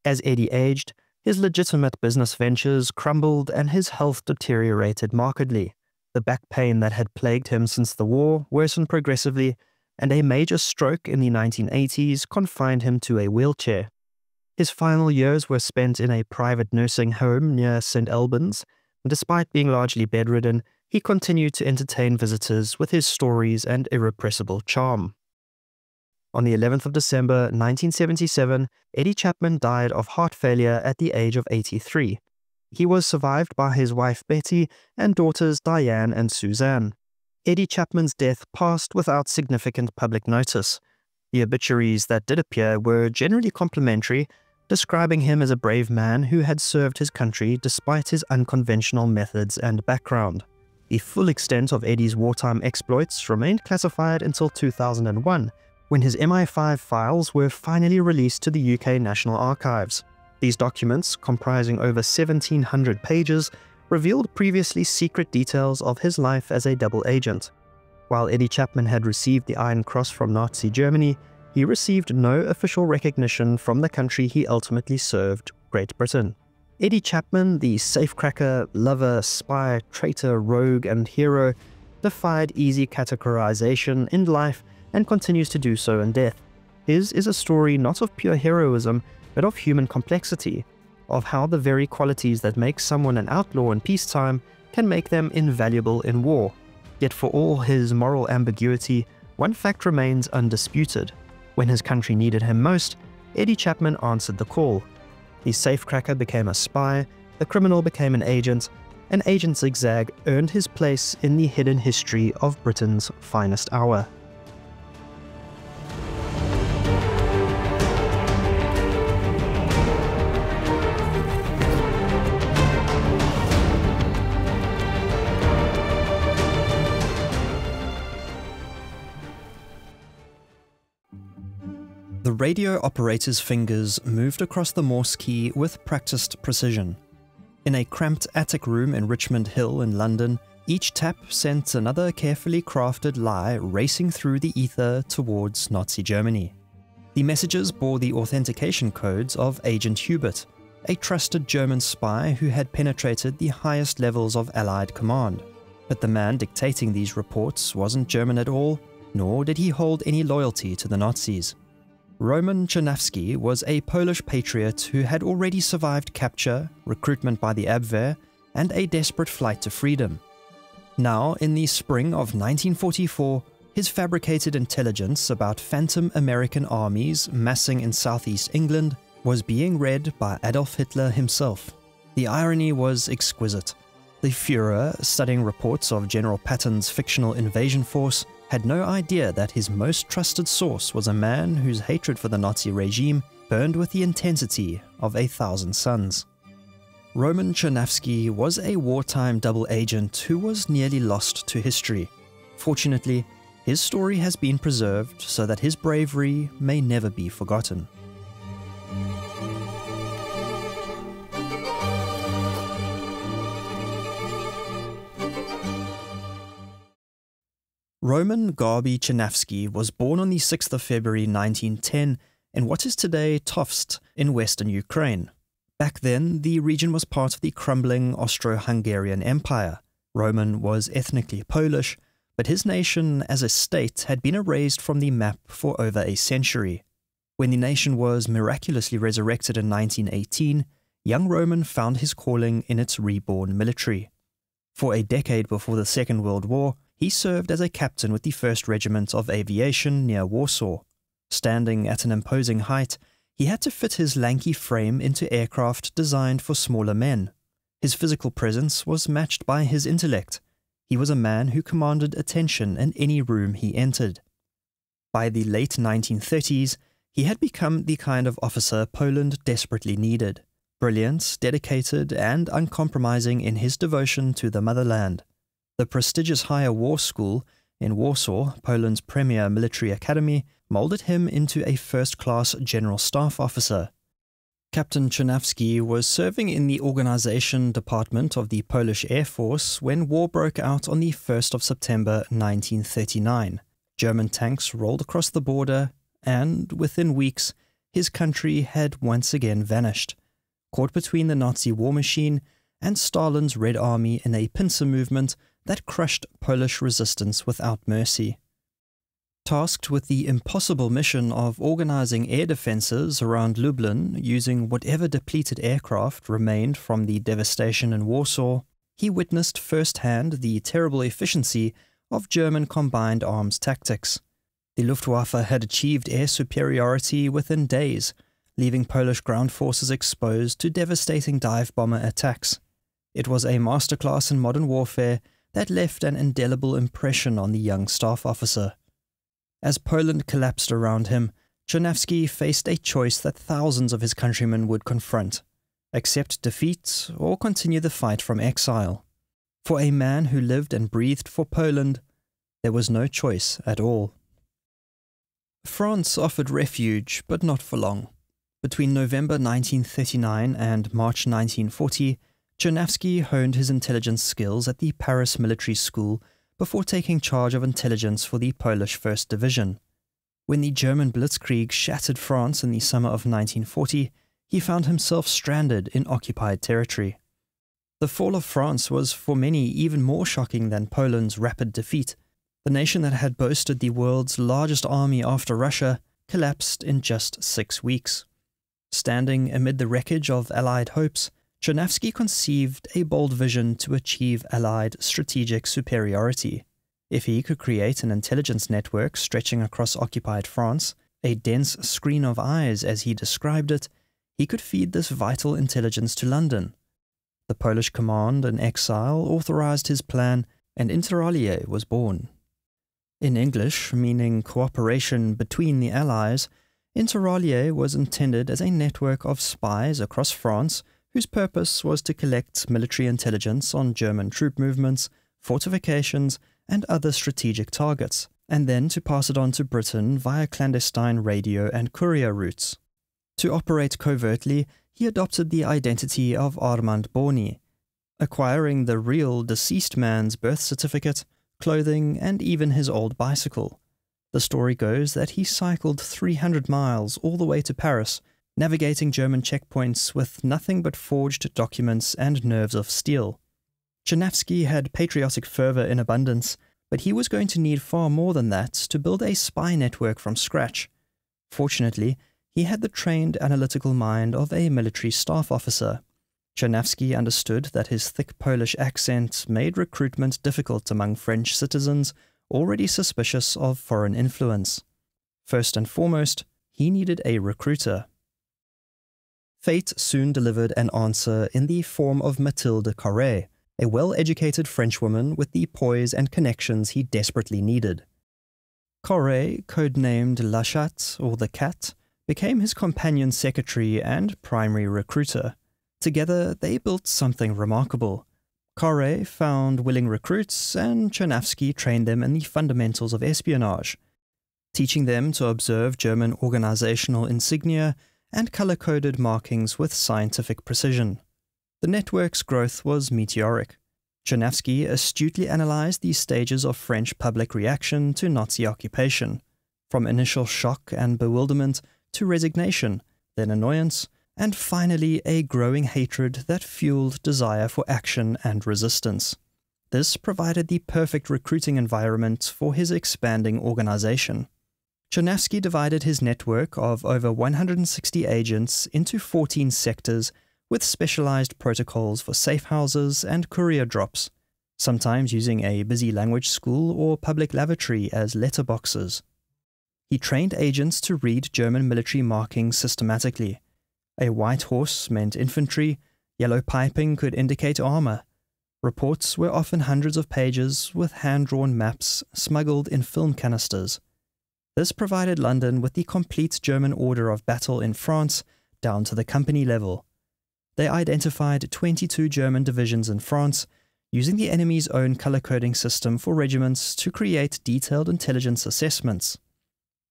As Eddie aged, his legitimate business ventures crumbled and his health deteriorated markedly. The back pain that had plagued him since the war worsened progressively, and a major stroke in the 1980s confined him to a wheelchair. His final years were spent in a private nursing home near St. Albans, and despite being largely bedridden, he continued to entertain visitors with his stories and irrepressible charm. On the 11th of December 1977, Eddie Chapman died of heart failure at the age of 83. He was survived by his wife Betty and daughters Diane and Suzanne. Eddie Chapman's death passed without significant public notice. The obituaries that did appear were generally complimentary, describing him as a brave man who had served his country despite his unconventional methods and background. The full extent of Eddie's wartime exploits remained classified until 2001, when his MI5 files were finally released to the UK National Archives. These documents, comprising over 1,700 pages, revealed previously secret details of his life as a double agent. While Eddie Chapman had received the Iron Cross from Nazi Germany, he received no official recognition from the country he ultimately served, Great Britain. Eddie Chapman, the safecracker, lover, spy, traitor, rogue, and hero, defied easy categorization in life and continues to do so in death. His is a story not of pure heroism, but of human complexity, of how the very qualities that make someone an outlaw in peacetime can make them invaluable in war. Yet for all his moral ambiguity, one fact remains undisputed. When his country needed him most, Eddie Chapman answered the call. The safecracker became a spy, the criminal became an agent, and Agent Zigzag earned his place in the hidden history of Britain's finest hour. The radio operator's fingers moved across the Morse key with practiced precision. In a cramped attic room in Richmond Hill in London, each tap sent another carefully crafted lie racing through the ether towards Nazi Germany. The messages bore the authentication codes of Agent Hubert, a trusted German spy who had penetrated the highest levels of Allied command. But the man dictating these reports wasn't German at all, nor did he hold any loyalty to the Nazis. Roman Czerniawski was a Polish patriot who had already survived capture, recruitment by the Abwehr, and a desperate flight to freedom. Now, in the spring of 1944, his fabricated intelligence about phantom American armies massing in southeast England was being read by Adolf Hitler himself. The irony was exquisite. The Führer, studying reports of General Patton's fictional invasion force, had no idea that his most trusted source was a man whose hatred for the Nazi regime burned with the intensity of 1,000 suns. Roman Czerniawski was a wartime double agent who was nearly lost to history. Fortunately, his story has been preserved so that his bravery may never be forgotten. Roman Garbo Czerniawski was born on the 6th of February 1910 in what is today Tovst in western Ukraine. Back then, the region was part of the crumbling Austro-Hungarian Empire. Roman was ethnically Polish, but his nation as a state had been erased from the map for over a century. When the nation was miraculously resurrected in 1918, young Roman found his calling in its reborn military. For a decade before the Second World War, he served as a captain with the 1st Regiment of Aviation near Warsaw. Standing at an imposing height, he had to fit his lanky frame into aircraft designed for smaller men. His physical presence was matched by his intellect. He was a man who commanded attention in any room he entered. By the late 1930s, he had become the kind of officer Poland desperately needed. Brilliant, dedicated, and uncompromising in his devotion to the motherland. The prestigious Higher War School in Warsaw, Poland's premier military academy, molded him into a first-class general staff officer. Captain Czerniawski was serving in the organization department of the Polish Air Force when war broke out on the 1st of September 1939. German tanks rolled across the border, and within weeks, his country had once again vanished, caught between the Nazi war machine and Stalin's Red Army in a pincer movement that crushed Polish resistance without mercy. Tasked with the impossible mission of organizing air defenses around Lublin using whatever depleted aircraft remained from the devastation in Warsaw, he witnessed firsthand the terrible efficiency of German combined arms tactics. The Luftwaffe had achieved air superiority within days, leaving Polish ground forces exposed to devastating dive bomber attacks. It was a masterclass in modern warfare that left an indelible impression on the young staff officer. As Poland collapsed around him, Czerniawski faced a choice that thousands of his countrymen would confront: accept defeat or continue the fight from exile. For a man who lived and breathed for Poland, there was no choice at all. France offered refuge, but not for long. Between November 1939 and March 1940, Czerniawski honed his intelligence skills at the Paris Military School before taking charge of intelligence for the Polish 1st Division. When the German blitzkrieg shattered France in the summer of 1940, he found himself stranded in occupied territory. The fall of France was for many even more shocking than Poland's rapid defeat. The nation that had boasted the world's largest army after Russia collapsed in just 6 weeks. Standing amid the wreckage of Allied hopes, Czerniawski conceived a bold vision to achieve Allied strategic superiority. If he could create an intelligence network stretching across occupied France, a dense screen of eyes as he described it, he could feed this vital intelligence to London. The Polish command in exile authorized his plan, and inter alia was born. In English, meaning cooperation between the Allies, inter alia was intended as a network of spies across France whose purpose was to collect military intelligence on German troop movements, fortifications, and other strategic targets, and then to pass it on to Britain via clandestine radio and courier routes. To operate covertly, he adopted the identity of Armand Boni, acquiring the real deceased man's birth certificate, clothing, and even his old bicycle. The story goes that he cycled 300 miles all the way to Paris, navigating German checkpoints with nothing but forged documents and nerves of steel. Czerniawski had patriotic fervor in abundance, but he was going to need far more than that to build a spy network from scratch. Fortunately, he had the trained analytical mind of a military staff officer. Czerniawski understood that his thick Polish accent made recruitment difficult among French citizens already suspicious of foreign influence. First and foremost, he needed a recruiter. Fate soon delivered an answer in the form of Mathilde Carré, a well-educated Frenchwoman with the poise and connections he desperately needed. Carré, codenamed La Chatte, or the Cat, became his companion secretary and primary recruiter. Together, they built something remarkable. Carré found willing recruits, and Czerniawski trained them in the fundamentals of espionage, teaching them to observe German organizational insignia and color-coded markings with scientific precision. The network's growth was meteoric. Czerniawski astutely analyzed the stages of French public reaction to Nazi occupation, from initial shock and bewilderment to resignation, then annoyance, and finally a growing hatred that fueled desire for action and resistance. This provided the perfect recruiting environment for his expanding organization. Czerniawski divided his network of over 160 agents into 14 sectors with specialized protocols for safe houses and courier drops, sometimes using a busy language school or public lavatory as letterboxes. He trained agents to read German military markings systematically. A white horse meant infantry, yellow piping could indicate armor. Reports were often hundreds of pages with hand-drawn maps smuggled in film canisters. This provided London with the complete German order of battle in France down to the company level. They identified 22 German divisions in France, using the enemy's own color-coding system for regiments to create detailed intelligence assessments.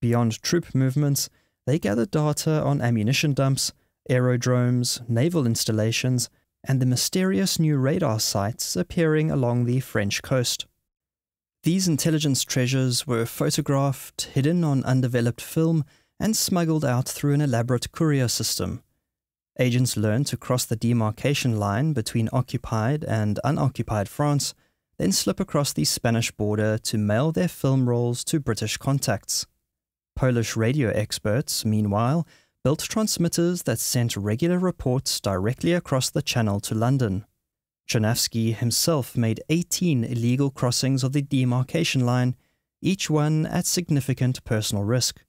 Beyond troop movements, they gathered data on ammunition dumps, aerodromes, naval installations, and the mysterious new radar sites appearing along the French coast. These intelligence treasures were photographed, hidden on undeveloped film, and smuggled out through an elaborate courier system. Agents learned to cross the demarcation line between occupied and unoccupied France, then slip across the Spanish border to mail their film rolls to British contacts. Polish radio experts, meanwhile, built transmitters that sent regular reports directly across the channel to London. Czerniawski himself made 18 illegal crossings of the demarcation line, each one at significant personal risk.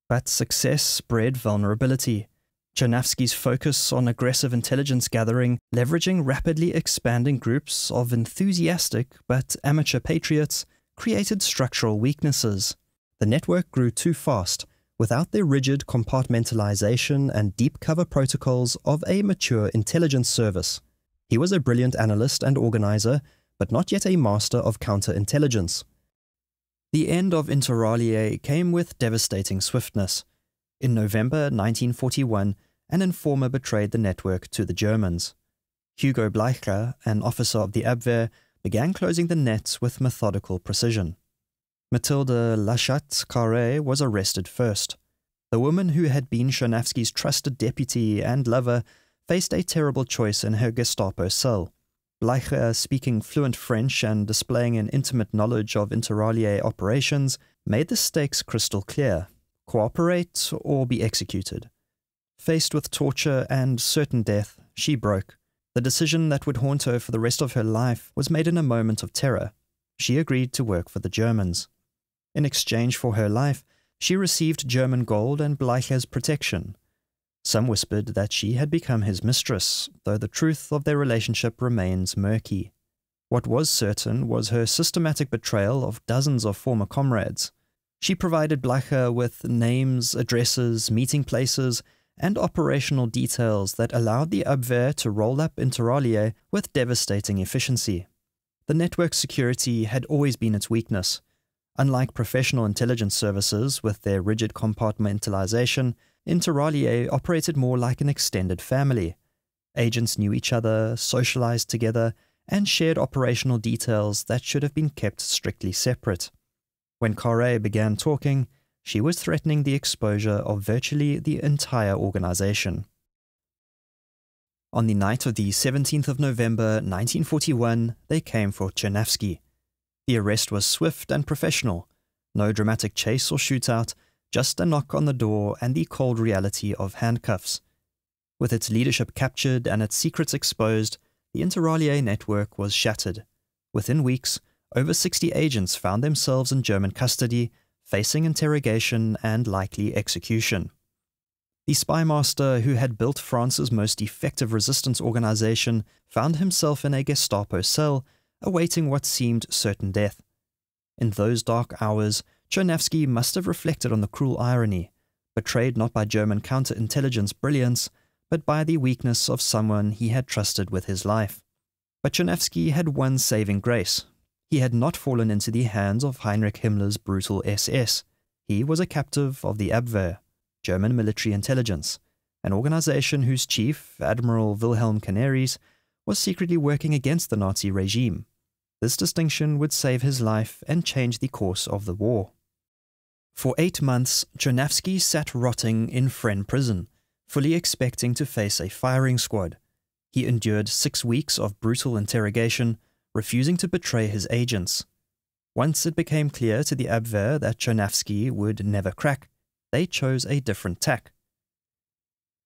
But success bred vulnerability. Czerniawski's focus on aggressive intelligence gathering, leveraging rapidly expanding groups of enthusiastic but amateur patriots, created structural weaknesses. The network grew too fast, without the rigid compartmentalization and deep cover protocols of a mature intelligence service. He was a brilliant analyst and organizer, but not yet a master of counterintelligence. The end of inter alia came with devastating swiftness. In November 1941, an informer betrayed the network to the Germans. Hugo Bleicher, an officer of the Abwehr, began closing the net with methodical precision. Mathilde Lachat-Carré was arrested first. The woman who had been Czerniawski's trusted deputy and lover faced a terrible choice in her Gestapo cell. Bleicher, speaking fluent French and displaying an intimate knowledge of inter alia operations, made the stakes crystal clear: cooperate or be executed. Faced with torture and certain death, she broke. The decision that would haunt her for the rest of her life was made in a moment of terror. She agreed to work for the Germans. In exchange for her life, she received German gold and Bleicher's protection. Some whispered that she had become his mistress, though the truth of their relationship remains murky. What was certain was her systematic betrayal of dozens of former comrades. She provided Bleicher with names, addresses, meeting places, and operational details that allowed the Abwehr to roll up inter alia with devastating efficiency. The network's security had always been its weakness. Unlike professional intelligence services with their rigid compartmentalization, inter alia operated more like an extended family. Agents knew each other, socialized together, and shared operational details that should have been kept strictly separate. When Carré began talking, she was threatening the exposure of virtually the entire organization. On the night of the 17th of November 1941, they came for Czerniawski. The arrest was swift and professional. No dramatic chase or shootout, just a knock on the door and the cold reality of handcuffs. With its leadership captured and its secrets exposed, the inter alia network was shattered. Within weeks, over 60 agents found themselves in German custody, facing interrogation and likely execution. The spymaster who had built France's most effective resistance organization found himself in a Gestapo cell, awaiting what seemed certain death. In those dark hours, Czerniawski must have reflected on the cruel irony, betrayed not by German counterintelligence brilliance, but by the weakness of someone he had trusted with his life. But Czerniawski had one saving grace. He had not fallen into the hands of Heinrich Himmler's brutal SS. He was a captive of the Abwehr, German military intelligence, an organization whose chief, Admiral Wilhelm Canaris, was secretly working against the Nazi regime. This distinction would save his life and change the course of the war. For 8 months, Czerniawski sat rotting in Fresnes prison, fully expecting to face a firing squad. He endured 6 weeks of brutal interrogation, refusing to betray his agents. Once it became clear to the Abwehr that Czerniawski would never crack, they chose a different tack.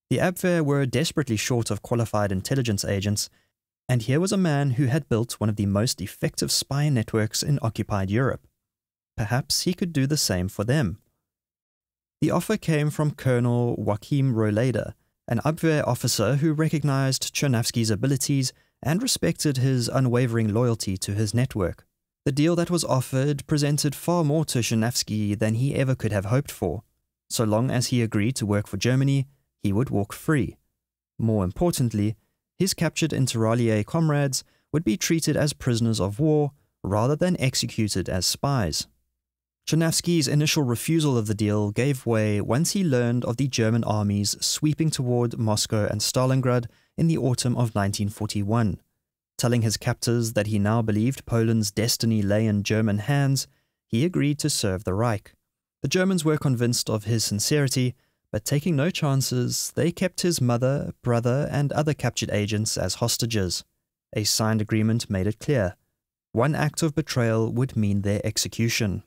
The Abwehr were desperately short of qualified intelligence agents, and here was a man who had built one of the most effective spy networks in occupied Europe. Perhaps he could do the same for them. The offer came from Colonel Joachim Rohleder, an Abwehr officer who recognized Czerniawski's abilities and respected his unwavering loyalty to his network. The deal that was offered presented far more to Czerniawski than he ever could have hoped for. So long as he agreed to work for Germany, he would walk free. More importantly, his captured inter alia comrades would be treated as prisoners of war rather than executed as spies. Czerniawski's initial refusal of the deal gave way once he learned of the German armies sweeping toward Moscow and Stalingrad in the autumn of 1941. Telling his captors that he now believed Poland's destiny lay in German hands, he agreed to serve the Reich. The Germans were convinced of his sincerity, but taking no chances, they kept his mother, brother, and other captured agents as hostages. A signed agreement made it clear. One act of betrayal would mean their execution.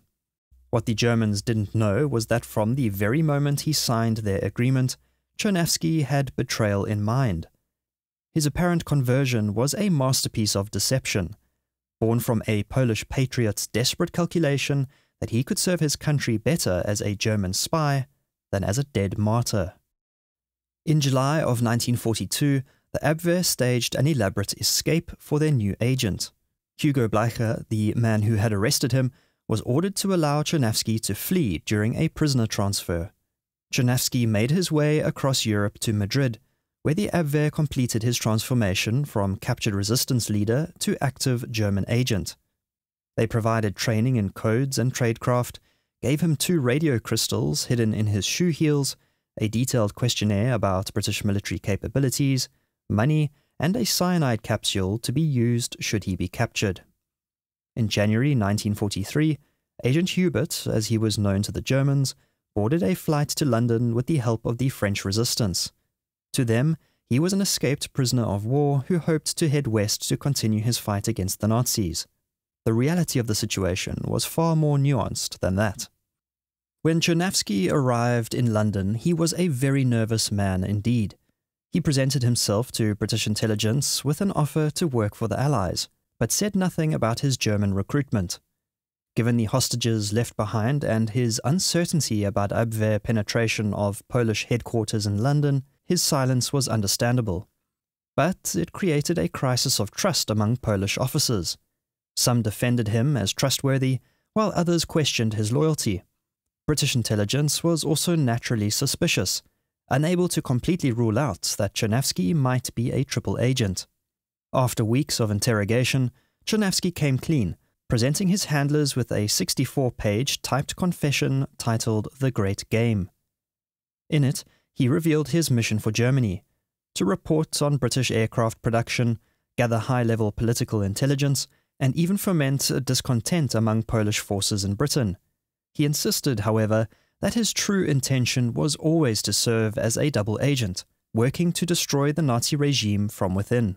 What the Germans didn't know was that from the very moment he signed their agreement, Czerniawski had betrayal in mind. His apparent conversion was a masterpiece of deception, born from a Polish patriot's desperate calculation that he could serve his country better as a German spy than as a dead martyr. In July of 1942, the Abwehr staged an elaborate escape for their new agent. Hugo Bleicher, the man who had arrested him, was ordered to allow Czerniawski to flee during a prisoner transfer. Czerniawski made his way across Europe to Madrid, where the Abwehr completed his transformation from captured resistance leader to active German agent. They provided training in codes and tradecraft, gave him 2 radio crystals hidden in his shoe heels, a detailed questionnaire about British military capabilities, money, and a cyanide capsule to be used should he be captured. In January 1943, Agent Hubert, as he was known to the Germans, boarded a flight to London with the help of the French resistance. To them, he was an escaped prisoner of war who hoped to head west to continue his fight against the Nazis. The reality of the situation was far more nuanced than that. When Czerniawski arrived in London, he was a very nervous man indeed. He presented himself to British intelligence with an offer to work for the Allies, but said nothing about his German recruitment. Given the hostages left behind and his uncertainty about Abwehr penetration of Polish headquarters in London, his silence was understandable. But it created a crisis of trust among Polish officers. Some defended him as trustworthy, while others questioned his loyalty. British intelligence was also naturally suspicious, unable to completely rule out that Czerniawski might be a triple agent. After weeks of interrogation, Czerniawski came clean, presenting his handlers with a 64-page typed confession titled The Great Game. In it, he revealed his mission for Germany: to report on British aircraft production, gather high-level political intelligence, and even foment discontent among Polish forces in Britain. He insisted, however, that his true intention was always to serve as a double agent, working to destroy the Nazi regime from within.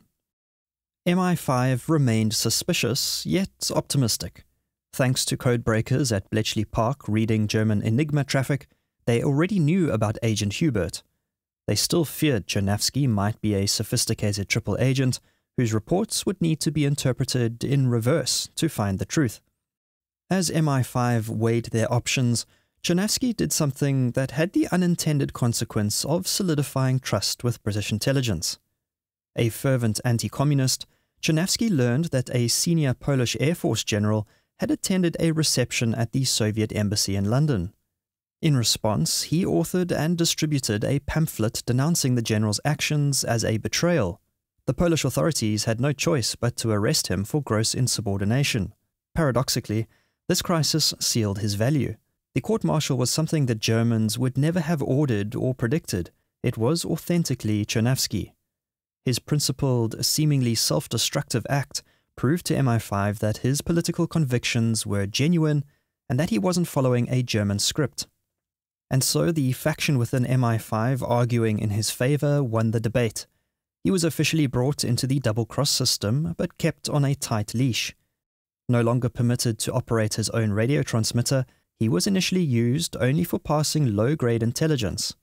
MI5 remained suspicious, yet optimistic. Thanks to codebreakers at Bletchley Park reading German Enigma traffic, they already knew about Agent Hubert. They still feared Czerniawski might be a sophisticated triple agent whose reports would need to be interpreted in reverse to find the truth. As MI5 weighed their options, Czerniawski did something that had the unintended consequence of solidifying trust with British intelligence. A fervent anti-communist, Czerniawski learned that a senior Polish Air Force general had attended a reception at the Soviet embassy in London. In response, he authored and distributed a pamphlet denouncing the general's actions as a betrayal. The Polish authorities had no choice but to arrest him for gross insubordination. Paradoxically, this crisis sealed his value. The court-martial was something the Germans would never have ordered or predicted. It was authentically Czerniawski. His principled, seemingly self-destructive act proved to MI5 that his political convictions were genuine and that he wasn't following a German script. And so the faction within MI5 arguing in his favor won the debate. He was officially brought into the double-cross system, but kept on a tight leash. No longer permitted to operate his own radio transmitter, he was initially used only for passing low-grade intelligence.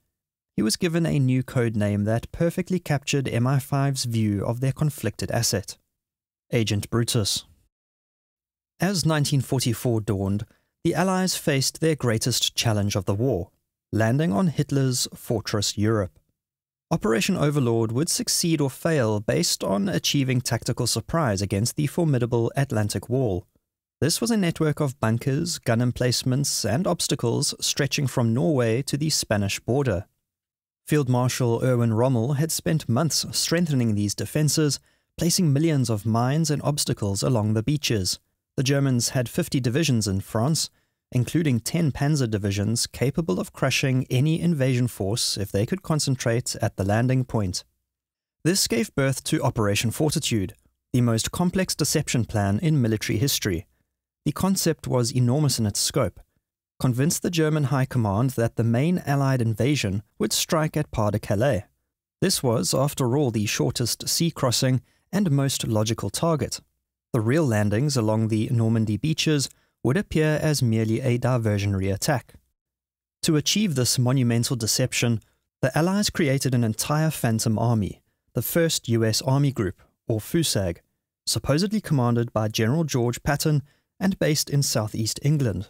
He was given a new code name that perfectly captured MI5's view of their conflicted asset: Agent Brutus. As 1944 dawned, the Allies faced their greatest challenge of the war, landing on Hitler's Fortress Europe. Operation Overlord would succeed or fail based on achieving tactical surprise against the formidable Atlantic Wall. This was a network of bunkers, gun emplacements, and obstacles stretching from Norway to the Spanish border. Field Marshal Erwin Rommel had spent months strengthening these defenses, placing millions of mines and obstacles along the beaches. The Germans had 50 divisions in France, including 10 panzer divisions capable of crushing any invasion force if they could concentrate at the landing point. This gave birth to Operation Fortitude, the most complex deception plan in military history. The concept was enormous in its scope. Convince the German High Command that the main Allied invasion would strike at Pas-de-Calais. This was, after all, the shortest sea crossing and most logical target. The real landings along the Normandy beaches would appear as merely a diversionary attack. To achieve this monumental deception, the Allies created an entire phantom army, the First U.S. Army Group, or FUSAG, supposedly commanded by General George Patton and based in southeast England.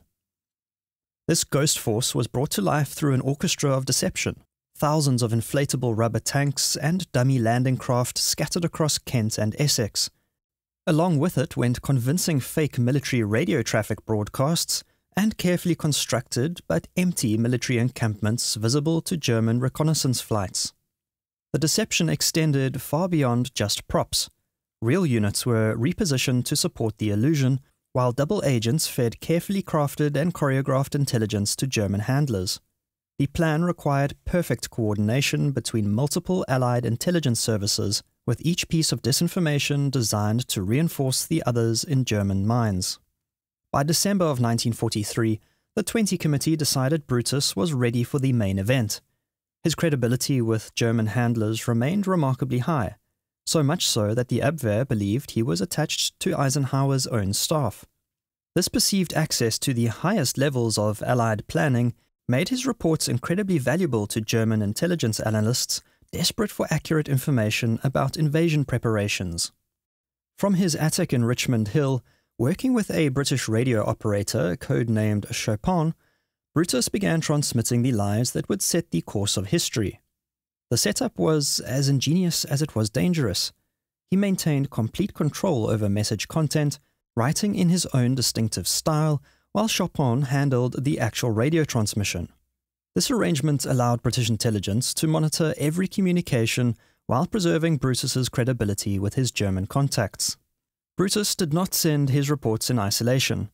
This ghost force was brought to life through an orchestra of deception. Thousands of inflatable rubber tanks and dummy landing craft scattered across Kent and Essex. Along with it went convincing fake military radio traffic broadcasts and carefully constructed but empty military encampments visible to German reconnaissance flights. The deception extended far beyond just props. Real units were repositioned to support the illusion, while double agents fed carefully crafted and choreographed intelligence to German handlers. The plan required perfect coordination between multiple Allied intelligence services with each piece of disinformation designed to reinforce the others in German minds. By December of 1943, the 20 Committee decided Brutus was ready for the main event. His credibility with German handlers remained remarkably high, so much so that the Abwehr believed he was attached to Eisenhower's own staff. This perceived access to the highest levels of Allied planning made his reports incredibly valuable to German intelligence analysts desperate for accurate information about invasion preparations. From his attic in Richmond Hill, working with a British radio operator codenamed Chapman, Brutus began transmitting the lies that would set the course of history. The setup was as ingenious as it was dangerous. He maintained complete control over message content, writing in his own distinctive style, while Chapman handled the actual radio transmission. This arrangement allowed British intelligence to monitor every communication while preserving Brutus's credibility with his German contacts. Brutus did not send his reports in isolation.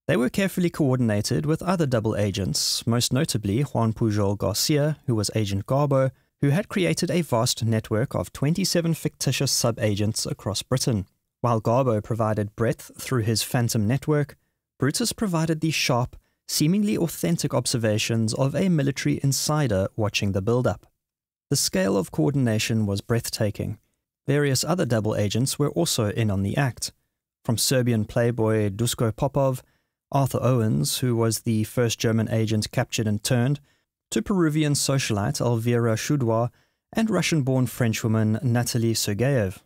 They were carefully coordinated with other double agents, most notably Juan Pujol García, who was Agent Garbo, who had created a vast network of 27 fictitious sub-agents across Britain. While Garbo provided breadth through his phantom network, Brutus provided the sharp, seemingly authentic observations of a military insider watching the build-up. The scale of coordination was breathtaking. Various other double agents were also in on the act, from Serbian playboy Dusko Popov, Arthur Owens, who was the first German agent captured and turned, to Peruvian socialite Elvira Chaudoir and Russian-born Frenchwoman Natalie Sergueiew.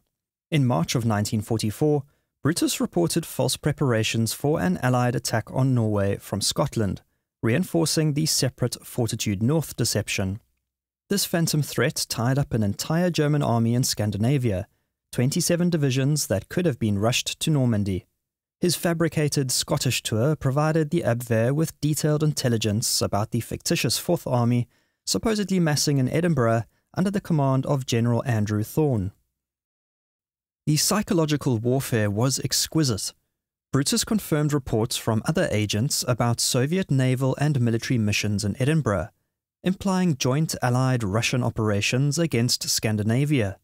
In March of 1944, Brutus reported false preparations for an Allied attack on Norway from Scotland, reinforcing the separate Fortitude North deception. This phantom threat tied up an entire German army in Scandinavia, 27 divisions that could have been rushed to Normandy. His fabricated Scottish tour provided the Abwehr with detailed intelligence about the fictitious Fourth Army, supposedly massing in Edinburgh under the command of General Andrew Thorne. The psychological warfare was exquisite. Brutus confirmed reports from other agents about Soviet naval and military missions in Edinburgh, implying joint Allied Russian operations against Scandinavia.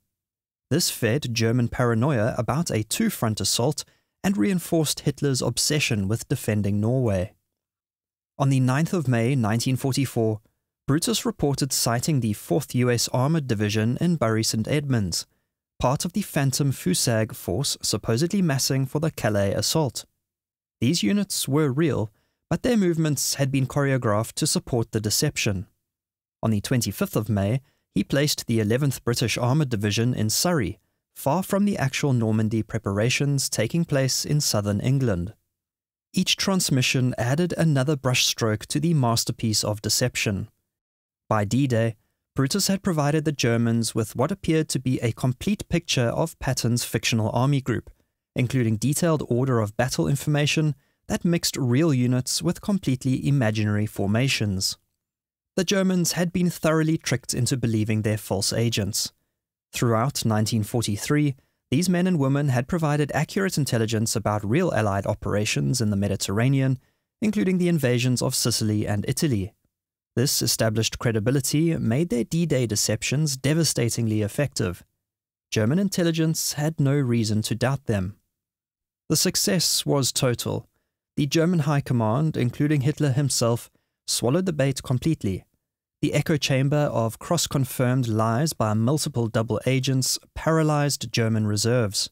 This fed German paranoia about a two-front assault and reinforced Hitler's obsession with defending Norway. On the 9th of May 1944, Brutus reported sighting the 4th US Armored Division in Bury St. Edmunds, part of the Phantom Fusag force supposedly massing for the Calais assault. These units were real, but their movements had been choreographed to support the deception. On the 25th of May, he placed the 11th British Armoured Division in Surrey, far from the actual Normandy preparations taking place in southern England. Each transmission added another brushstroke to the masterpiece of deception. By D-Day, Brutus had provided the Germans with what appeared to be a complete picture of Patton's fictional army group, including detailed order of battle information that mixed real units with completely imaginary formations. The Germans had been thoroughly tricked into believing their false agents. Throughout 1943, these men and women had provided accurate intelligence about real Allied operations in the Mediterranean, including the invasions of Sicily and Italy. This established credibility made their D-Day deceptions devastatingly effective. German intelligence had no reason to doubt them. The success was total. The German High Command, including Hitler himself, swallowed the bait completely. The echo chamber of cross-confirmed lies by multiple double agents paralyzed German reserves.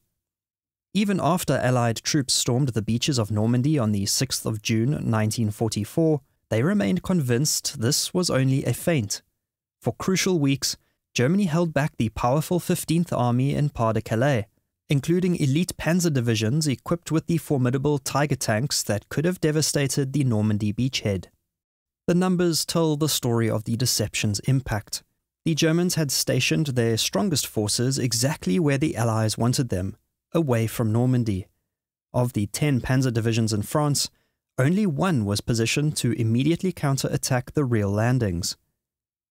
Even after Allied troops stormed the beaches of Normandy on the 6th of June 1944, they remained convinced this was only a feint. For crucial weeks, Germany held back the powerful 15th Army in Pas-de-Calais, including elite panzer divisions equipped with the formidable Tiger tanks that could have devastated the Normandy beachhead. The numbers tell the story of the deception's impact. The Germans had stationed their strongest forces exactly where the Allies wanted them, away from Normandy. Of the 10 panzer divisions in France, only one was positioned to immediately counter-attack the real landings.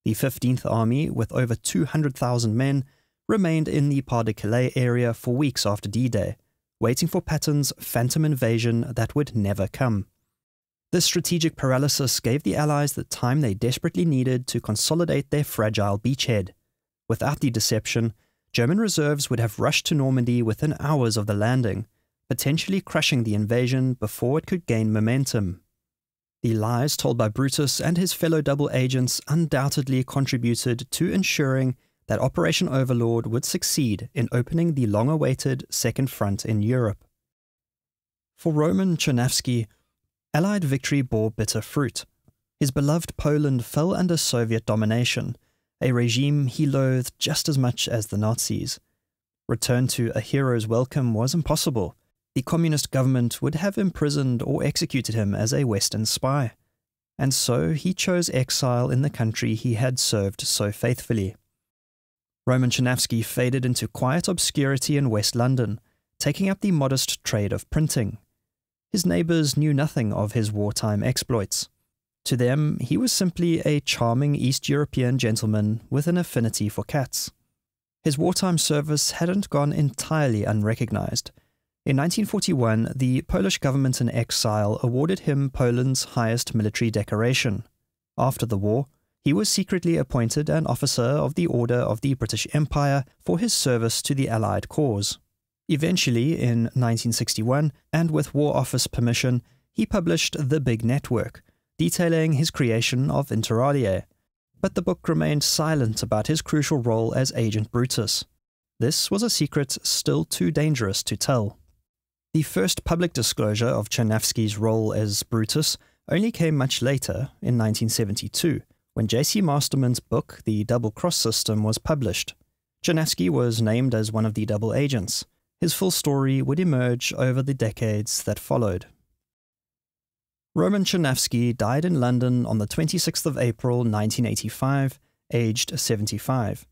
The 15th Army, with over 200,000 men, remained in the Pas-de-Calais area for weeks after D-Day, waiting for Patton's phantom invasion that would never come. This strategic paralysis gave the Allies the time they desperately needed to consolidate their fragile beachhead. Without the deception, German reserves would have rushed to Normandy within hours of the landing, potentially crushing the invasion before it could gain momentum. The lies told by Brutus and his fellow double agents undoubtedly contributed to ensuring that Operation Overlord would succeed in opening the long-awaited Second Front in Europe. For Roman Czerniawski, Allied victory bore bitter fruit. His beloved Poland fell under Soviet domination, a regime he loathed just as much as the Nazis. Return to a hero's welcome was impossible. The communist government would have imprisoned or executed him as a Western spy. And so he chose exile in the country he had served so faithfully. Roman Czerniawski faded into quiet obscurity in West London, taking up the modest trade of printing. His neighbours knew nothing of his wartime exploits. To them, he was simply a charming East European gentleman with an affinity for cats. His wartime service hadn't gone entirely unrecognised. In 1941, the Polish government in exile awarded him Poland's highest military decoration. After the war, he was secretly appointed an officer of the Order of the British Empire for his service to the Allied cause. Eventually, in 1961, and with War Office permission, he published The Big Network, detailing his creation of Inter alia. But the book remained silent about his crucial role as Agent Brutus. This was a secret still too dangerous to tell. The first public disclosure of Czerniawski's role as Brutus only came much later, in 1972, when J.C. Masterman's book, The Double Cross System, was published. Czerniawski was named as one of the double agents. His full story would emerge over the decades that followed. Roman Czerniawski died in London on the 26th of April 1985, aged 75.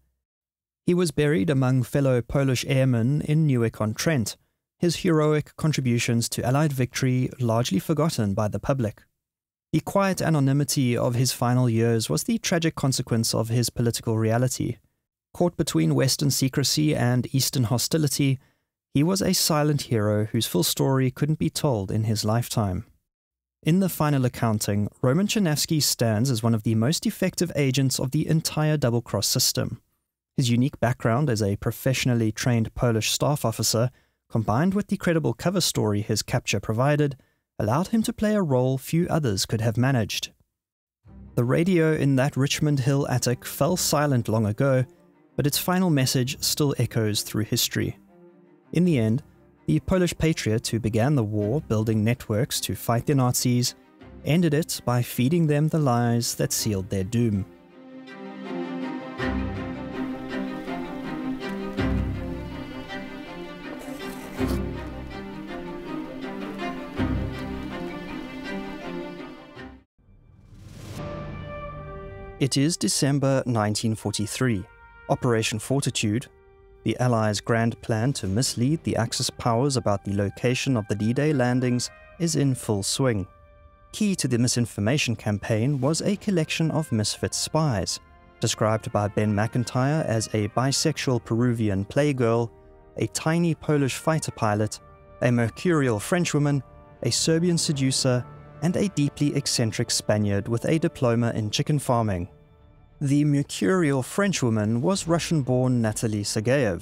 He was buried among fellow Polish airmen in Newark-on-Trent, his heroic contributions to Allied victory largely forgotten by the public. The quiet anonymity of his final years was the tragic consequence of his political reality. Caught between Western secrecy and Eastern hostility, he was a silent hero whose full story couldn't be told in his lifetime. In the final accounting, Roman Czerniawski stands as one of the most effective agents of the entire double-cross system. His unique background as a professionally trained Polish staff officer, combined with the credible cover story his capture provided, allowed him to play a role few others could have managed. The radio in that Richmond Hill attic fell silent long ago, but its final message still echoes through history. In the end, the Polish patriot who began the war building networks to fight the Nazis ended it by feeding them the lies that sealed their doom. It is December 1943. Operation Fortitude, the Allies' grand plan to mislead the Axis powers about the location of the D-Day landings, is in full swing. Key to the misinformation campaign was a collection of misfit spies, described by Ben McIntyre as a bisexual Peruvian playgirl, a tiny Polish fighter pilot, a mercurial Frenchwoman, a Serbian seducer, and a deeply eccentric Spaniard with a diploma in chicken farming. The mercurial Frenchwoman was Russian-born Natalie Sergueiew.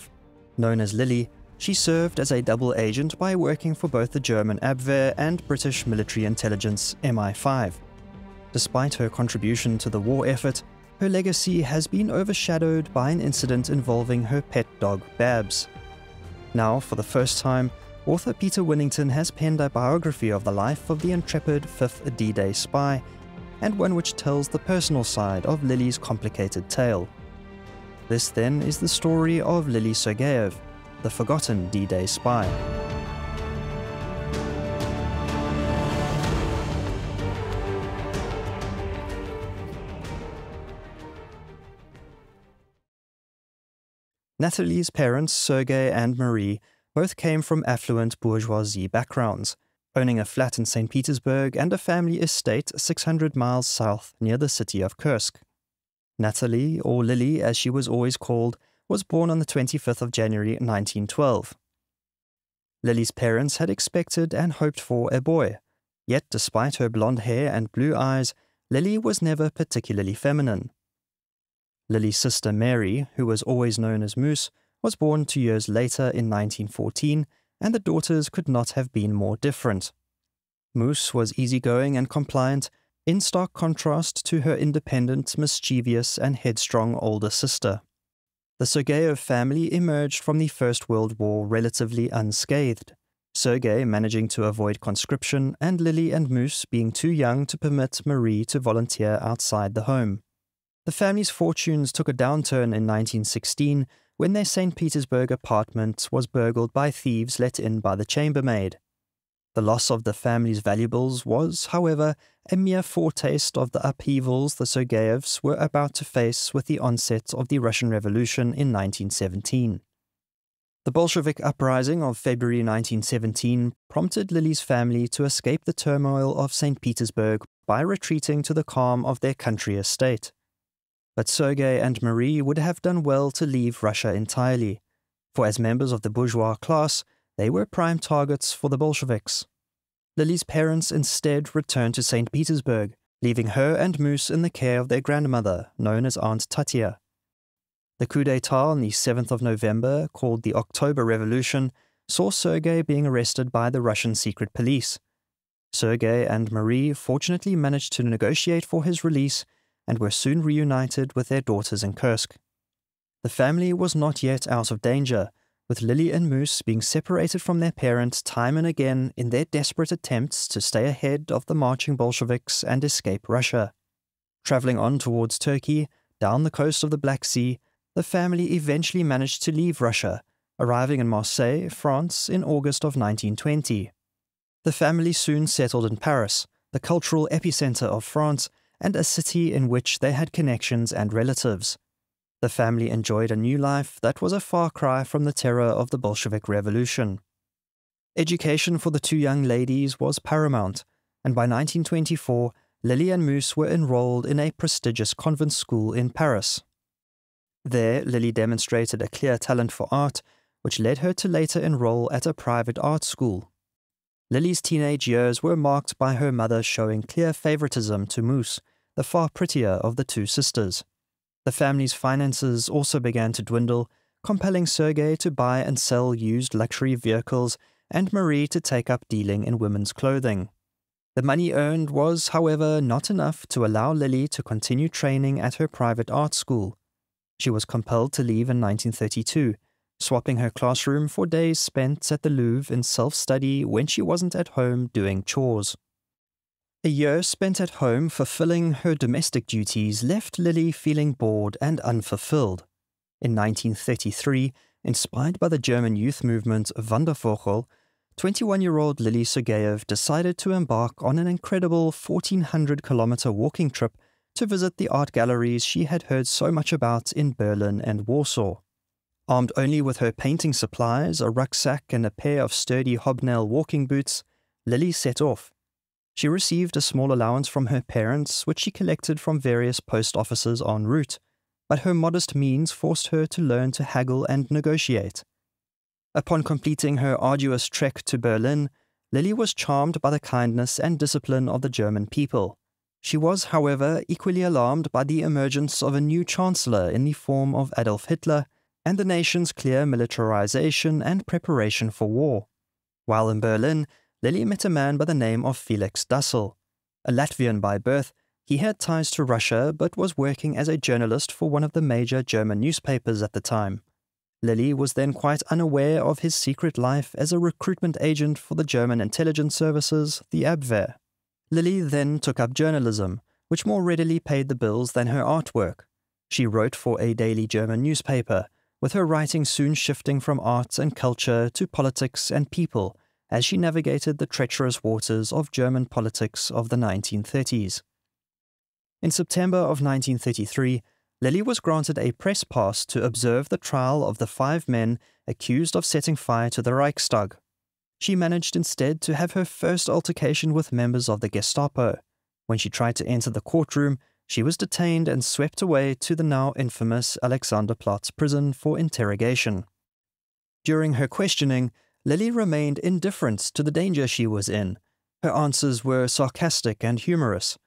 Known as Lily, she served as a double agent by working for both the German Abwehr and British military intelligence MI5. Despite her contribution to the war effort, her legacy has been overshadowed by an incident involving her pet dog Babs. Now, for the first time, author Peter Winnington has penned a biography of the life of the intrepid 5th D-Day spy, and one which tells the personal side of Lily's complicated tale. This then is the story of Lily Sergueiew, the forgotten D-Day spy. Natalie's parents, Sergei and Marie, both came from affluent bourgeoisie backgrounds, owning a flat in St. Petersburg and a family estate 600 miles south near the city of Kursk. Natalie, or Lily as she was always called, was born on the 25th of January 1912. Lily's parents had expected and hoped for a boy, yet despite her blonde hair and blue eyes, Lily was never particularly feminine. Lily's sister Mary, who was always known as Moose, was born 2 years later in 1914, and the daughters could not have been more different. Moose was easygoing and compliant, in stark contrast to her independent, mischievous, and headstrong older sister. The Sergueiew family emerged from the First World War relatively unscathed, Sergei managing to avoid conscription, and Lily and Moose being too young to permit Marie to volunteer outside the home. The family's fortunes took a downturn in 1916 when their St. Petersburg apartment was burgled by thieves let in by the chambermaid. The loss of the family's valuables was, however, a mere foretaste of the upheavals the Sergeyevs were about to face with the onset of the Russian Revolution in 1917. The Bolshevik uprising of February 1917 prompted Lily's family to escape the turmoil of St. Petersburg by retreating to the calm of their country estate. But Sergei and Marie would have done well to leave Russia entirely, for as members of the bourgeois class, they were prime targets for the Bolsheviks. Lily's parents instead returned to St. Petersburg, leaving her and Moose in the care of their grandmother, known as Aunt Tatia. The coup d'etat on the 7th of November, called the October Revolution, saw Sergei being arrested by the Russian secret police. Sergei and Marie fortunately managed to negotiate for his release and were soon reunited with their daughters in Kursk. The family was not yet out of danger, with Lily and Moose being separated from their parents time and again in their desperate attempts to stay ahead of the marching Bolsheviks and escape Russia. Travelling on towards Turkey, down the coast of the Black Sea, the family eventually managed to leave Russia, arriving in Marseille, France, in August of 1920. The family soon settled in Paris, the cultural epicenter of France, and a city in which they had connections and relatives. The family enjoyed a new life that was a far cry from the terror of the Bolshevik Revolution. Education for the two young ladies was paramount, and by 1924, Lily and Moose were enrolled in a prestigious convent school in Paris. There, Lily demonstrated a clear talent for art, which led her to later enroll at a private art school. Lily's teenage years were marked by her mother showing clear favoritism to Moose, the far prettier of the two sisters. The family's finances also began to dwindle, compelling Sergei to buy and sell used luxury vehicles and Marie to take up dealing in women's clothing. The money earned was, however, not enough to allow Lily to continue training at her private art school. She was compelled to leave in 1932, swapping her classroom for days spent at the Louvre in self-study when she wasn't at home doing chores. A year spent at home fulfilling her domestic duties left Lily feeling bored and unfulfilled. In 1933, inspired by the German youth movement Wandervogel, 21-year-old Lily Sergueiew decided to embark on an incredible 1,400-kilometer walking trip to visit the art galleries she had heard so much about in Berlin and Warsaw. Armed only with her painting supplies, a rucksack, and a pair of sturdy hobnail walking boots, Lily set off. She received a small allowance from her parents, which she collected from various post offices en route, but her modest means forced her to learn to haggle and negotiate. Upon completing her arduous trek to Berlin, Lily was charmed by the kindness and discipline of the German people. She was, however, equally alarmed by the emergence of a new chancellor in the form of Adolf Hitler and the nation's clear militarization and preparation for war. While in Berlin, Lily met a man by the name of Felix Dassel. A Latvian by birth, he had ties to Russia but was working as a journalist for one of the major German newspapers at the time. Lily was then quite unaware of his secret life as a recruitment agent for the German intelligence services, the Abwehr. Lily then took up journalism, which more readily paid the bills than her artwork. She wrote for a daily German newspaper, with her writing soon shifting from art and culture to politics and people, as she navigated the treacherous waters of German politics of the 1930s. In September of 1933, Lily was granted a press pass to observe the trial of the 5 men accused of setting fire to the Reichstag. She managed instead to have her first altercation with members of the Gestapo. When she tried to enter the courtroom, she was detained and swept away to the now infamous Alexanderplatz prison for interrogation. During her questioning, Lily remained indifferent to the danger she was in. Her answers were sarcastic and humorous.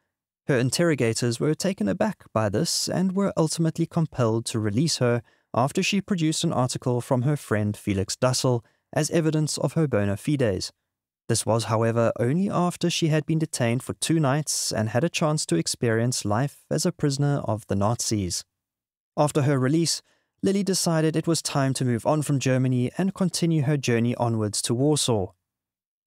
Her interrogators were taken aback by this and were ultimately compelled to release her after she produced an article from her friend Felix Dussel as evidence of her bona fides. This was, however, only after she had been detained for 2 nights and had a chance to experience life as a prisoner of the Nazis. After her release, Lily decided it was time to move on from Germany and continue her journey onwards to Warsaw.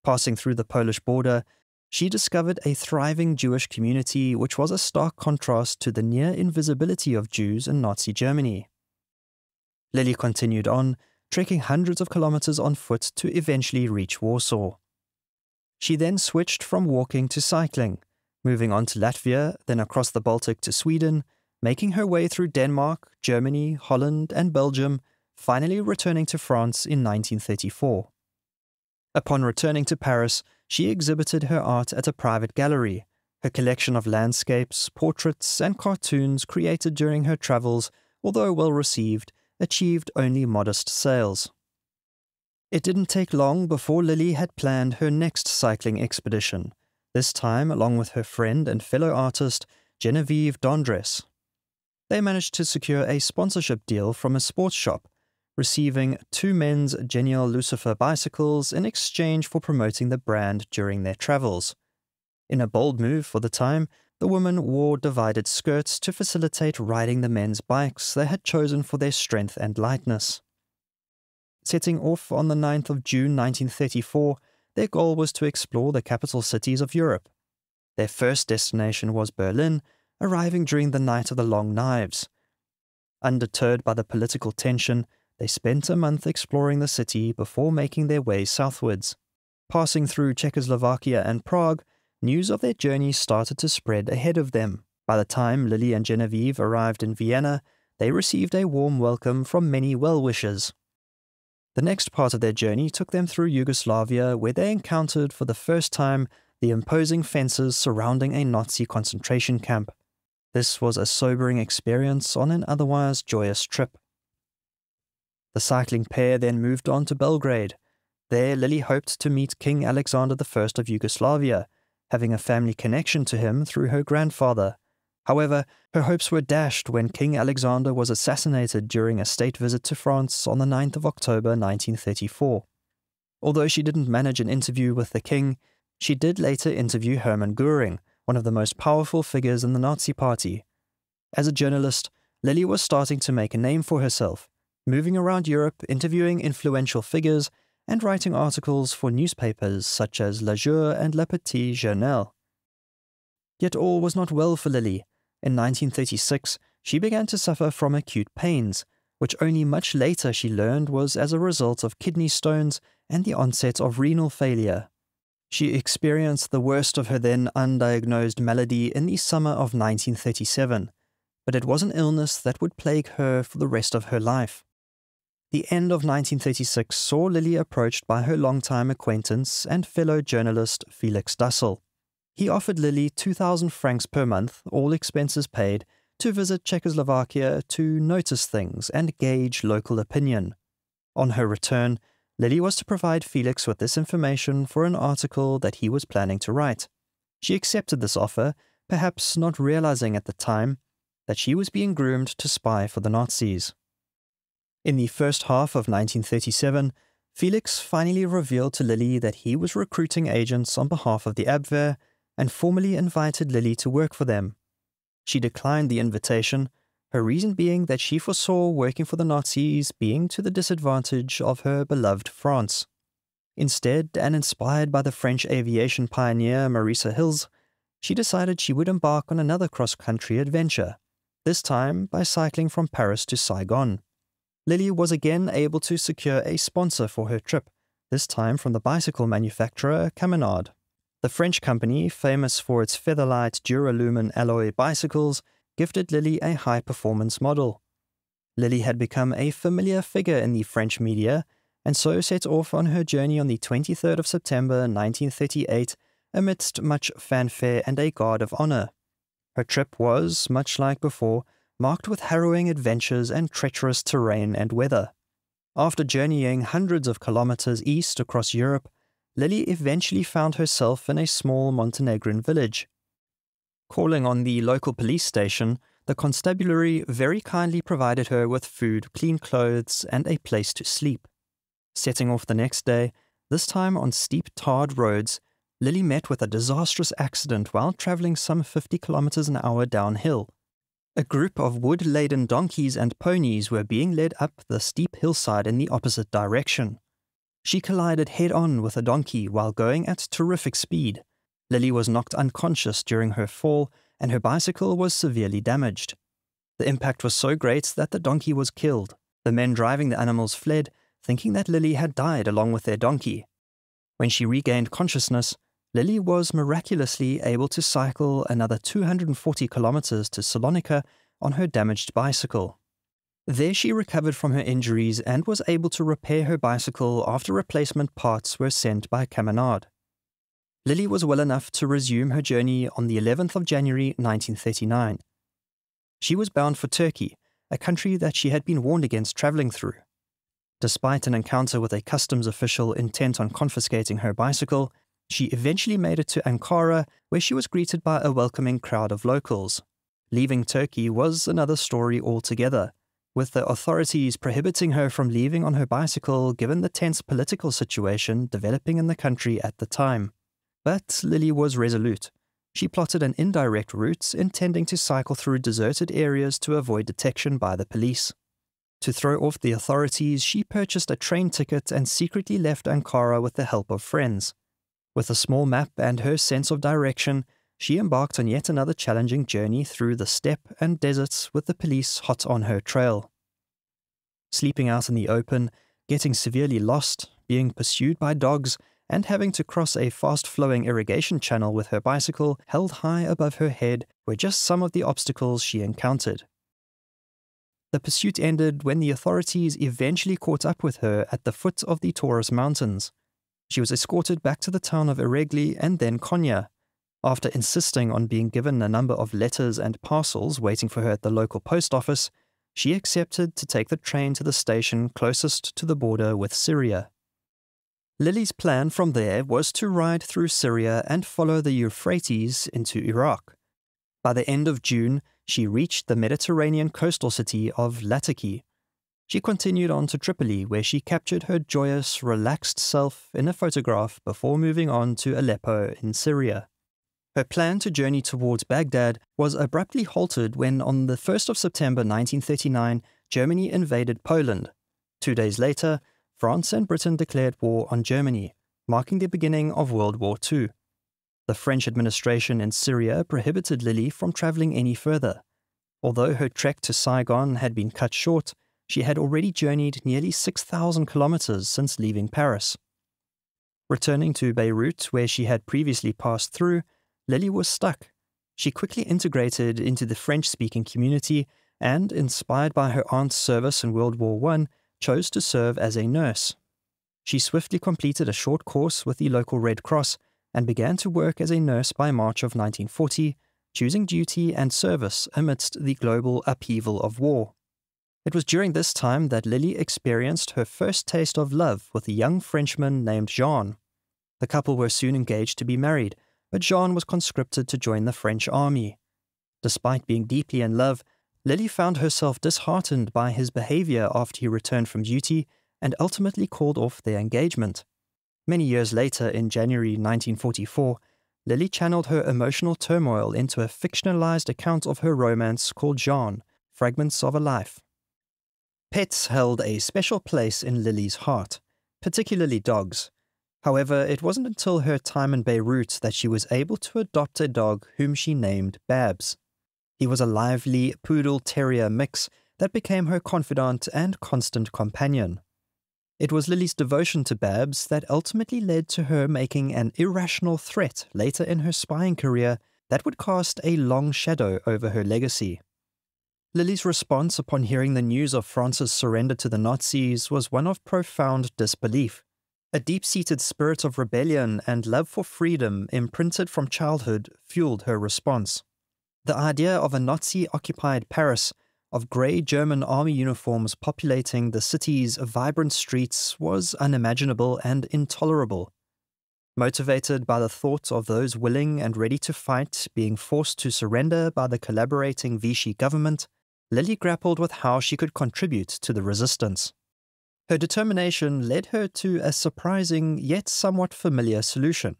Passing through the Polish border, she discovered a thriving Jewish community which was a stark contrast to the near invisibility of Jews in Nazi Germany. Lily continued on, trekking hundreds of kilometers on foot to eventually reach Warsaw. She then switched from walking to cycling, moving on to Latvia, then across the Baltic to Sweden, making her way through Denmark, Germany, Holland, and Belgium, finally returning to France in 1934. Upon returning to Paris, she exhibited her art at a private gallery. Her collection of landscapes, portraits, and cartoons created during her travels, although well received, achieved only modest sales. It didn't take long before Lily had planned her next cycling expedition, this time along with her friend and fellow artist, Genevieve Dondres. They managed to secure a sponsorship deal from a sports shop, receiving 2 men's Genial Lucifer bicycles in exchange for promoting the brand during their travels. In a bold move for the time, the women wore divided skirts to facilitate riding the men's bikes they had chosen for their strength and lightness. Setting off on the 9th of June 1934, their goal was to explore the capital cities of Europe. Their first destination was Berlin, arriving during the Night of the Long Knives. Undeterred by the political tension, they spent a month exploring the city before making their way southwards. Passing through Czechoslovakia and Prague, news of their journey started to spread ahead of them. By the time Lily and Genevieve arrived in Vienna, they received a warm welcome from many well-wishers. The next part of their journey took them through Yugoslavia, where they encountered for the first time the imposing fences surrounding a Nazi concentration camp. This was a sobering experience on an otherwise joyous trip. The cycling pair then moved on to Belgrade. There, Lily hoped to meet King Alexander I of Yugoslavia, having a family connection to him through her grandfather. However, her hopes were dashed when King Alexander was assassinated during a state visit to France on the 9th of October 1934. Although she didn't manage an interview with the king, she did later interview Hermann Göring, one of the most powerful figures in the Nazi Party. As a journalist, Lily was starting to make a name for herself, moving around Europe, interviewing influential figures, and writing articles for newspapers such as La Jour and Le Petit Journal. Yet all was not well for Lily. In 1936, she began to suffer from acute pains, which only much later she learned was as a result of kidney stones and the onset of renal failure. She experienced the worst of her then undiagnosed malady in the summer of 1937, but it was an illness that would plague her for the rest of her life. The end of 1936 saw Lily approached by her longtime acquaintance and fellow journalist Felix Dussel. He offered Lily 2,000 francs per month, all expenses paid, to visit Czechoslovakia to notice things and gauge local opinion. On her return, Lily was to provide Felix with this information for an article that he was planning to write. She accepted this offer, perhaps not realizing at the time that she was being groomed to spy for the Nazis. In the first half of 1937, Felix finally revealed to Lily that he was recruiting agents on behalf of the Abwehr and formally invited Lily to work for them. She declined the invitation, her reason being that she foresaw working for the Nazis being to the disadvantage of her beloved France. Instead, and inspired by the French aviation pioneer Marisa Hills, she decided she would embark on another cross-country adventure, this time by cycling from Paris to Saigon. Lily was again able to secure a sponsor for her trip, this time from the bicycle manufacturer Caminard. The French company, famous for its Featherlight Duralumin alloy bicycles, gifted Lily a high-performance model. Lily had become a familiar figure in the French media, and so set off on her journey on the 23rd of September 1938 amidst much fanfare and a guard of honor. Her trip was, much like before, marked with harrowing adventures and treacherous terrain and weather. After journeying hundreds of kilometers east across Europe, Lily eventually found herself in a small Montenegrin village. Calling on the local police station, the constabulary very kindly provided her with food, clean clothes, and a place to sleep. Setting off the next day, this time on steep tarred roads, Lily met with a disastrous accident while travelling some 50 kilometers an hour downhill. A group of wood-laden donkeys and ponies were being led up the steep hillside in the opposite direction. She collided head-on with a donkey while going at terrific speed. Lily was knocked unconscious during her fall, and her bicycle was severely damaged. The impact was so great that the donkey was killed. The men driving the animals fled, thinking that Lily had died along with their donkey. When she regained consciousness, Lily was miraculously able to cycle another 240 kilometers to Salonika on her damaged bicycle. There she recovered from her injuries and was able to repair her bicycle after replacement parts were sent by Caminard. Lily was well enough to resume her journey on the 11th of January 1939. She was bound for Turkey, a country that she had been warned against travelling through. Despite an encounter with a customs official intent on confiscating her bicycle, she eventually made it to Ankara, where she was greeted by a welcoming crowd of locals. Leaving Turkey was another story altogether, with the authorities prohibiting her from leaving on her bicycle given the tense political situation developing in the country at the time. But Lily was resolute. She plotted an indirect route, intending to cycle through deserted areas to avoid detection by the police. To throw off the authorities, she purchased a train ticket and secretly left Ankara with the help of friends. With a small map and her sense of direction, she embarked on yet another challenging journey through the steppe and deserts with the police hot on her trail. Sleeping out in the open, getting severely lost, being pursued by dogs, and having to cross a fast-flowing irrigation channel with her bicycle held high above her head were just some of the obstacles she encountered. The pursuit ended when the authorities eventually caught up with her at the foot of the Taurus Mountains. She was escorted back to the town of Eregli and then Konya. After insisting on being given a number of letters and parcels waiting for her at the local post office, she accepted to take the train to the station closest to the border with Syria. Lily's plan from there was to ride through Syria and follow the Euphrates into Iraq. By the end of June, she reached the Mediterranean coastal city of Lataki. She continued on to Tripoli, where she captured her joyous, relaxed self in a photograph before moving on to Aleppo in Syria. Her plan to journey towards Baghdad was abruptly halted when, on the 1st of September 1939, Germany invaded Poland. 2 days later, France and Britain declared war on Germany, marking the beginning of World War II. The French administration in Syria prohibited Lily from travelling any further. Although her trek to Saigon had been cut short, she had already journeyed nearly 6,000 kilometers since leaving Paris. Returning to Beirut, where she had previously passed through, Lily was stuck. She quickly integrated into the French-speaking community and, inspired by her aunt's service in World War I, chose to serve as a nurse. She swiftly completed a short course with the local Red Cross and began to work as a nurse by March of 1940, choosing duty and service amidst the global upheaval of war. It was during this time that Lily experienced her first taste of love with a young Frenchman named Juan. The couple were soon engaged to be married, but Juan was conscripted to join the French army. Despite being deeply in love, Lily found herself disheartened by his behavior after he returned from duty and ultimately called off their engagement. Many years later, in January 1944, Lily channeled her emotional turmoil into a fictionalized account of her romance called Jean, Fragments of a Life. Pets held a special place in Lily's heart, particularly dogs. However, it wasn't until her time in Beirut that she was able to adopt a dog whom she named Babs. He was a lively poodle-terrier mix that became her confidant and constant companion. It was Lily's devotion to Babs that ultimately led to her making an irrational threat later in her spying career that would cast a long shadow over her legacy. Lily's response upon hearing the news of France's surrender to the Nazis was one of profound disbelief. A deep-seated spirit of rebellion and love for freedom imprinted from childhood fueled her response. The idea of a Nazi-occupied Paris, of grey German army uniforms populating the city's vibrant streets, was unimaginable and intolerable. Motivated by the thought of those willing and ready to fight being forced to surrender by the collaborating Vichy government, Lily grappled with how she could contribute to the resistance. Her determination led her to a surprising yet somewhat familiar solution.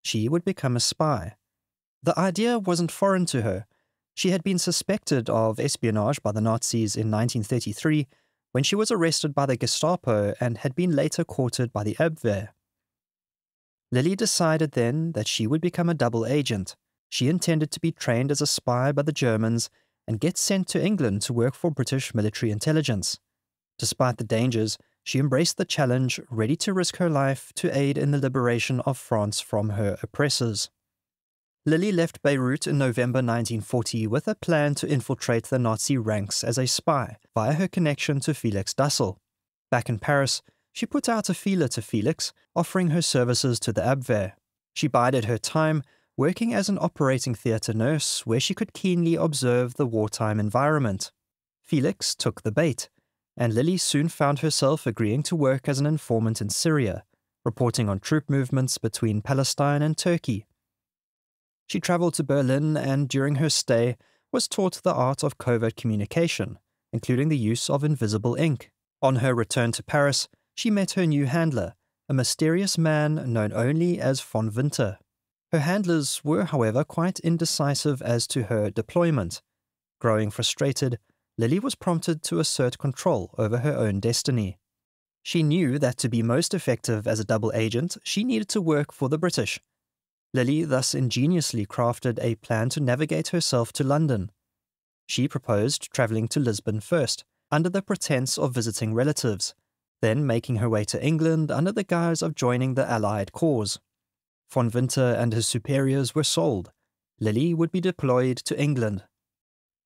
She would become a spy. The idea wasn't foreign to her. She had been suspected of espionage by the Nazis in 1933 when she was arrested by the Gestapo and had been later courted by the Abwehr. Lily decided then that she would become a double agent. She intended to be trained as a spy by the Germans and get sent to England to work for British military intelligence. Despite the dangers, she embraced the challenge, ready to risk her life to aid in the liberation of France from her oppressors. Lily left Beirut in November 1940 with a plan to infiltrate the Nazi ranks as a spy via her connection to Felix Dassel. Back in Paris, she put out a feeler to Felix, offering her services to the Abwehr. She bided her time, working as an operating theatre nurse where she could keenly observe the wartime environment. Felix took the bait, and Lily soon found herself agreeing to work as an informant in Syria, reporting on troop movements between Palestine and Turkey. She travelled to Berlin and, during her stay, was taught the art of covert communication, including the use of invisible ink. On her return to Paris, she met her new handler, a mysterious man known only as von Winter. Her handlers were, however, quite indecisive as to her deployment. Growing frustrated, Lily was prompted to assert control over her own destiny. She knew that to be most effective as a double agent, she needed to work for the British. Lily thus ingeniously crafted a plan to navigate herself to London. She proposed travelling to Lisbon first, under the pretense of visiting relatives, then making her way to England under the guise of joining the Allied cause. Von Winter and his superiors were sold. Lily would be deployed to England.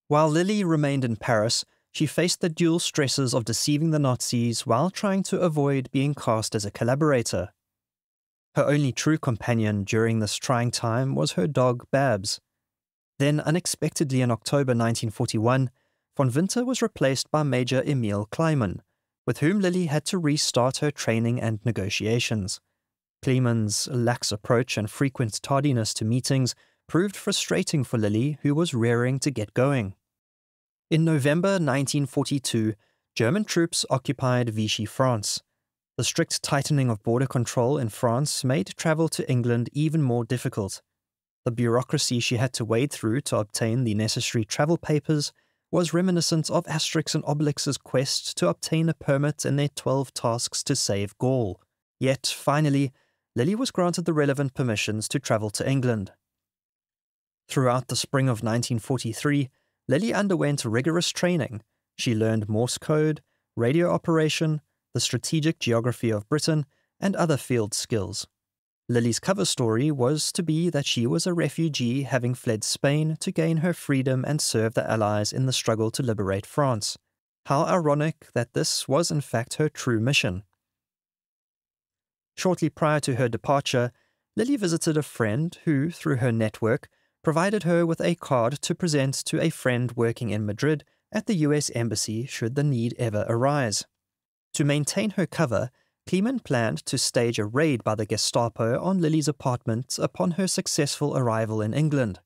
While Lily remained in Paris, she faced the dual stresses of deceiving the Nazis while trying to avoid being cast as a collaborator. Her only true companion during this trying time was her dog Babs. Then, unexpectedly in October 1941, von Winter was replaced by Major Emil Kleiman, with whom Lily had to restart her training and negotiations. Kleiman's lax approach and frequent tardiness to meetings proved frustrating for Lily, who was raring to get going. In November 1942, German troops occupied Vichy France. The strict tightening of border control in France made travel to England even more difficult. The bureaucracy she had to wade through to obtain the necessary travel papers was reminiscent of Asterix and Obelix's quest to obtain a permit in their 12 tasks to save Gaul. Yet, finally, Lily was granted the relevant permissions to travel to England. Throughout the spring of 1943, Lily underwent rigorous training. She learned Morse code, radio operation, the strategic geography of Britain, and other field skills. Lily's cover story was to be that she was a refugee having fled Spain to gain her freedom and serve the Allies in the struggle to liberate France. How ironic that this was in fact her true mission. Shortly prior to her departure, Lily visited a friend who, through her network, provided her with a card to present to a friend working in Madrid at the US Embassy should the need ever arise. To maintain her cover, Kleiman planned to stage a raid by the Gestapo on Lily's apartment upon her successful arrival in England.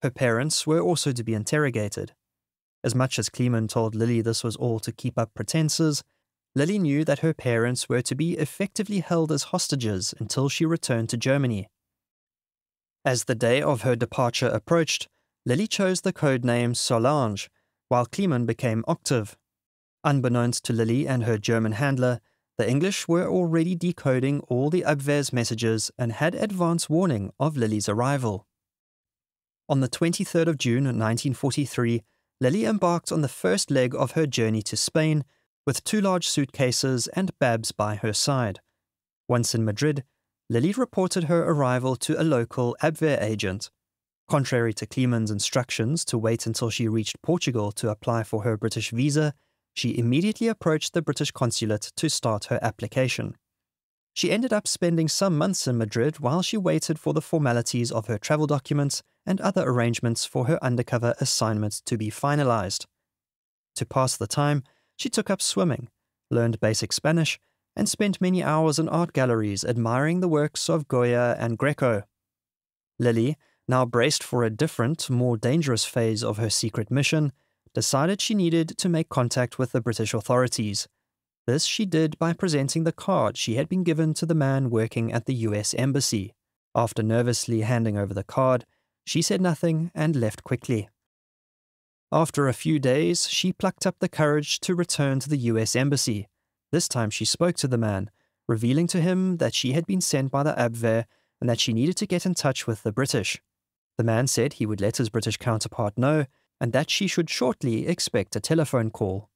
Her parents were also to be interrogated. As much as Kleiman told Lily this was all to keep up pretenses, Lily knew that her parents were to be effectively held as hostages until she returned to Germany. As the day of her departure approached, Lily chose the codename Solange, while Kleiman became Octave. Unbeknownst to Lily and her German handler, the English were already decoding all the Abwehr's messages and had advance warning of Lily's arrival. On the 23rd of June 1943, Lily embarked on the first leg of her journey to Spain, with 2 large suitcases and Babs by her side. Once in Madrid, Lily reported her arrival to a local Abwehr agent. Contrary to Kleiman's instructions to wait until she reached Portugal to apply for her British visa, she immediately approached the British consulate to start her application. She ended up spending some months in Madrid while she waited for the formalities of her travel documents and other arrangements for her undercover assignment to be finalized. To pass the time, she took up swimming, learned basic Spanish, and spent many hours in art galleries admiring the works of Goya and Greco. Lily, now braced for a different, more dangerous phase of her secret mission, decided she needed to make contact with the British authorities. This she did by presenting the card she had been given to the man working at the US Embassy. After nervously handing over the card, she said nothing and left quickly. After a few days, she plucked up the courage to return to the US Embassy. This time she spoke to the man, revealing to him that she had been sent by the Abwehr and that she needed to get in touch with the British. The man said he would let his British counterpart know and that she should shortly expect a telephone call.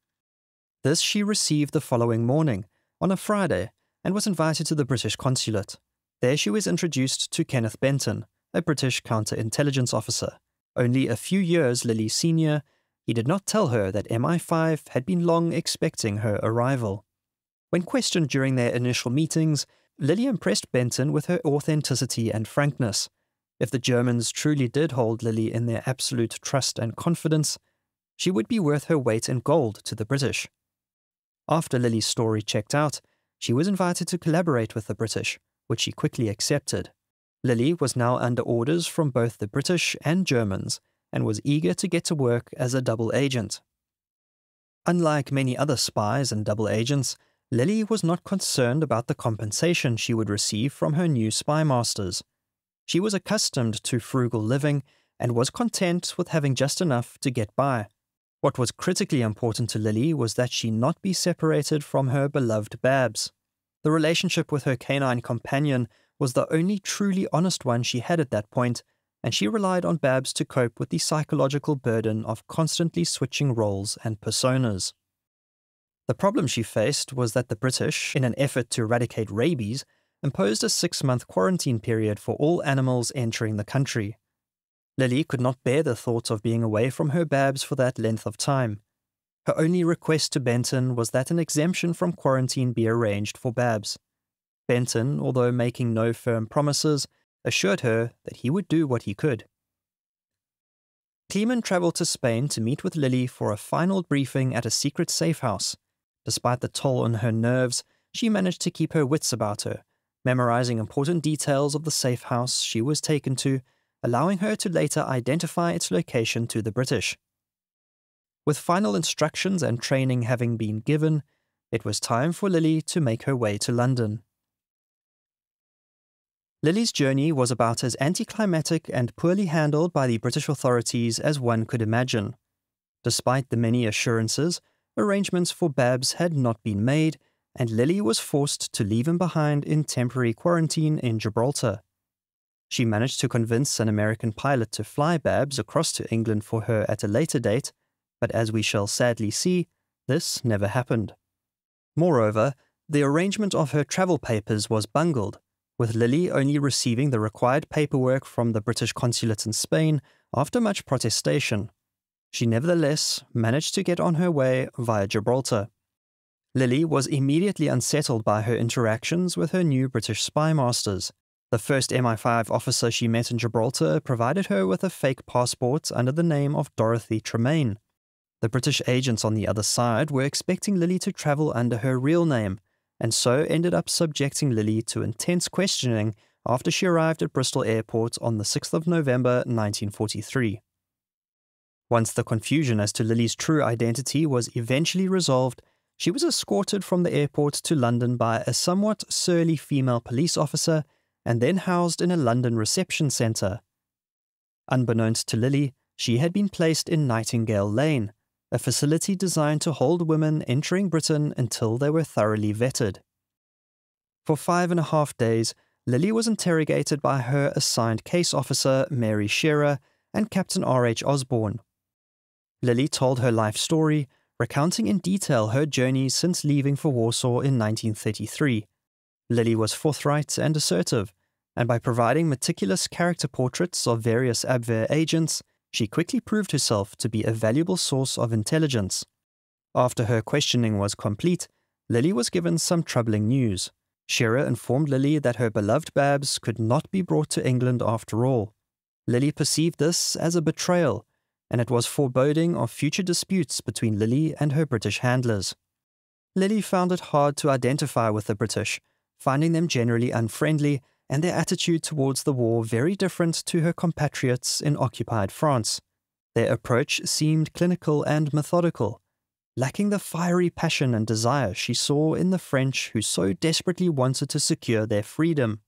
This she received the following morning, on a Friday, and was invited to the British consulate. There she was introduced to Kenneth Benton, a British counterintelligence officer. Only a few years Lily's senior, he did not tell her that MI5 had been long expecting her arrival. When questioned during their initial meetings, Lily impressed Benton with her authenticity and frankness. If the Germans truly did hold Lily in their absolute trust and confidence, she would be worth her weight in gold to the British. After Lily's story checked out, she was invited to collaborate with the British, which she quickly accepted. Lily was now under orders from both the British and Germans, and was eager to get to work as a double agent. Unlike many other spies and double agents, Lily was not concerned about the compensation she would receive from her new spy masters. She was accustomed to frugal living and was content with having just enough to get by. What was critically important to Lily was that she not be separated from her beloved Babs. The relationship with her canine companion was the only truly honest one she had at that point, and she relied on Babs to cope with the psychological burden of constantly switching roles and personas. The problem she faced was that the British, in an effort to eradicate rabies, imposed a 6-month quarantine period for all animals entering the country. Lily could not bear the thought of being away from her Babs for that length of time. Her only request to Benton was that an exemption from quarantine be arranged for Babs. Benton, although making no firm promises, assured her that he would do what he could. Kleeman travelled to Spain to meet with Lily for a final briefing at a secret safe house. Despite the toll on her nerves, she managed to keep her wits about her, memorizing important details of the safe house she was taken to, allowing her to later identify its location to the British. With final instructions and training having been given, it was time for Lily to make her way to London. Lily's journey was about as anticlimactic and poorly handled by the British authorities as one could imagine. Despite the many assurances, arrangements for Babs had not been made, and Lily was forced to leave him behind in temporary quarantine in Gibraltar. She managed to convince an American pilot to fly Babs across to England for her at a later date, but as we shall sadly see, this never happened. Moreover, the arrangement of her travel papers was bungled, with Lily only receiving the required paperwork from the British consulate in Spain after much protestation. She nevertheless managed to get on her way via Gibraltar. Lily was immediately unsettled by her interactions with her new British spy masters. The first MI5 officer she met in Gibraltar provided her with a fake passport under the name of Dorothy Tremaine. The British agents on the other side were expecting Lily to travel under her real name, and so ended up subjecting Lily to intense questioning after she arrived at Bristol Airport on the 6th of November 1943. Once the confusion as to Lily's true identity was eventually resolved, she was escorted from the airport to London by a somewhat surly female police officer and then housed in a London reception centre. Unbeknownst to Lily, she had been placed in Nightingale Lane, a facility designed to hold women entering Britain until they were thoroughly vetted. For 5.5 days, Lily was interrogated by her assigned case officer, Mary Shearer, and Captain R.H. Osborne. Lily told her life story, recounting in detail her journeys since leaving for Warsaw in 1933. Lily was forthright and assertive, and by providing meticulous character portraits of various Abwehr agents, she quickly proved herself to be a valuable source of intelligence. After her questioning was complete, Lily was given some troubling news. Shearer informed Lily that her beloved Babs could not be brought to England after all. Lily perceived this as a betrayal, and it was foreboding of future disputes between Lily and her British handlers. Lily found it hard to identify with the British, finding them generally unfriendly and their attitude towards the war very different to her compatriots in occupied France. Their approach seemed clinical and methodical, lacking the fiery passion and desire she saw in the French who so desperately wanted to secure their freedom.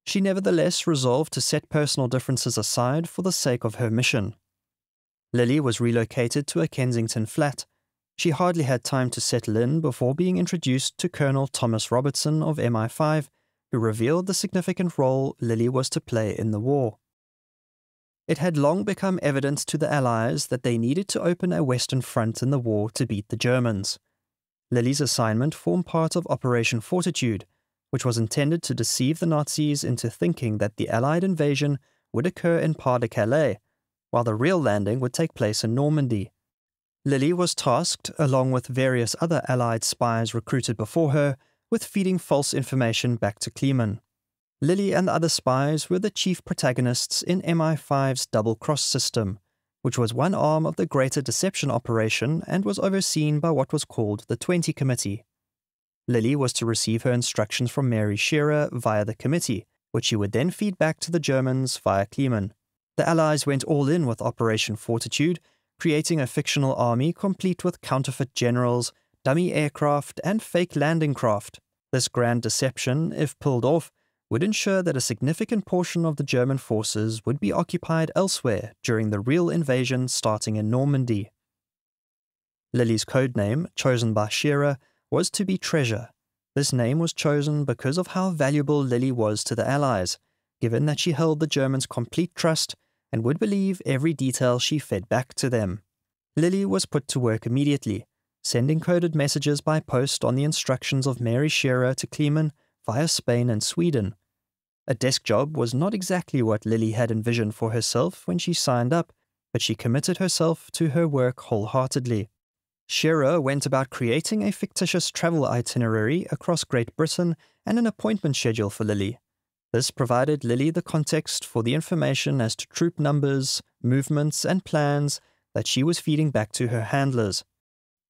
She nevertheless resolved to set personal differences aside for the sake of her mission. Lily was relocated to a Kensington flat. She hardly had time to settle in before being introduced to Colonel Thomas Robertson of MI5, who revealed the significant role Lily was to play in the war. It had long become evident to the Allies that they needed to open a Western front in the war to beat the Germans. Lily's assignment formed part of Operation Fortitude, which was intended to deceive the Nazis into thinking that the Allied invasion would occur in Pas-de-Calais, while the real landing would take place in Normandy. Lily was tasked, along with various other Allied spies recruited before her, with feeding false information back to Kleeman. Lily and the other spies were the chief protagonists in MI5's double-cross system, which was one arm of the greater deception operation and was overseen by what was called the 20 Committee. Lily was to receive her instructions from Mary Scherer via the committee, which she would then feed back to the Germans via Kleeman. The Allies went all in with Operation Fortitude, creating a fictional army complete with counterfeit generals, dummy aircraft, and fake landing craft. This grand deception, if pulled off, would ensure that a significant portion of the German forces would be occupied elsewhere during the real invasion starting in Normandy. Lily's codename, chosen by Scherer, was to be Treasure. This name was chosen because of how valuable Lily was to the Allies, given that she held the Germans' complete trust and would believe every detail she fed back to them. Lily was put to work immediately, sending coded messages by post on the instructions of Mary Scherer to Kleeman via Spain and Sweden. A desk job was not exactly what Lily had envisioned for herself when she signed up, but she committed herself to her work wholeheartedly. Scherer went about creating a fictitious travel itinerary across Great Britain and an appointment schedule for Lily. This provided Lily the context for the information as to troop numbers, movements, and plans that she was feeding back to her handlers.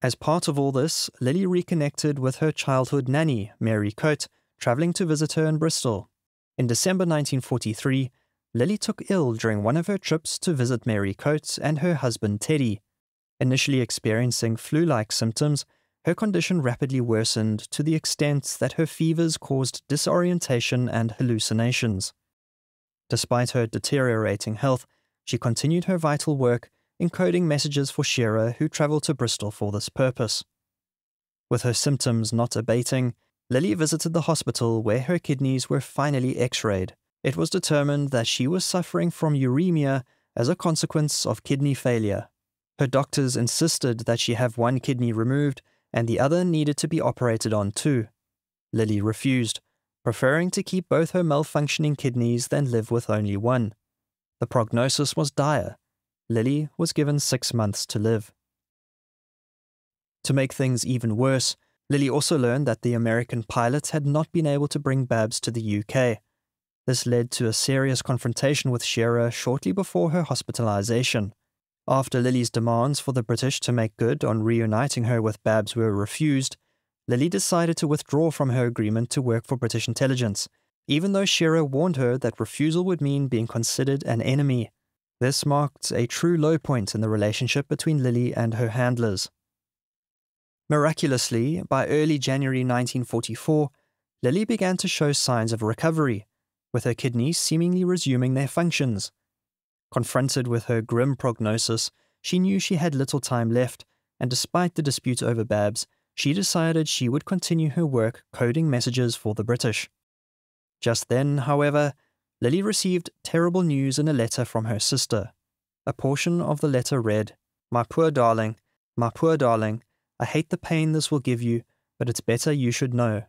As part of all this, Lily reconnected with her childhood nanny, Mary Coate, travelling to visit her in Bristol. In December 1943, Lily took ill during one of her trips to visit Mary Coate and her husband Teddy. Initially experiencing flu-like symptoms, her condition rapidly worsened to the extent that her fevers caused disorientation and hallucinations. Despite her deteriorating health, she continued her vital work, encoding messages for Scherer, who travelled to Bristol for this purpose. With her symptoms not abating, Lily visited the hospital where her kidneys were finally x-rayed. It was determined that she was suffering from uremia as a consequence of kidney failure. Her doctors insisted that she have one kidney removed and the other needed to be operated on too. Lily refused, preferring to keep both her malfunctioning kidneys than live with only one. The prognosis was dire. Lily was given 6 months to live. To make things even worse, Lily also learned that the American pilots had not been able to bring Babs to the UK. This led to a serious confrontation with Scherer shortly before her hospitalization. After Lily's demands for the British to make good on reuniting her with Babs were refused, Lily decided to withdraw from her agreement to work for British intelligence, even though Scherer warned her that refusal would mean being considered an enemy. This marked a true low point in the relationship between Lily and her handlers. Miraculously, by early January 1944, Lily began to show signs of recovery, with her kidneys seemingly resuming their functions. Confronted with her grim prognosis, she knew she had little time left, and despite the dispute over Babs, she decided she would continue her work coding messages for the British. Just then, however, Lily received terrible news in a letter from her sister. A portion of the letter read, my poor darling, I hate the pain this will give you, but it's better you should know.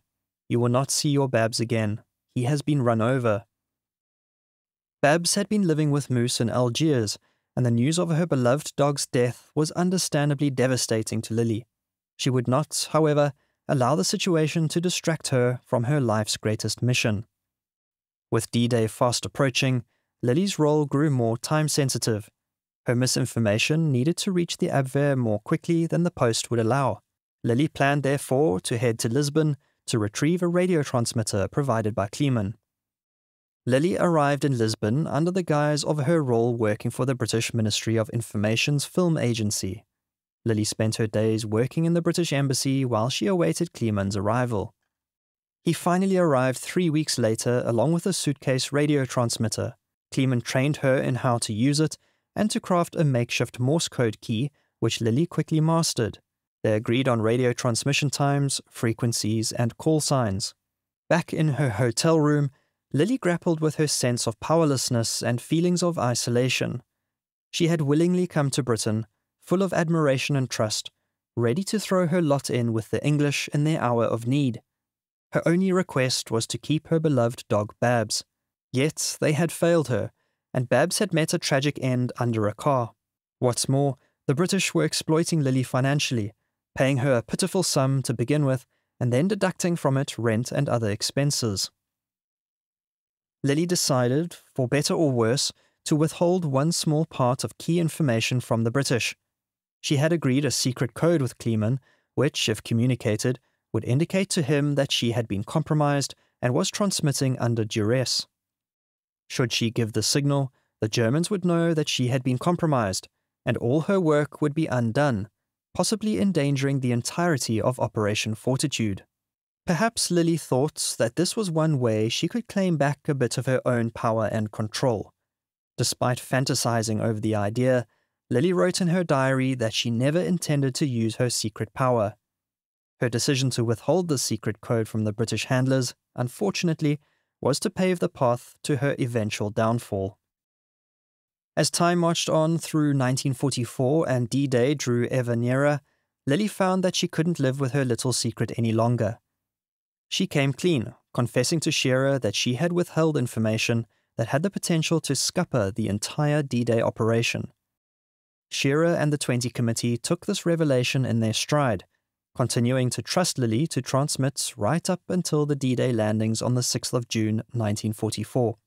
You will not see your Babs again. He has been run over." Babs had been living with Moose in Algiers, and the news of her beloved dog's death was understandably devastating to Lily. She would not, however, allow the situation to distract her from her life's greatest mission. With D-Day fast approaching, Lily's role grew more time-sensitive. Her misinformation needed to reach the Abwehr more quickly than the post would allow. Lily planned therefore to head to Lisbon to retrieve a radio transmitter provided by Chapman. Lily arrived in Lisbon under the guise of her role working for the British Ministry of Information's film agency. Lily spent her days working in the British embassy while she awaited Chapman's arrival. He finally arrived 3 weeks later along with a suitcase radio transmitter. Chapman trained her in how to use it and to craft a makeshift Morse code key, which Lily quickly mastered. They agreed on radio transmission times, frequencies, and call signs. Back in her hotel room, Lily grappled with her sense of powerlessness and feelings of isolation. She had willingly come to Britain, full of admiration and trust, ready to throw her lot in with the English in their hour of need. Her only request was to keep her beloved dog Babs. Yet they had failed her, and Babs had met a tragic end under a car. What's more, the British were exploiting Lily financially, paying her a pitiful sum to begin with, and then deducting from it rent and other expenses. Lily decided, for better or worse, to withhold one small part of key information from the British. She had agreed a secret code with Chapman, which, if communicated, would indicate to him that she had been compromised and was transmitting under duress. Should she give the signal, the Germans would know that she had been compromised, and all her work would be undone, possibly endangering the entirety of Operation Fortitude. Perhaps Lily thought that this was one way she could claim back a bit of her own power and control. Despite fantasizing over the idea, Lily wrote in her diary that she never intended to use her secret power. Her decision to withhold the secret code from the British handlers, unfortunately, was to pave the path to her eventual downfall. As time marched on through 1944 and D-Day drew ever nearer, Lily found that she couldn't live with her little secret any longer. She came clean, confessing to Shearer that she had withheld information that had the potential to scupper the entire D-Day operation. Shearer and the 20 Committee took this revelation in their stride, continuing to trust Lily to transmit right up until the D-Day landings on the 6th of June 1944.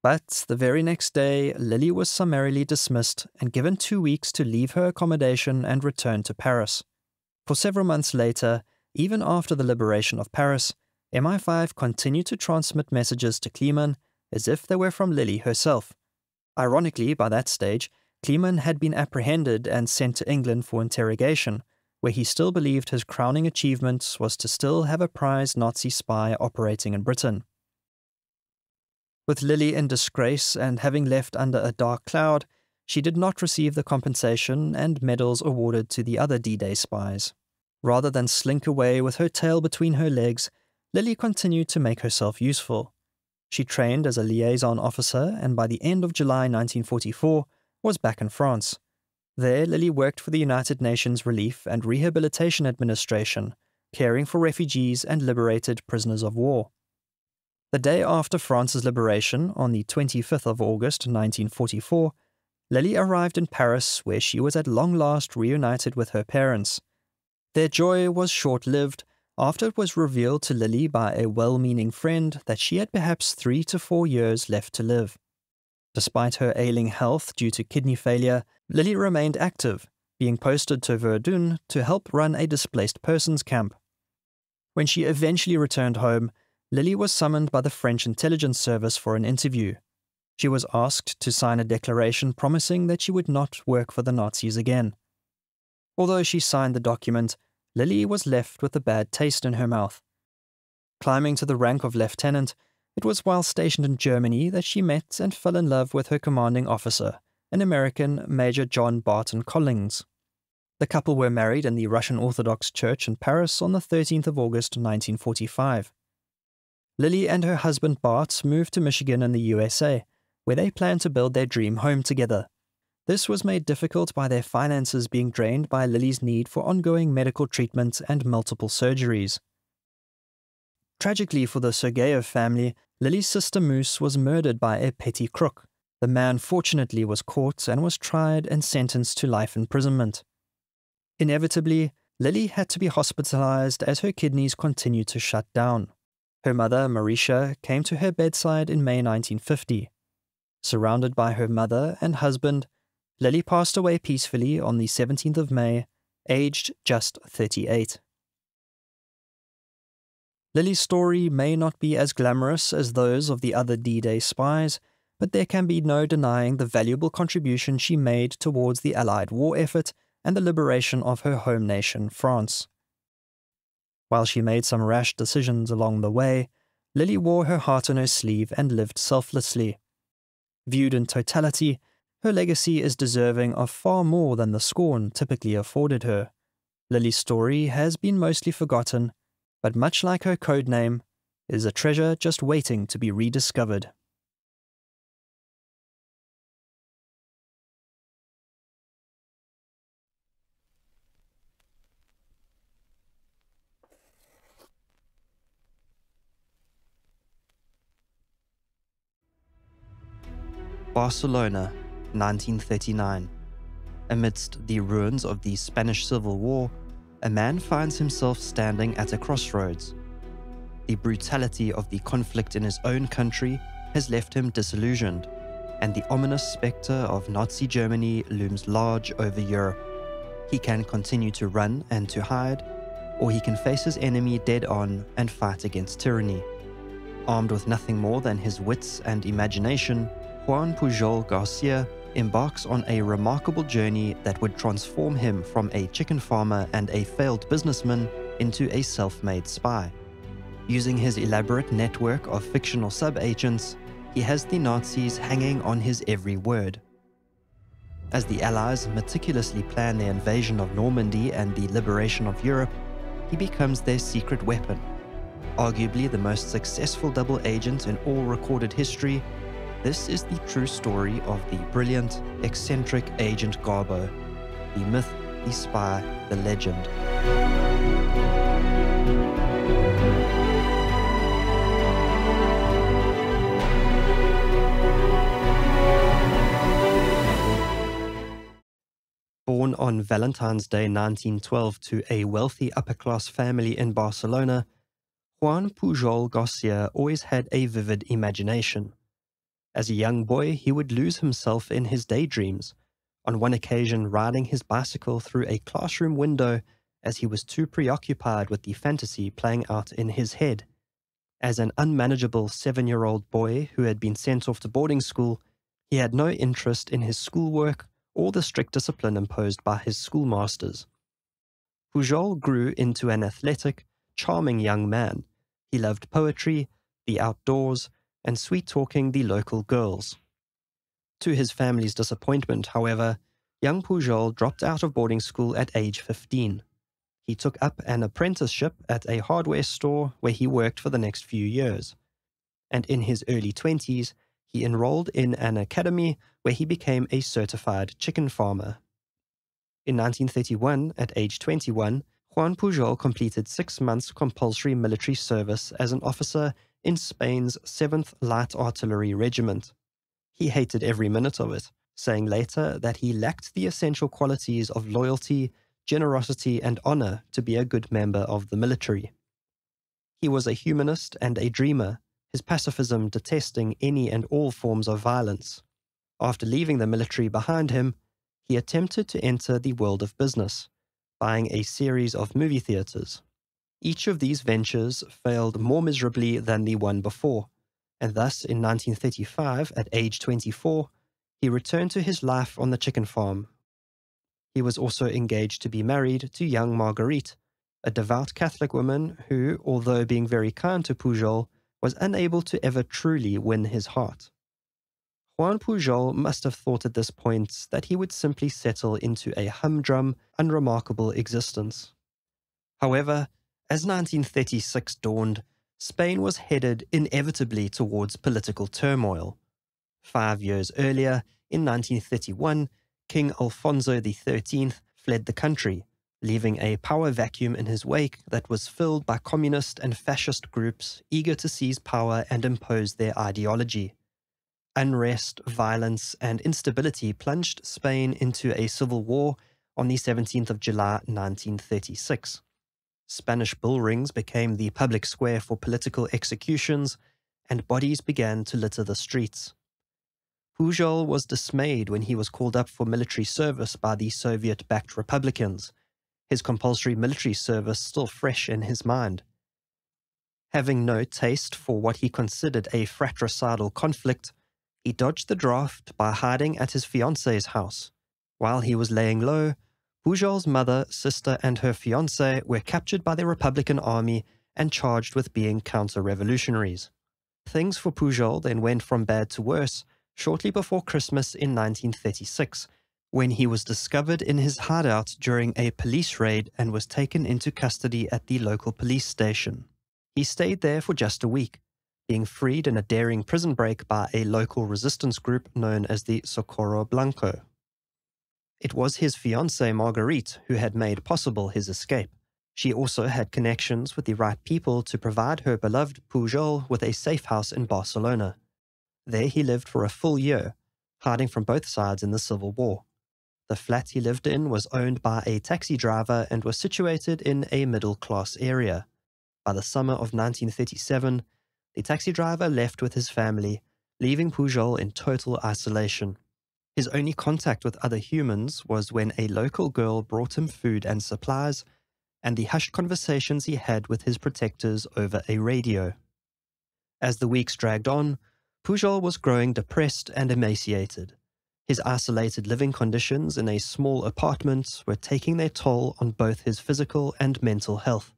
But the very next day, Lily was summarily dismissed and given 2 weeks to leave her accommodation and return to Paris. For several months later, even after the liberation of Paris, MI5 continued to transmit messages to Chapman as if they were from Lily herself. Ironically, by that stage, Chapman had been apprehended and sent to England for interrogation, where he still believed his crowning achievement was to still have a prize Nazi spy operating in Britain. With Lily in disgrace and having left under a dark cloud, she did not receive the compensation and medals awarded to the other D-Day spies. Rather than slink away with her tail between her legs, Lily continued to make herself useful. She trained as a liaison officer and by the end of July 1944 was back in France. There, Lily worked for the United Nations Relief and Rehabilitation Administration, caring for refugees and liberated prisoners of war. The day after France's liberation, on the 25th of August 1944, Lily arrived in Paris where she was at long last reunited with her parents. Their joy was short-lived after it was revealed to Lily by a well-meaning friend that she had perhaps 3 to 4 years left to live. Despite her ailing health due to kidney failure, Lily remained active, being posted to Verdun to help run a displaced persons camp. When she eventually returned home, Lily was summoned by the French intelligence service for an interview. She was asked to sign a declaration promising that she would not work for the Nazis again. Although she signed the document, Lily was left with a bad taste in her mouth. Climbing to the rank of lieutenant, it was while stationed in Germany that she met and fell in love with her commanding officer, an American, Major John Barton Collins. The couple were married in the Russian Orthodox Church in Paris on the 13th of August 1945. Lily and her husband Bart moved to Michigan in the USA, where they planned to build their dream home together. This was made difficult by their finances being drained by Lily's need for ongoing medical treatment and multiple surgeries. Tragically for the Sergueiew family, Lily's sister Moose was murdered by a petty crook. The man fortunately was caught and was tried and sentenced to life imprisonment. Inevitably, Lily had to be hospitalized as her kidneys continued to shut down. Her mother, Marisha, came to her bedside in May 1950. Surrounded by her mother and husband, Lily passed away peacefully on the 17th of May, aged just 38. Lily's story may not be as glamorous as those of the other D-Day spies, but there can be no denying the valuable contribution she made towards the Allied war effort and the liberation of her home nation, France. While she made some rash decisions along the way, Lily wore her heart on her sleeve and lived selflessly. Viewed in totality, her legacy is deserving of far more than the scorn typically afforded her. Lily's story has been mostly forgotten, but much like her codename, is a treasure just waiting to be rediscovered. Barcelona, 1939. Amidst the ruins of the Spanish Civil War, a man finds himself standing at a crossroads. The brutality of the conflict in his own country has left him disillusioned, and the ominous spectre of Nazi Germany looms large over Europe. He can continue to run and to hide, or he can face his enemy dead on and fight against tyranny. Armed with nothing more than his wits and imagination, Juan Pujol García embarks on a remarkable journey that would transform him from a chicken farmer and a failed businessman into a self-made spy. Using his elaborate network of fictional sub-agents, he has the Nazis hanging on his every word. As the Allies meticulously plan their invasion of Normandy and the liberation of Europe, he becomes their secret weapon. Arguably the most successful double agent in all recorded history, this is the true story of the brilliant, eccentric Agent Garbo, the myth, the spy, the legend. Born on Valentine's Day 1912 to a wealthy upper-class family in Barcelona, Juan Pujol García always had a vivid imagination. As a young boy, he would lose himself in his daydreams, on one occasion riding his bicycle through a classroom window as he was too preoccupied with the fantasy playing out in his head. As an unmanageable 7-year-old boy who had been sent off to boarding school, he had no interest in his schoolwork or the strict discipline imposed by his schoolmasters. Pujol grew into an athletic, charming young man. He loved poetry, the outdoors, and sweet-talking the local girls. To his family's disappointment, however, young Pujol dropped out of boarding school at age 15. He took up an apprenticeship at a hardware store where he worked for the next few years. And in his early 20s, he enrolled in an academy where he became a certified chicken farmer. In 1931, at age 21, Juan Pujol completed 6 months compulsory military service as an officer in Spain's 7th Light Artillery Regiment. He hated every minute of it, saying later that he lacked the essential qualities of loyalty, generosity, and honor to be a good member of the military. He was a humanist and a dreamer, his pacifism detesting any and all forms of violence. After leaving the military behind him, he attempted to enter the world of business, buying a series of movie theaters. Each of these ventures failed more miserably than the one before, and thus in 1935, at age 24, he returned to his life on the chicken farm. He was also engaged to be married to young Marguerite, a devout Catholic woman who, although being very kind to Pujol, was unable to ever truly win his heart. Juan Pujol must have thought at this point that he would simply settle into a humdrum, unremarkable existence. However, as 1936 dawned, Spain was headed inevitably towards political turmoil. 5 years earlier, in 1931, King Alfonso XIII fled the country, leaving a power vacuum in his wake that was filled by communist and fascist groups eager to seize power and impose their ideology. Unrest, violence, and instability plunged Spain into a civil war on the 17th of July 1936. Spanish bull rings became the public square for political executions, and bodies began to litter the streets. Pujol was dismayed when he was called up for military service by the Soviet-backed Republicans, his compulsory military service still fresh in his mind. Having no taste for what he considered a fratricidal conflict, he dodged the draft by hiding at his fiancée's house. While he was laying low, Pujol's mother, sister, and her fiancé were captured by the Republican army and charged with being counter-revolutionaries. Things for Pujol then went from bad to worse shortly before Christmas in 1936, when he was discovered in his hideout during a police raid and was taken into custody at the local police station. He stayed there for just a week, being freed in a daring prison break by a local resistance group known as the Socorro Blanco. It was his fiancée Marguerite who had made possible his escape. She also had connections with the right people to provide her beloved Pujol with a safe house in Barcelona. There he lived for a full year, hiding from both sides in the Civil War. The flat he lived in was owned by a taxi driver and was situated in a middle-class area. By the summer of 1937, the taxi driver left with his family, leaving Pujol in total isolation. His only contact with other humans was when a local girl brought him food and supplies, and the hushed conversations he had with his protectors over a radio. As the weeks dragged on, Pujol was growing depressed and emaciated. His isolated living conditions in a small apartment were taking their toll on both his physical and mental health.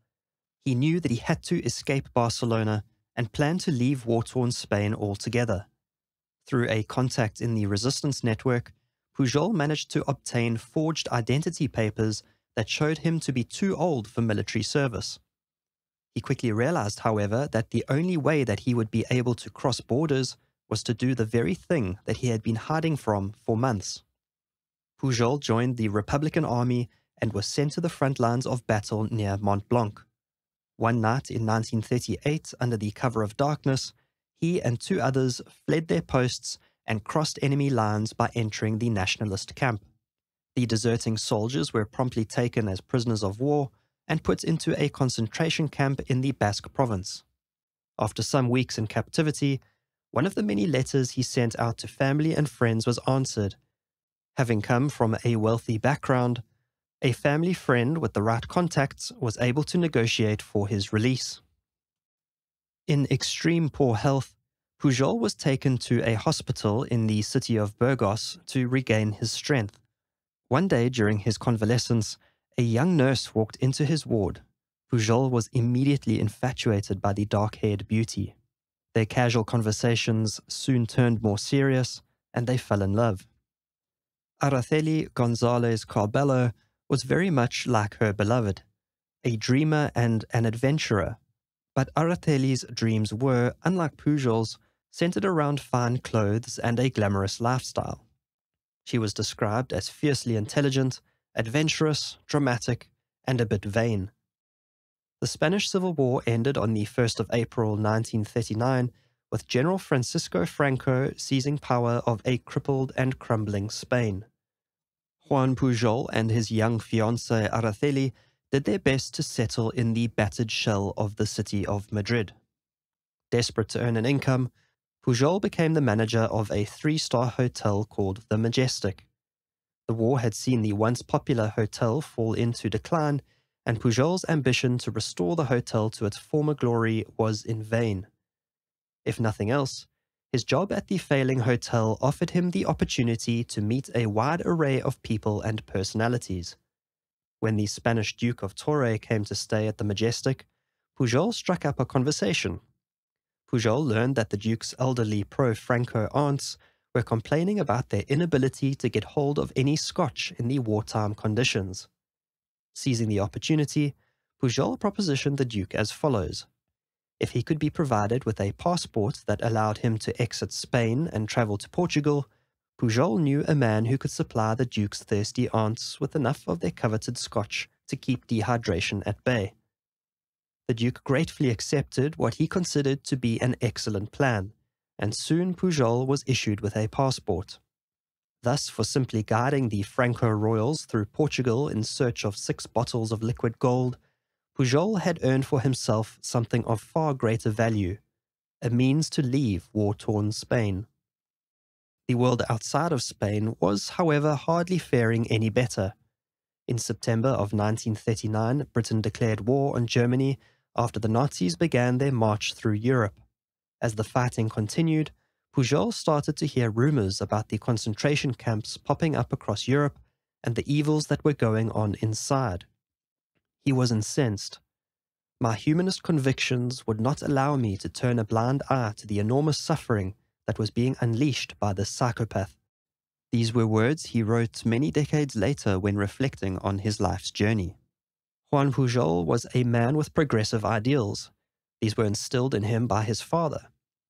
He knew that he had to escape Barcelona and planned to leave war-torn Spain altogether. Through a contact in the resistance network, Pujol managed to obtain forged identity papers that showed him to be too old for military service. He quickly realized, however, that the only way that he would be able to cross borders was to do the very thing that he had been hiding from for months. Pujol joined the Republican Army and was sent to the front lines of battle near Mont Blanc. One night in 1938, under the cover of darkness, he and two others fled their posts and crossed enemy lines by entering the nationalist camp. The deserting soldiers were promptly taken as prisoners of war and put into a concentration camp in the Basque province. After some weeks in captivity, one of the many letters he sent out to family and friends was answered. Having come from a wealthy background, a family friend with the right contacts was able to negotiate for his release. In extreme poor health, Pujol was taken to a hospital in the city of Burgos to regain his strength. One day during his convalescence, a young nurse walked into his ward. Pujol was immediately infatuated by the dark-haired beauty. Their casual conversations soon turned more serious, and they fell in love. Araceli González Carbello was very much like her beloved, a dreamer and an adventurer. But Araceli's dreams were, unlike Pujol's, centered around fine clothes and a glamorous lifestyle. She was described as fiercely intelligent, adventurous, dramatic, and a bit vain. The Spanish Civil War ended on the 1st of April 1939, with General Francisco Franco seizing power of a crippled and crumbling Spain. Juan Pujol and his young fiancée Araceli did their best to settle in the battered shell of the city of Madrid. Desperate to earn an income, Pujol became the manager of a 3-star hotel called the Majestic. The war had seen the once popular hotel fall into decline, and Pujol's ambition to restore the hotel to its former glory was in vain. If nothing else, his job at the failing hotel offered him the opportunity to meet a wide array of people and personalities. When the Spanish Duke of Torre came to stay at the Majestic, Pujol struck up a conversation. Pujol learned that the Duke's elderly pro-Franco aunts were complaining about their inability to get hold of any scotch in the wartime conditions. Seizing the opportunity, Pujol propositioned the Duke as follows. If he could be provided with a passport that allowed him to exit Spain and travel to Portugal, Pujol knew a man who could supply the Duke's thirsty aunts with enough of their coveted scotch to keep dehydration at bay. The Duke gratefully accepted what he considered to be an excellent plan, and soon Pujol was issued with a passport. Thus, for simply guiding the Franco royals through Portugal in search of 6 bottles of liquid gold, Pujol had earned for himself something of far greater value, a means to leave war-torn Spain. The world outside of Spain was, however, hardly faring any better. In September of 1939, Britain declared war on Germany after the Nazis began their march through Europe. As the fighting continued, Pujol started to hear rumors about the concentration camps popping up across Europe and the evils that were going on inside. He was incensed. My humanist convictions would not allow me to turn a blind eye to the enormous suffering that was being unleashed by this psychopath. These were words he wrote many decades later when reflecting on his life's journey. Juan Pujol was a man with progressive ideals. These were instilled in him by his father.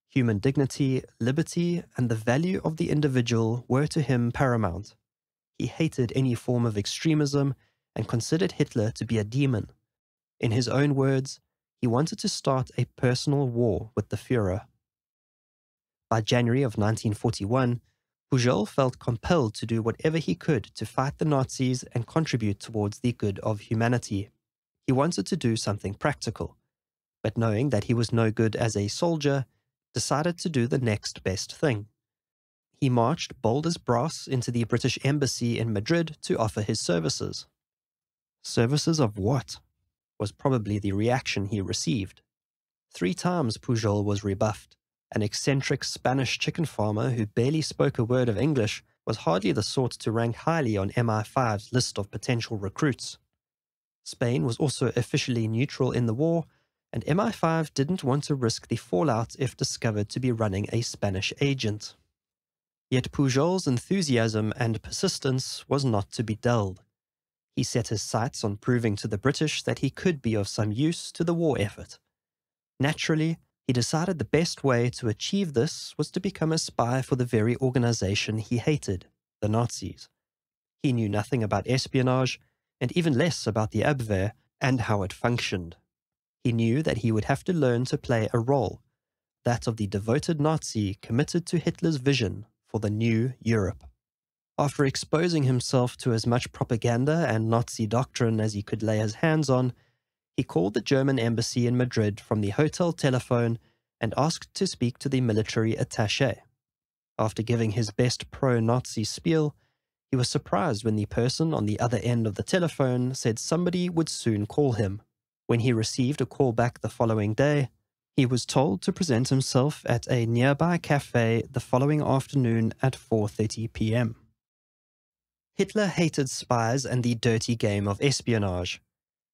Human dignity, liberty, and the value of the individual were to him paramount. He hated any form of extremism and considered Hitler to be a demon. In his own words, he wanted to start a personal war with the Führer. By January of 1941, Pujol felt compelled to do whatever he could to fight the Nazis and contribute towards the good of humanity. He wanted to do something practical, but knowing that he was no good as a soldier, decided to do the next best thing. He marched bold as brass into the British embassy in Madrid to offer his services. Services of what? Was probably the reaction he received. 3 times Pujol was rebuffed. An eccentric Spanish chicken farmer who barely spoke a word of English was hardly the sort to rank highly on MI5's list of potential recruits. Spain was also officially neutral in the war, and MI5 didn't want to risk the fallout if discovered to be running a Spanish agent. Yet Pujol's enthusiasm and persistence was not to be dulled. He set his sights on proving to the British that he could be of some use to the war effort. Naturally, he decided the best way to achieve this was to become a spy for the very organization he hated, the Nazis. He knew nothing about espionage, and even less about the Abwehr and how it functioned. He knew that he would have to learn to play a role, that of the devoted Nazi committed to Hitler's vision for the new Europe. After exposing himself to as much propaganda and Nazi doctrine as he could lay his hands on, he called the German embassy in Madrid from the hotel telephone and asked to speak to the military attaché. After giving his best pro-Nazi spiel, he was surprised when the person on the other end of the telephone said somebody would soon call him. When he received a call back the following day, he was told to present himself at a nearby cafe the following afternoon at 4:30 p.m. Hitler hated spies and the dirty game of espionage.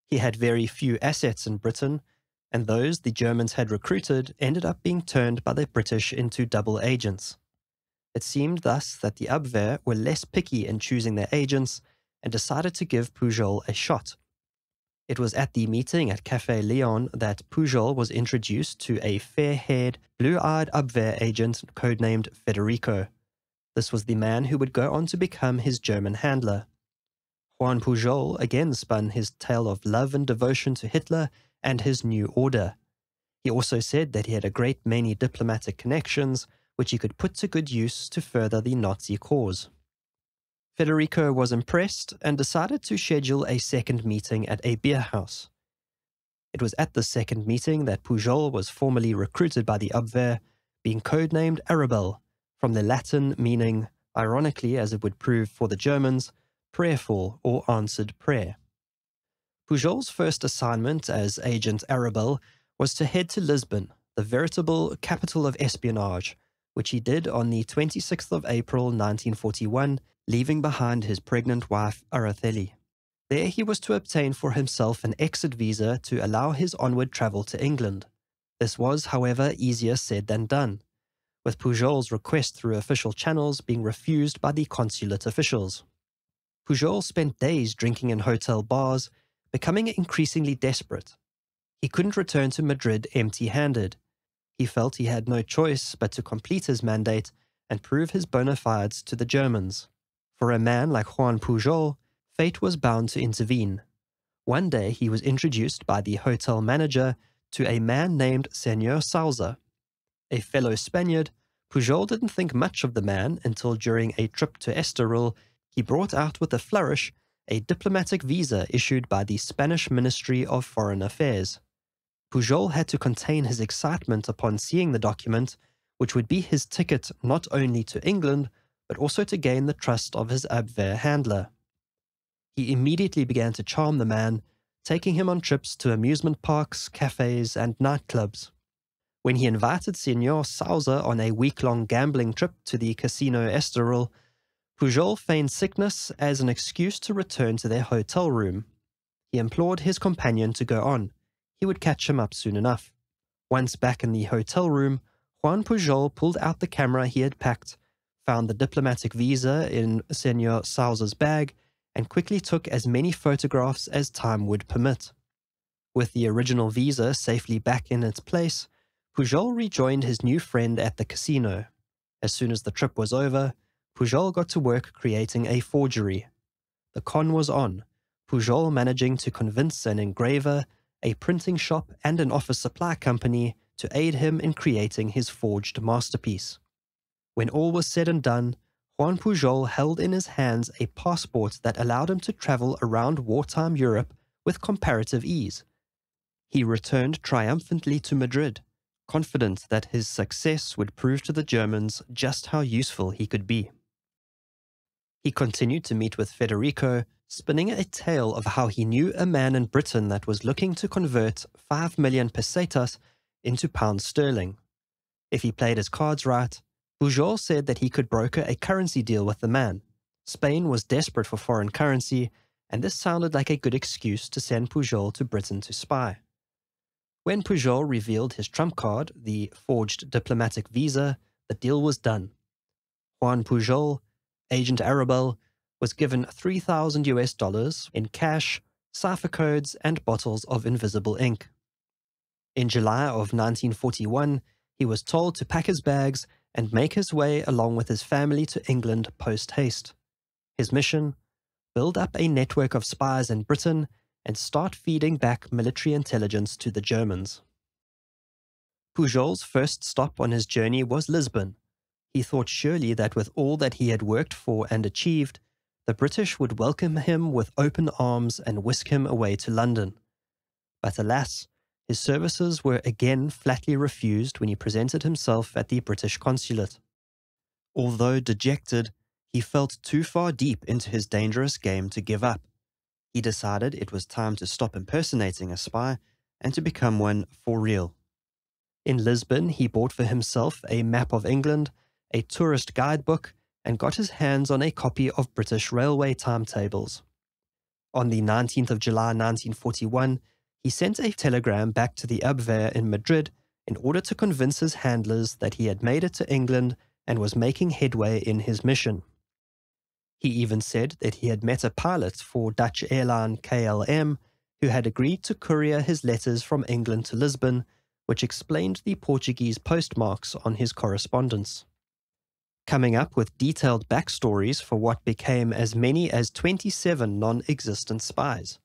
He had very few assets in Britain, and those the Germans had recruited ended up being turned by the British into double agents. It seemed thus that the Abwehr were less picky in choosing their agents and decided to give Pujol a shot. It was at the meeting at Café Leon that Pujol was introduced to a fair-haired, blue-eyed Abwehr agent codenamed Federico. This was the man who would go on to become his German handler. Juan Pujol again spun his tale of love and devotion to Hitler and his new order. He also said that he had a great many diplomatic connections which he could put to good use to further the Nazi cause. Federico was impressed and decided to schedule a second meeting at a beer house. It was at the second meeting that Pujol was formally recruited by the Abwehr, being codenamed Arabelle, from the Latin meaning, ironically as it would prove for the Germans, prayerful or answered prayer. Pujol's first assignment as Agent Arabelle was to head to Lisbon, the veritable capital of espionage, which he did on the 26th of April 1941, leaving behind his pregnant wife Araceli. There he was to obtain for himself an exit visa to allow his onward travel to England. This was, however, easier said than done, with Pujol's request through official channels being refused by the consulate officials. Pujol spent days drinking in hotel bars, becoming increasingly desperate. He couldn't return to Madrid empty-handed. He felt he had no choice but to complete his mandate and prove his bona fides to the Germans. For a man like Juan Pujol, fate was bound to intervene. One day he was introduced by the hotel manager to a man named Señor Salza. A fellow Spaniard, Pujol didn't think much of the man until during a trip to Estoril he brought out with a flourish a diplomatic visa issued by the Spanish Ministry of Foreign Affairs. Pujol had to contain his excitement upon seeing the document, which would be his ticket not only to England, but also to gain the trust of his Abwehr handler. He immediately began to charm the man, taking him on trips to amusement parks, cafes, and nightclubs. When he invited Señor Sousa on a week-long gambling trip to the Casino Estoril, Pujol feigned sickness as an excuse to return to their hotel room. He implored his companion to go on. He would catch him up soon enough. Once back in the hotel room, Juan Pujol pulled out the camera he had packed, found the diplomatic visa in Señor Sousa's bag, and quickly took as many photographs as time would permit. With the original visa safely back in its place, Pujol rejoined his new friend at the casino. As soon as the trip was over, Pujol got to work creating a forgery. The con was on, Pujol managing to convince an engraver, a printing shop, and an office supply company to aid him in creating his forged masterpiece. When all was said and done, Juan Pujol held in his hands a passport that allowed him to travel around wartime Europe with comparative ease. He returned triumphantly to Madrid, confident that his success would prove to the Germans just how useful he could be. He continued to meet with Federico, spinning a tale of how he knew a man in Britain that was looking to convert 5 million pesetas into pounds sterling. If he played his cards right, Pujol said that he could broker a currency deal with the man. Spain was desperate for foreign currency, and this sounded like a good excuse to send Pujol to Britain to spy. When Pujol revealed his trump card, the forged diplomatic visa, the deal was done. Juan Pujol, Agent Arabelle, was given $3,000 in cash, cipher codes, and bottles of invisible ink. In July of 1941, he was told to pack his bags and make his way along with his family to England post-haste. His mission? Build up a network of spies in Britain and start feeding back military intelligence to the Germans. Pujol's first stop on his journey was Lisbon. He thought surely that with all that he had worked for and achieved, the British would welcome him with open arms and whisk him away to London. But alas, his services were again flatly refused when he presented himself at the British consulate. Although dejected, he felt too far deep into his dangerous game to give up. He decided it was time to stop impersonating a spy and to become one for real. In Lisbon, he bought for himself a map of England, a tourist guidebook, and got his hands on a copy of British railway timetables. On the 19th of July 1941, he sent a telegram back to the Abwehr in Madrid in order to convince his handlers that he had made it to England and was making headway in his mission. He even said that he had met a pilot for Dutch airline KLM who had agreed to courier his letters from England to Lisbon, which explained the Portuguese postmarks on his correspondence. Coming up with detailed backstories for what became as many as 27 non-existent spies.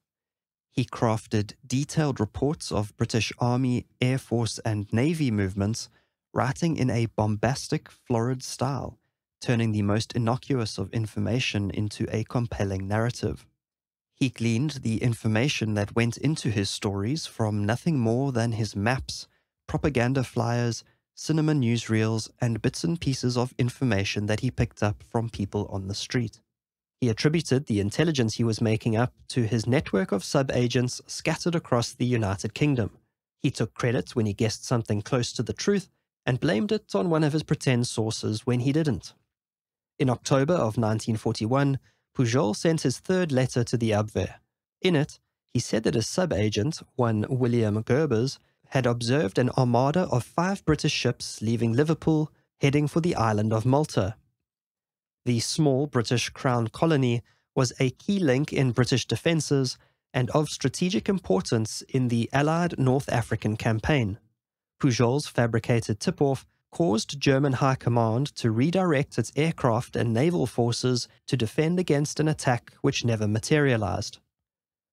He crafted detailed reports of British Army, Air Force, and Navy movements, writing in a bombastic, florid style, turning the most innocuous of information into a compelling narrative. He gleaned the information that went into his stories from nothing more than his maps, propaganda flyers, cinema newsreels, and bits and pieces of information that he picked up from people on the street. He attributed the intelligence he was making up to his network of sub-agents scattered across the United Kingdom. He took credit when he guessed something close to the truth and blamed it on one of his pretend sources when he didn't. In October of 1941, Pujol sent his third letter to the Abwehr. In it, he said that a sub-agent, one William Gerbers, had observed an armada of 5 British ships leaving Liverpool, heading for the island of Malta. The small British Crown colony was a key link in British defences and of strategic importance in the Allied North African campaign. Pujol's fabricated tip-off caused German High Command to redirect its aircraft and naval forces to defend against an attack which never materialized.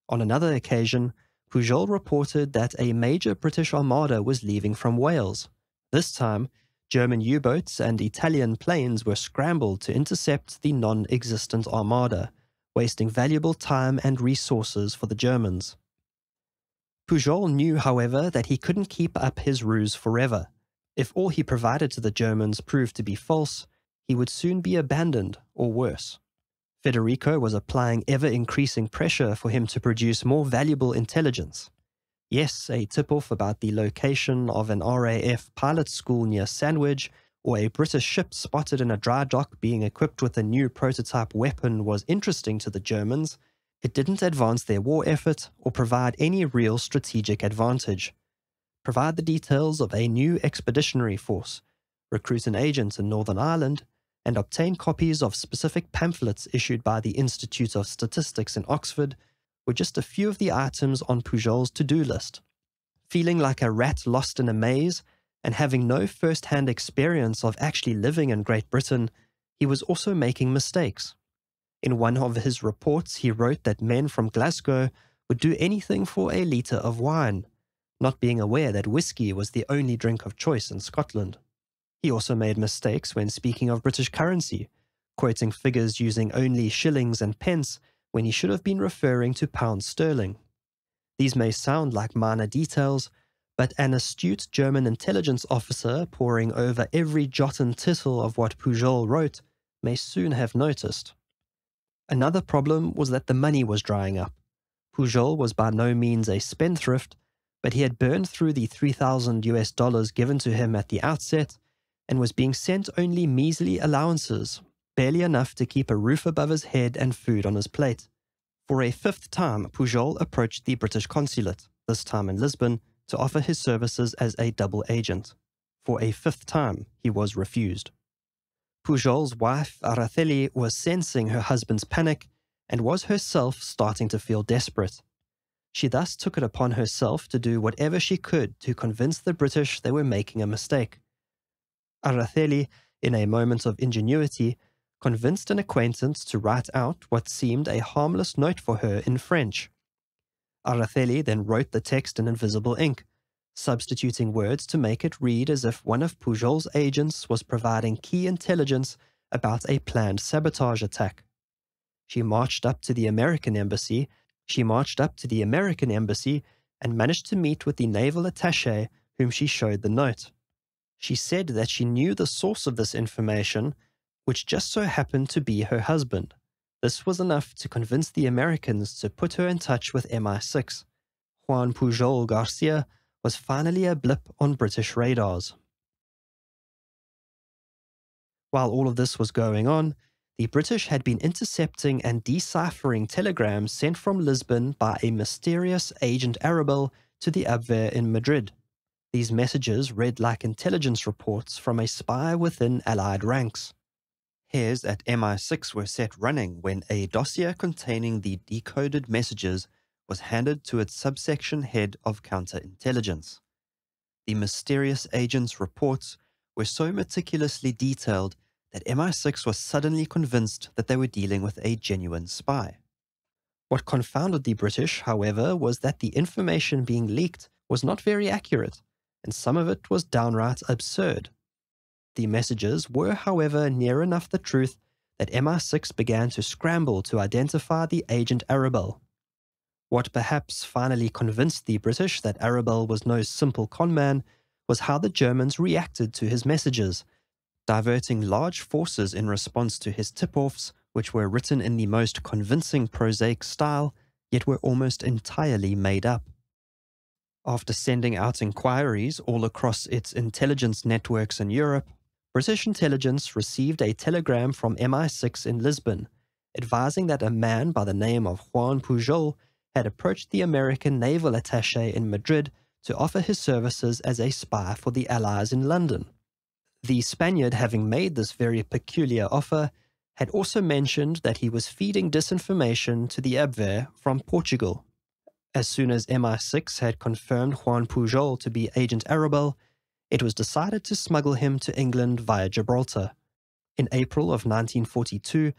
On another occasion, Pujol reported that a major British armada was leaving from Wales. This time, German U-boats and Italian planes were scrambled to intercept the non-existent armada, wasting valuable time and resources for the Germans. Pujol knew, however, that he couldn't keep up his ruse forever. If all he provided to the Germans proved to be false, he would soon be abandoned, or worse. Federico was applying ever-increasing pressure for him to produce more valuable intelligence. Yes, a tip-off about the location of an RAF pilot school near Sandwich, or a British ship spotted in a dry dock being equipped with a new prototype weapon was interesting to the Germans. It didn't advance their war effort or provide any real strategic advantage. Provide the details of a new expeditionary force, recruit an agent in Northern Ireland, and obtain copies of specific pamphlets issued by the Institute of Statistics in Oxford were just a few of the items on Pujol's to-do list. Feeling like a rat lost in a maze, and having no first-hand experience of actually living in Great Britain, he was also making mistakes. In one of his reports, he wrote that men from Glasgow would do anything for a litre of wine, not being aware that whiskey was the only drink of choice in Scotland. He also made mistakes when speaking of British currency, quoting figures using only shillings and pence when he should have been referring to pounds sterling. These may sound like minor details, but an astute German intelligence officer poring over every jot and tittle of what Pujol wrote may soon have noticed. Another problem was that the money was drying up. Pujol was by no means a spendthrift, but he had burned through the $3,000 given to him at the outset and was being sent only measly allowances, barely enough to keep a roof above his head and food on his plate. For a fifth time, Pujol approached the British consulate, this time in Lisbon, to offer his services as a double agent. For a fifth time, he was refused. Pujol's wife, Araceli, was sensing her husband's panic and was herself starting to feel desperate. She thus took it upon herself to do whatever she could to convince the British they were making a mistake. Araceli, in a moment of ingenuity, convinced an acquaintance to write out what seemed a harmless note for her in French. Araceli then wrote the text in invisible ink, substituting words to make it read as if one of Pujol's agents was providing key intelligence about a planned sabotage attack. She marched up to the American embassy and managed to meet with the naval attaché whom she showed the note. She said that she knew the source of this information, which just so happened to be her husband. This was enough to convince the Americans to put her in touch with MI6. Juan Pujol García was finally a blip on British radars. While all of this was going on, the British had been intercepting and deciphering telegrams sent from Lisbon by a mysterious agent Arabel to the Abwehr in Madrid. These messages read like intelligence reports from a spy within Allied ranks. Hairs at MI6 were set running when a dossier containing the decoded messages was handed to its subsection head of counterintelligence. The mysterious agent's reports were so meticulously detailed that MI6 was suddenly convinced that they were dealing with a genuine spy. What confounded the British, however, was that the information being leaked was not very accurate, and some of it was downright absurd. The messages were, however, near enough the truth that MI6 began to scramble to identify the agent Arabel. What perhaps finally convinced the British that Arabel was no simple conman was how the Germans reacted to his messages, diverting large forces in response to his tip-offs, which were written in the most convincing prosaic style, yet were almost entirely made up. After sending out inquiries all across its intelligence networks in Europe, British intelligence received a telegram from MI6 in Lisbon, advising that a man by the name of Juan Pujol had approached the American naval attaché in Madrid to offer his services as a spy for the Allies in London. The Spaniard, having made this very peculiar offer, had also mentioned that he was feeding disinformation to the Abwehr from Portugal. As soon as MI6 had confirmed Juan Pujol to be Agent Arabel, it was decided to smuggle him to England via Gibraltar. In April of 1942,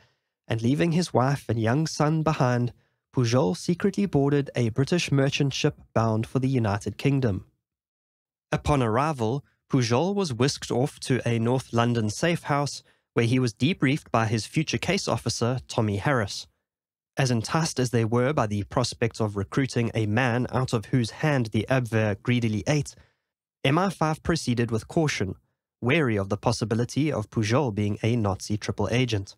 and leaving his wife and young son behind, Pujol secretly boarded a British merchant ship bound for the United Kingdom. Upon arrival, Pujol was whisked off to a North London safe house where he was debriefed by his future case officer, Tommy Harris. As enticed as they were by the prospect of recruiting a man out of whose hand the Abwehr greedily ate, MI5 proceeded with caution, wary of the possibility of Pujol being a Nazi triple agent.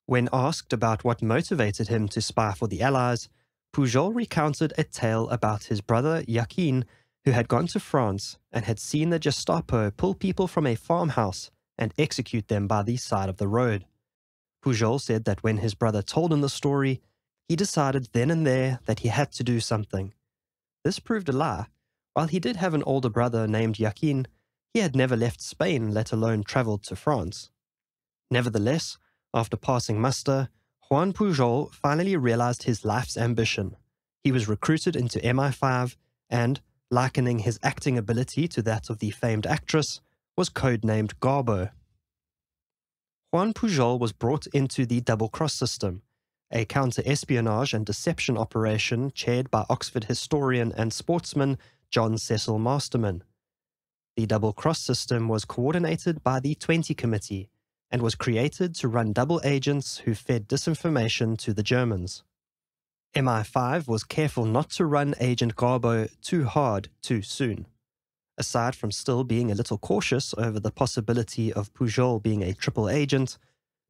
When asked about what motivated him to spy for the Allies, Pujol recounted a tale about his brother Joachim, who had gone to France and had seen the Gestapo pull people from a farmhouse and execute them by the side of the road. Pujol said that when his brother told him the story, he decided then and there that he had to do something. This proved a lie. While he did have an older brother named Joachim, he had never left Spain, let alone travelled to France. Nevertheless, after passing muster, Juan Pujol finally realized his life's ambition. He was recruited into MI5 and, likening his acting ability to that of the famed actress, was codenamed Garbo. Juan Pujol was brought into the double-cross system, a counter-espionage and deception operation chaired by Oxford historian and sportsman John Cecil Masterman. The double-cross system was coordinated by the 20 Committee and was created to run double agents who fed disinformation to the Germans. MI5 was careful not to run Agent Garbo too hard too soon. Aside from still being a little cautious over the possibility of Pujol being a triple agent,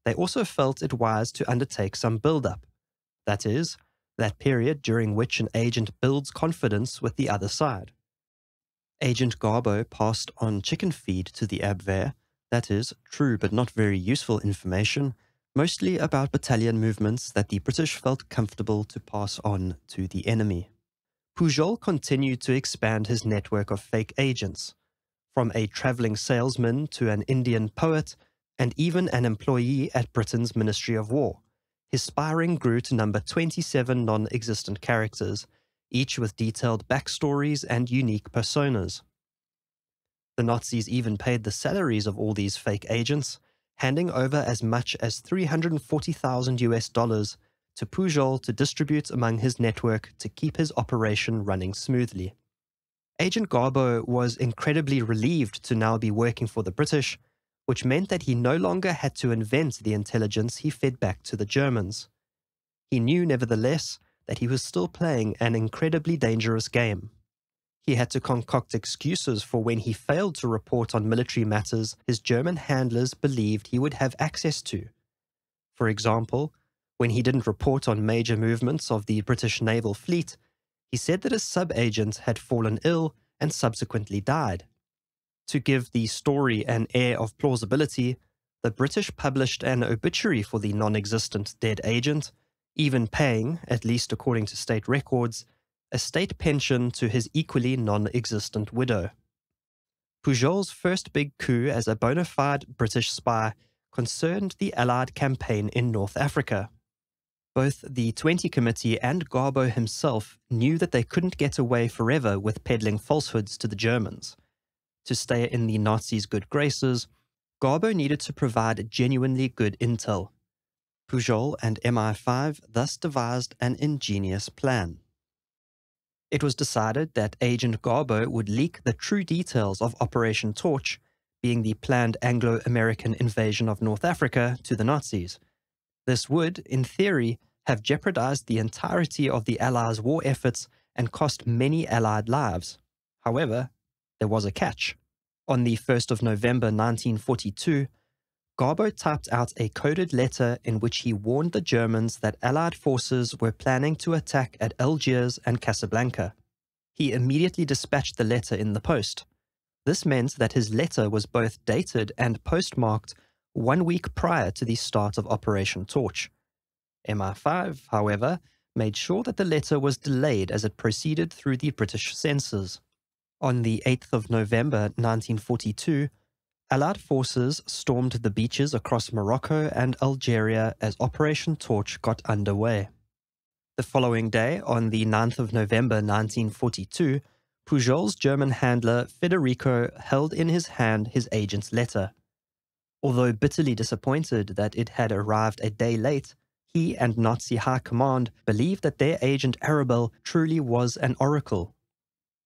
they also felt it wise to undertake some build-up. That is, that period during which an agent builds confidence with the other side. Agent Garbo passed on chicken feed to the Abwehr, that is, true but not very useful information, mostly about battalion movements that the British felt comfortable to pass on to the enemy. Pujol continued to expand his network of fake agents, from a travelling salesman to an Indian poet, and even an employee at Britain's Ministry of War. His spy ring grew to number 27 non-existent characters, each with detailed backstories and unique personas. The Nazis even paid the salaries of all these fake agents, handing over as much as $340,000 to Pujol to distribute among his network to keep his operation running smoothly. Agent Garbo was incredibly relieved to now be working for the British, which meant that he no longer had to invent the intelligence he fed back to the Germans. He knew, nevertheless, that he was still playing an incredibly dangerous game. He had to concoct excuses for when he failed to report on military matters his German handlers believed he would have access to. For example, when he didn't report on major movements of the British naval fleet, he said that a sub-agent had fallen ill and subsequently died. To give the story an air of plausibility, the British published an obituary for the non-existent dead agent, even paying, at least according to state records, a state pension to his equally non-existent widow. Pujol's first big coup as a bona fide British spy concerned the Allied campaign in North Africa. Both the 20 Committee and Garbo himself knew that they couldn't get away forever with peddling falsehoods to the Germans. To stay in the Nazis' good graces, Garbo needed to provide genuinely good intel. Pujol and MI5 thus devised an ingenious plan. It was decided that Agent Garbo would leak the true details of Operation Torch, being the planned Anglo-American invasion of North Africa, to the Nazis. This would, in theory, have jeopardized the entirety of the Allies' war efforts and cost many Allied lives. However, there was a catch. On the 1st of November 1942, Garbo typed out a coded letter in which he warned the Germans that Allied forces were planning to attack at Algiers and Casablanca. He immediately dispatched the letter in the post. This meant that his letter was both dated and postmarked 1 week prior to the start of Operation Torch. MI5, however, made sure that the letter was delayed as it proceeded through the British censors. On the 8th of November 1942, Allied forces stormed the beaches across Morocco and Algeria as Operation Torch got underway. The following day, on the 9th of November 1942, Pujol's German handler Federico held in his hand his agent's letter. Although bitterly disappointed that it had arrived a day late, he and Nazi high command believed that their agent Arabelle truly was an oracle.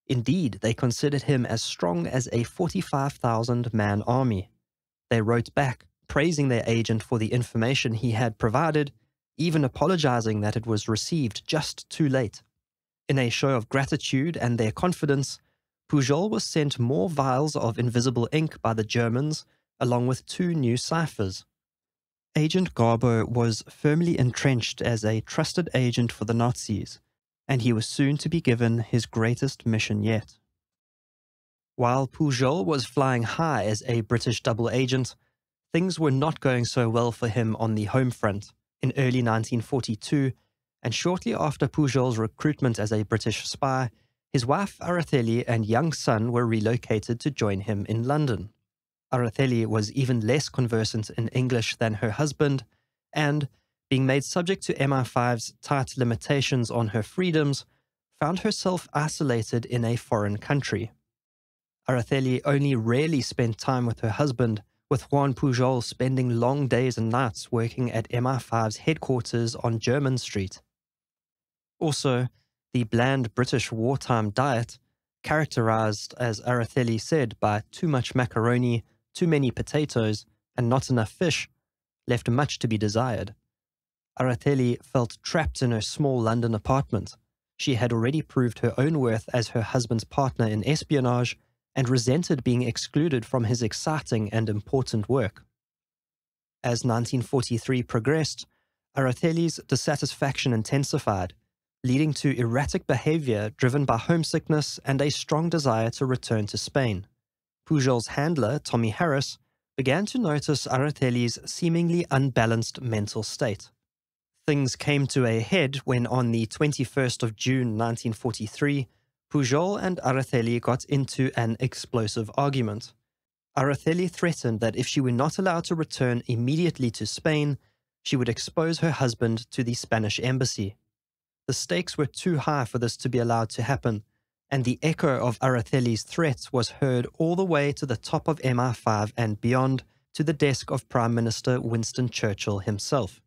Indeed, they considered him as strong as a 45,000-man army. They wrote back, praising their agent for the information he had provided, even apologizing that it was received just too late. In a show of gratitude and their confidence, Pujol was sent more vials of invisible ink by the Germans, along with 2 new ciphers. Agent Garbo was firmly entrenched as a trusted agent for the Nazis, and he was soon to be given his greatest mission yet. While Pujol was flying high as a British double agent, things were not going so well for him on the home front. In early 1942, and shortly after Pujol's recruitment as a British spy, his wife Araceli and young son were relocated to join him in London. Araceli was even less conversant in English than her husband, and, being made subject to MI5's tight limitations on her freedoms, found herself isolated in a foreign country. Araceli only rarely spent time with her husband, with Juan Pujol spending long days and nights working at MI5's headquarters on Jermyn Street. Also, the bland British wartime diet, characterized, as Araceli said, by too much macaroni, too many potatoes, and not enough fish, left much to be desired. Araceli felt trapped in her small London apartment. She had already proved her own worth as her husband's partner in espionage, and resented being excluded from his exciting and important work. As 1943 progressed, Araceli's dissatisfaction intensified, leading to erratic behavior driven by homesickness and a strong desire to return to Spain. Pujol's handler, Tommy Harris, began to notice Araceli's seemingly unbalanced mental state. Things came to a head when on the 21st of June 1943, Pujol and Araceli got into an explosive argument. Araceli threatened that if she were not allowed to return immediately to Spain, she would expose her husband to the Spanish embassy. The stakes were too high for this to be allowed to happen, and the echo of Araceli's threat was heard all the way to the top of MI5 and beyond, to the desk of Prime Minister Winston Churchill himself.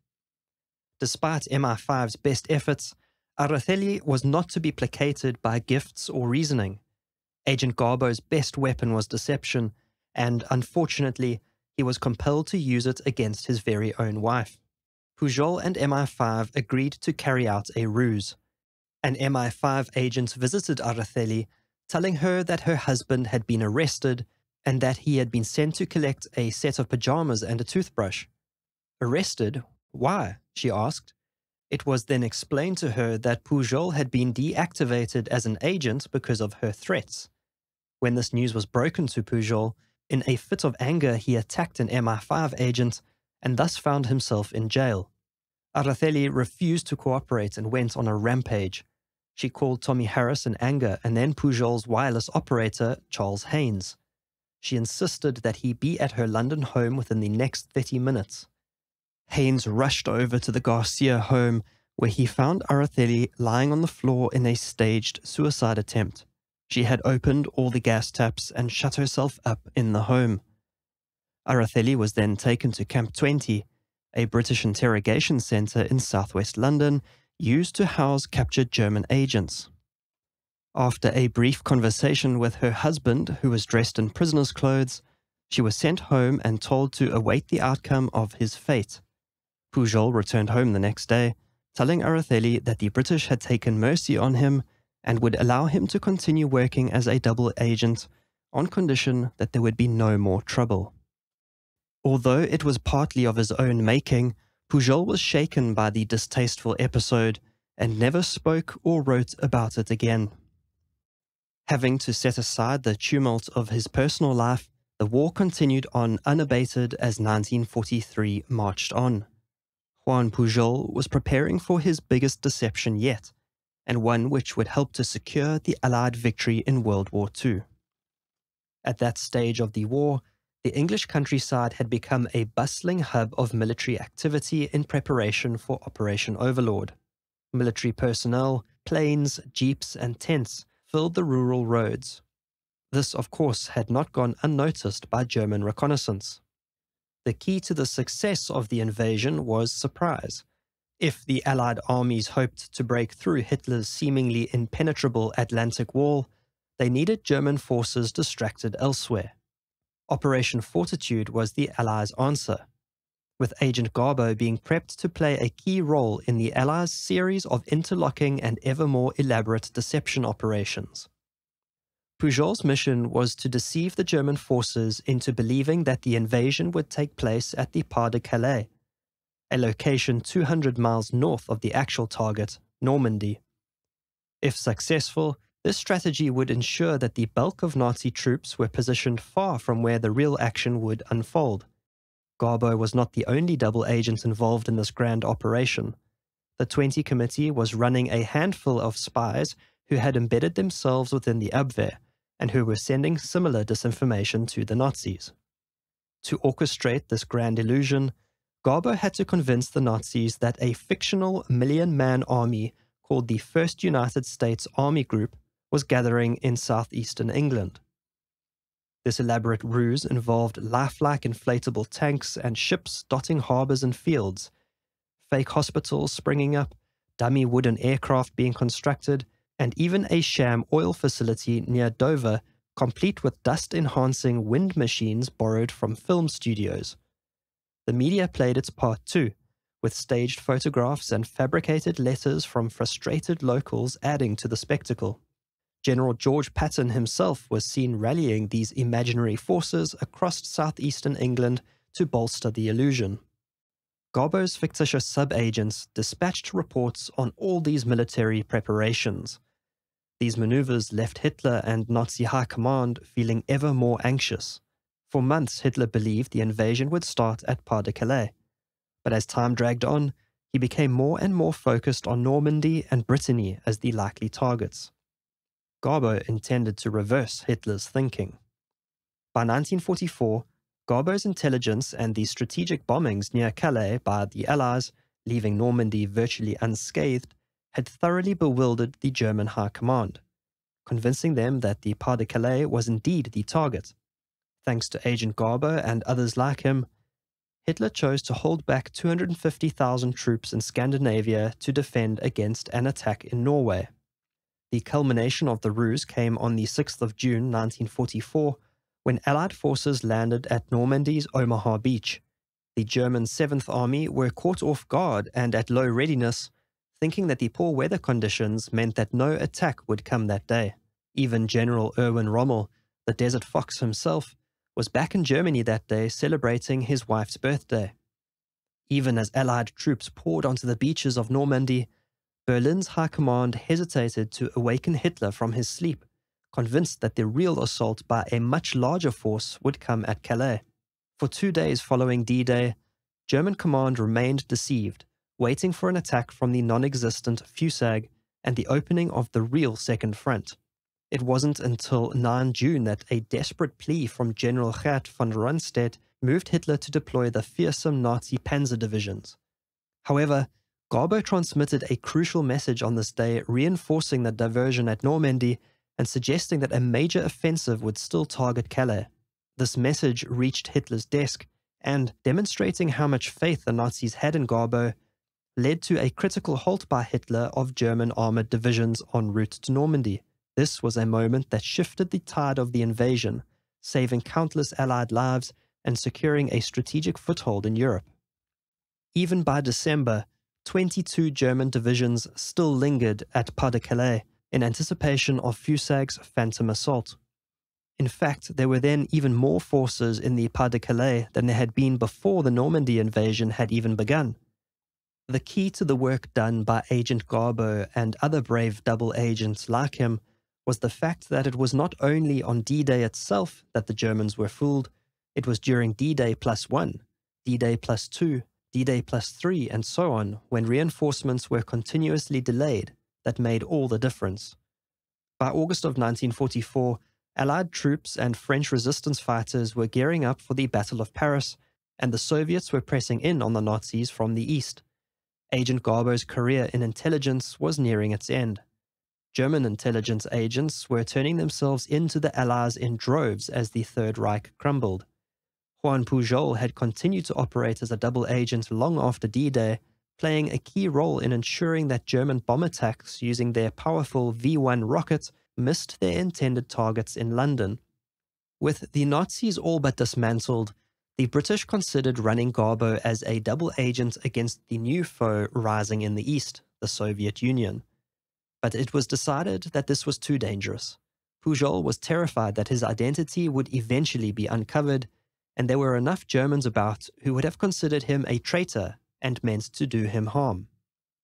Despite MI5's best efforts, Araceli was not to be placated by gifts or reasoning. Agent Garbo's best weapon was deception, and unfortunately, he was compelled to use it against his very own wife. Pujol and MI5 agreed to carry out a ruse. An MI5 agent visited Araceli, telling her that her husband had been arrested and that he had been sent to collect a set of pajamas and a toothbrush. Arrested? Why? She asked. It was then explained to her that Pujol had been deactivated as an agent because of her threats. When this news was broken to Pujol, in a fit of anger he attacked an MI5 agent and thus found himself in jail. Araceli refused to cooperate and went on a rampage. She called Tommy Harris in anger and then Pujol's wireless operator, Charles Haynes. She insisted that he be at her London home within the next 30 minutes. Haynes rushed over to the García home, where he found Araceli lying on the floor in a staged suicide attempt. She had opened all the gas taps and shut herself up in the home. Araceli was then taken to Camp 20, a British interrogation centre in southwest London, used to house captured German agents. After a brief conversation with her husband, who was dressed in prisoner's clothes, she was sent home and told to await the outcome of his fate. Pujol returned home the next day, telling Araceli that the British had taken mercy on him and would allow him to continue working as a double agent on condition that there would be no more trouble. Although it was partly of his own making, Pujol was shaken by the distasteful episode and never spoke or wrote about it again. Having to set aside the tumult of his personal life, the war continued on unabated as 1943 marched on. Juan Pujol was preparing for his biggest deception yet, and one which would help to secure the Allied victory in World War II. At that stage of the war, the English countryside had become a bustling hub of military activity in preparation for Operation Overlord. Military personnel, planes, jeeps, and tents filled the rural roads. This, of course, had not gone unnoticed by German reconnaissance. The key to the success of the invasion was surprise. If the Allied armies hoped to break through Hitler's seemingly impenetrable Atlantic Wall, they needed German forces distracted elsewhere. Operation Fortitude was the Allies' answer, with Agent Garbo being prepped to play a key role in the Allies' series of interlocking and ever more elaborate deception operations. Pujol's mission was to deceive the German forces into believing that the invasion would take place at the Pas de Calais, a location 200 miles north of the actual target, Normandy. If successful, this strategy would ensure that the bulk of Nazi troops were positioned far from where the real action would unfold. Garbo was not the only double agent involved in this grand operation. The 20 Committee was running a handful of spies who had embedded themselves within the Abwehr and who were sending similar disinformation to the Nazis. To orchestrate this grand illusion, Garbo had to convince the Nazis that a fictional million-man army called the First United States Army Group was gathering in southeastern England. This elaborate ruse involved lifelike inflatable tanks and ships dotting harbors and fields, fake hospitals springing up, dummy wooden aircraft being constructed, and even a sham oil facility near Dover, complete with dust-enhancing wind machines borrowed from film studios. The media played its part too, with staged photographs and fabricated letters from frustrated locals adding to the spectacle. General George Patton himself was seen rallying these imaginary forces across southeastern England to bolster the illusion. Garbo's fictitious sub-agents dispatched reports on all these military preparations. These maneuvers left Hitler and Nazi high command feeling ever more anxious. For months, Hitler believed the invasion would start at Pas-de-Calais. But as time dragged on, he became more and more focused on Normandy and Brittany as the likely targets. Garbo intended to reverse Hitler's thinking. By 1944, Garbo's intelligence and the strategic bombings near Calais by the Allies, leaving Normandy virtually unscathed, had thoroughly bewildered the German high command, convincing them that the Pas-de-Calais was indeed the target. Thanks to Agent Garbo and others like him, Hitler chose to hold back 250,000 troops in Scandinavia to defend against an attack in Norway. The culmination of the ruse came on the 6th of June 1944, when Allied forces landed at Normandy's Omaha Beach. The German 7th Army were caught off guard and at low readiness, thinking that the poor weather conditions meant that no attack would come that day. Even General Erwin Rommel, the Desert Fox himself, was back in Germany that day celebrating his wife's birthday. Even as Allied troops poured onto the beaches of Normandy, Berlin's high command hesitated to awaken Hitler from his sleep, convinced that the real assault by a much larger force would come at Calais. For 2 days following D-Day, German command remained deceived, waiting for an attack from the non-existent Fusag and the opening of the real Second Front. It wasn't until 9 June that a desperate plea from General Gert von Rundstedt moved Hitler to deploy the fearsome Nazi panzer divisions. However, Garbo transmitted a crucial message on this day, reinforcing the diversion at Normandy and suggesting that a major offensive would still target Calais. This message reached Hitler's desk and, demonstrating how much faith the Nazis had in Garbo, led to a critical halt by Hitler of German armored divisions en route to Normandy. This was a moment that shifted the tide of the invasion, saving countless Allied lives and securing a strategic foothold in Europe. Even by December, 22 German divisions still lingered at Pas-de-Calais in anticipation of Fusag's phantom assault. In fact, there were then even more forces in the Pas-de-Calais than there had been before the Normandy invasion had even begun. The key to the work done by Agent Garbo and other brave double agents like him was the fact that it was not only on D-Day itself that the Germans were fooled, it was during D-Day +1, D-Day +2, D-Day +3, and so on, when reinforcements were continuously delayed, that made all the difference. By August of 1944, Allied troops and French resistance fighters were gearing up for the Battle of Paris, and the Soviets were pressing in on the Nazis from the east. Agent Garbo's career in intelligence was nearing its end. German intelligence agents were turning themselves into the Allies in droves as the Third Reich crumbled. Juan Pujol had continued to operate as a double agent long after D-Day, playing a key role in ensuring that German bomb attacks using their powerful V-1 rocket missed their intended targets in London. With the Nazis all but dismantled, the British considered running Garbo as a double agent against the new foe rising in the east, the Soviet Union. But it was decided that this was too dangerous. Pujol was terrified that his identity would eventually be uncovered, and there were enough Germans about who would have considered him a traitor and meant to do him harm.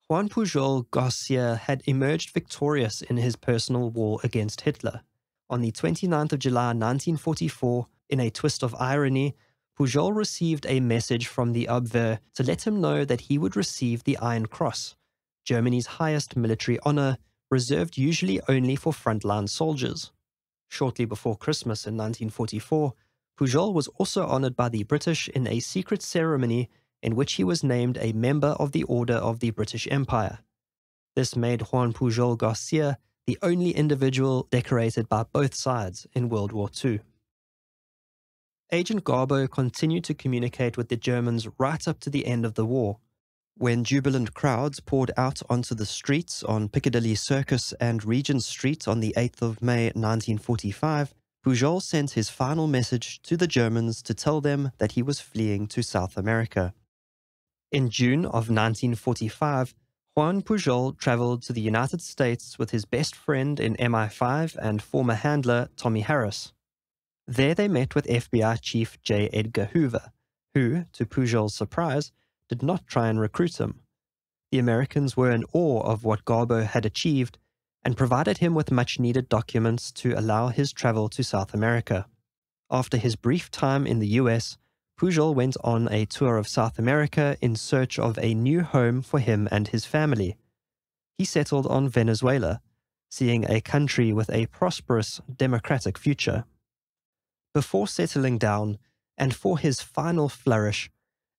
Juan Pujol García had emerged victorious in his personal war against Hitler. On the 29th of July 1944, in a twist of irony, Pujol received a message from the Abwehr to let him know that he would receive the Iron Cross, Germany's highest military honor, reserved usually only for frontline soldiers. Shortly before Christmas in 1944, Pujol was also honored by the British in a secret ceremony in which he was named a member of the Order of the British Empire. This made Juan Pujol García the only individual decorated by both sides in World War II. Agent Garbo continued to communicate with the Germans right up to the end of the war. When jubilant crowds poured out onto the streets on Piccadilly Circus and Regent Street on the 8th of May 1945, Pujol sent his final message to the Germans to tell them that he was fleeing to South America. In June of 1945, Juan Pujol traveled to the United States with his best friend in MI5 and former handler Tommy Harris. There they met with FBI Chief J. Edgar Hoover, who, to Pujol's surprise, did not try and recruit him. The Americans were in awe of what Garbo had achieved and provided him with much-needed documents to allow his travel to South America. After his brief time in the US, Pujol went on a tour of South America in search of a new home for him and his family. He settled on Venezuela, seeing a country with a prosperous, democratic future. Before settling down, and for his final flourish,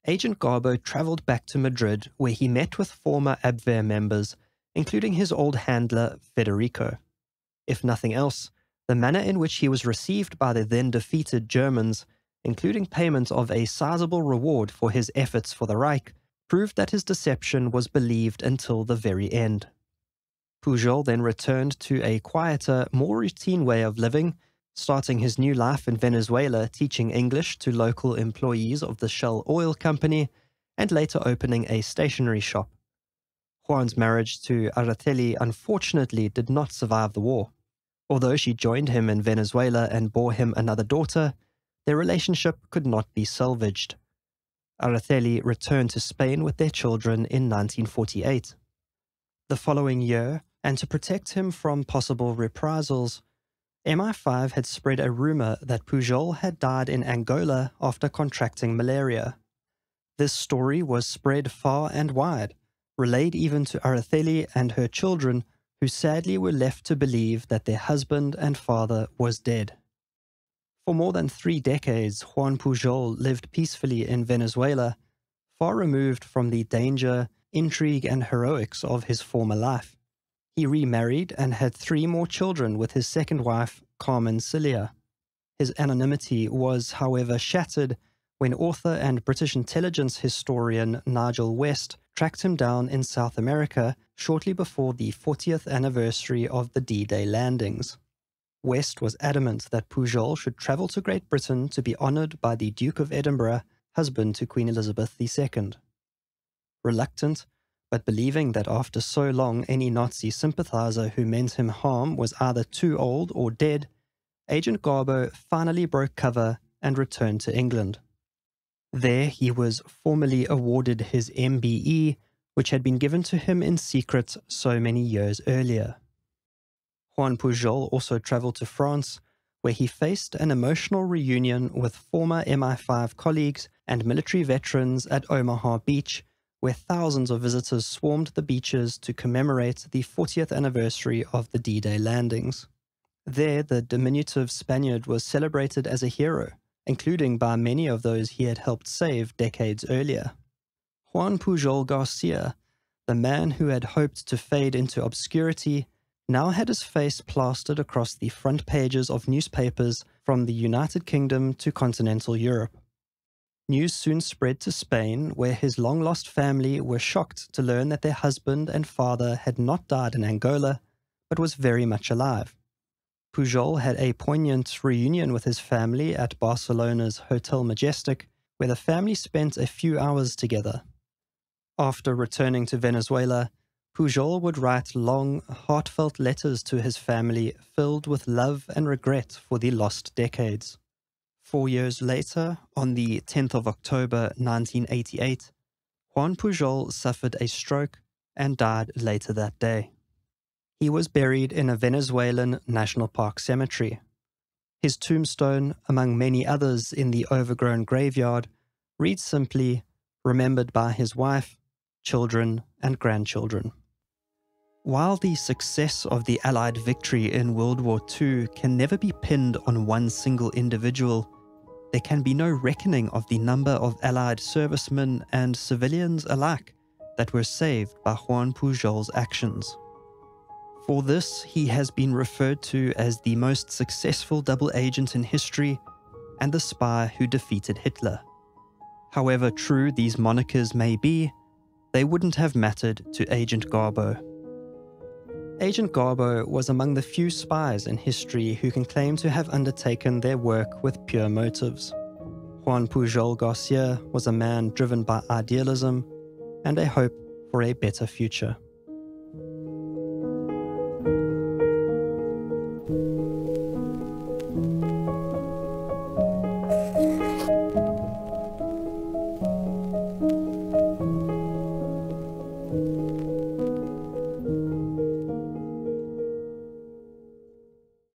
Agent Garbo traveled back to Madrid, where he met with former Abwehr members, including his old handler Federico. If nothing else, the manner in which he was received by the then defeated Germans, including payment of a sizable reward for his efforts for the Reich, proved that his deception was believed until the very end. Pujol then returned to a quieter, more routine way of living, starting his new life in Venezuela teaching English to local employees of the Shell Oil Company, and later opening a stationery shop. Juan's marriage to Araceli unfortunately did not survive the war. Although she joined him in Venezuela and bore him another daughter, their relationship could not be salvaged. Araceli returned to Spain with their children in 1948. The following year, and to protect him from possible reprisals, MI5 had spread a rumor that Pujol had died in Angola after contracting malaria. This story was spread far and wide, relayed even to Araceli and her children, who sadly were left to believe that their husband and father was dead. For more than 3 decades, Juan Pujol lived peacefully in Venezuela, far removed from the danger, intrigue, and heroics of his former life. He remarried and had 3 more children with his second wife, Carmen Cilia. His anonymity was, however, shattered when author and British intelligence historian Nigel West tracked him down in South America shortly before the 40th anniversary of the D-Day landings. West was adamant that Pujol should travel to Great Britain to be honoured by the Duke of Edinburgh, husband to Queen Elizabeth II. Reluctant, but believing that after so long any Nazi sympathizer who meant him harm was either too old or dead, Agent Garbo finally broke cover and returned to England. There he was formally awarded his MBE, which had been given to him in secret so many years earlier. Juan Pujol also travelled to France, where he faced an emotional reunion with former MI5 colleagues and military veterans at Omaha Beach, where thousands of visitors swarmed the beaches to commemorate the 40th anniversary of the D-Day landings. There, the diminutive Spaniard was celebrated as a hero, including by many of those he had helped save decades earlier. Juan Pujol García, the man who had hoped to fade into obscurity, now had his face plastered across the front pages of newspapers from the United Kingdom to continental Europe. News soon spread to Spain, where his long-lost family were shocked to learn that their husband and father had not died in Angola, but was very much alive. Pujol had a poignant reunion with his family at Barcelona's Hotel Majestic, where the family spent a few hours together. After returning to Venezuela, Pujol would write long, heartfelt letters to his family filled with love and regret for the lost decades. 4 years later, on the 10th of October 1988, Juan Pujol suffered a stroke and died later that day. He was buried in a Venezuelan national park cemetery. His tombstone, among many others in the overgrown graveyard, reads simply, "Remembered by his wife, children, and grandchildren." While the success of the Allied victory in World War II can never be pinned on one single individual, there can be no reckoning of the number of Allied servicemen and civilians alike that were saved by Juan Pujol's actions. For this, he has been referred to as the most successful double agent in history and the spy who defeated Hitler. However true these monikers may be, they wouldn't have mattered to Agent Garbo. Agent Garbo was among the few spies in history who can claim to have undertaken their work with pure motives. Juan Pujol García was a man driven by idealism and a hope for a better future.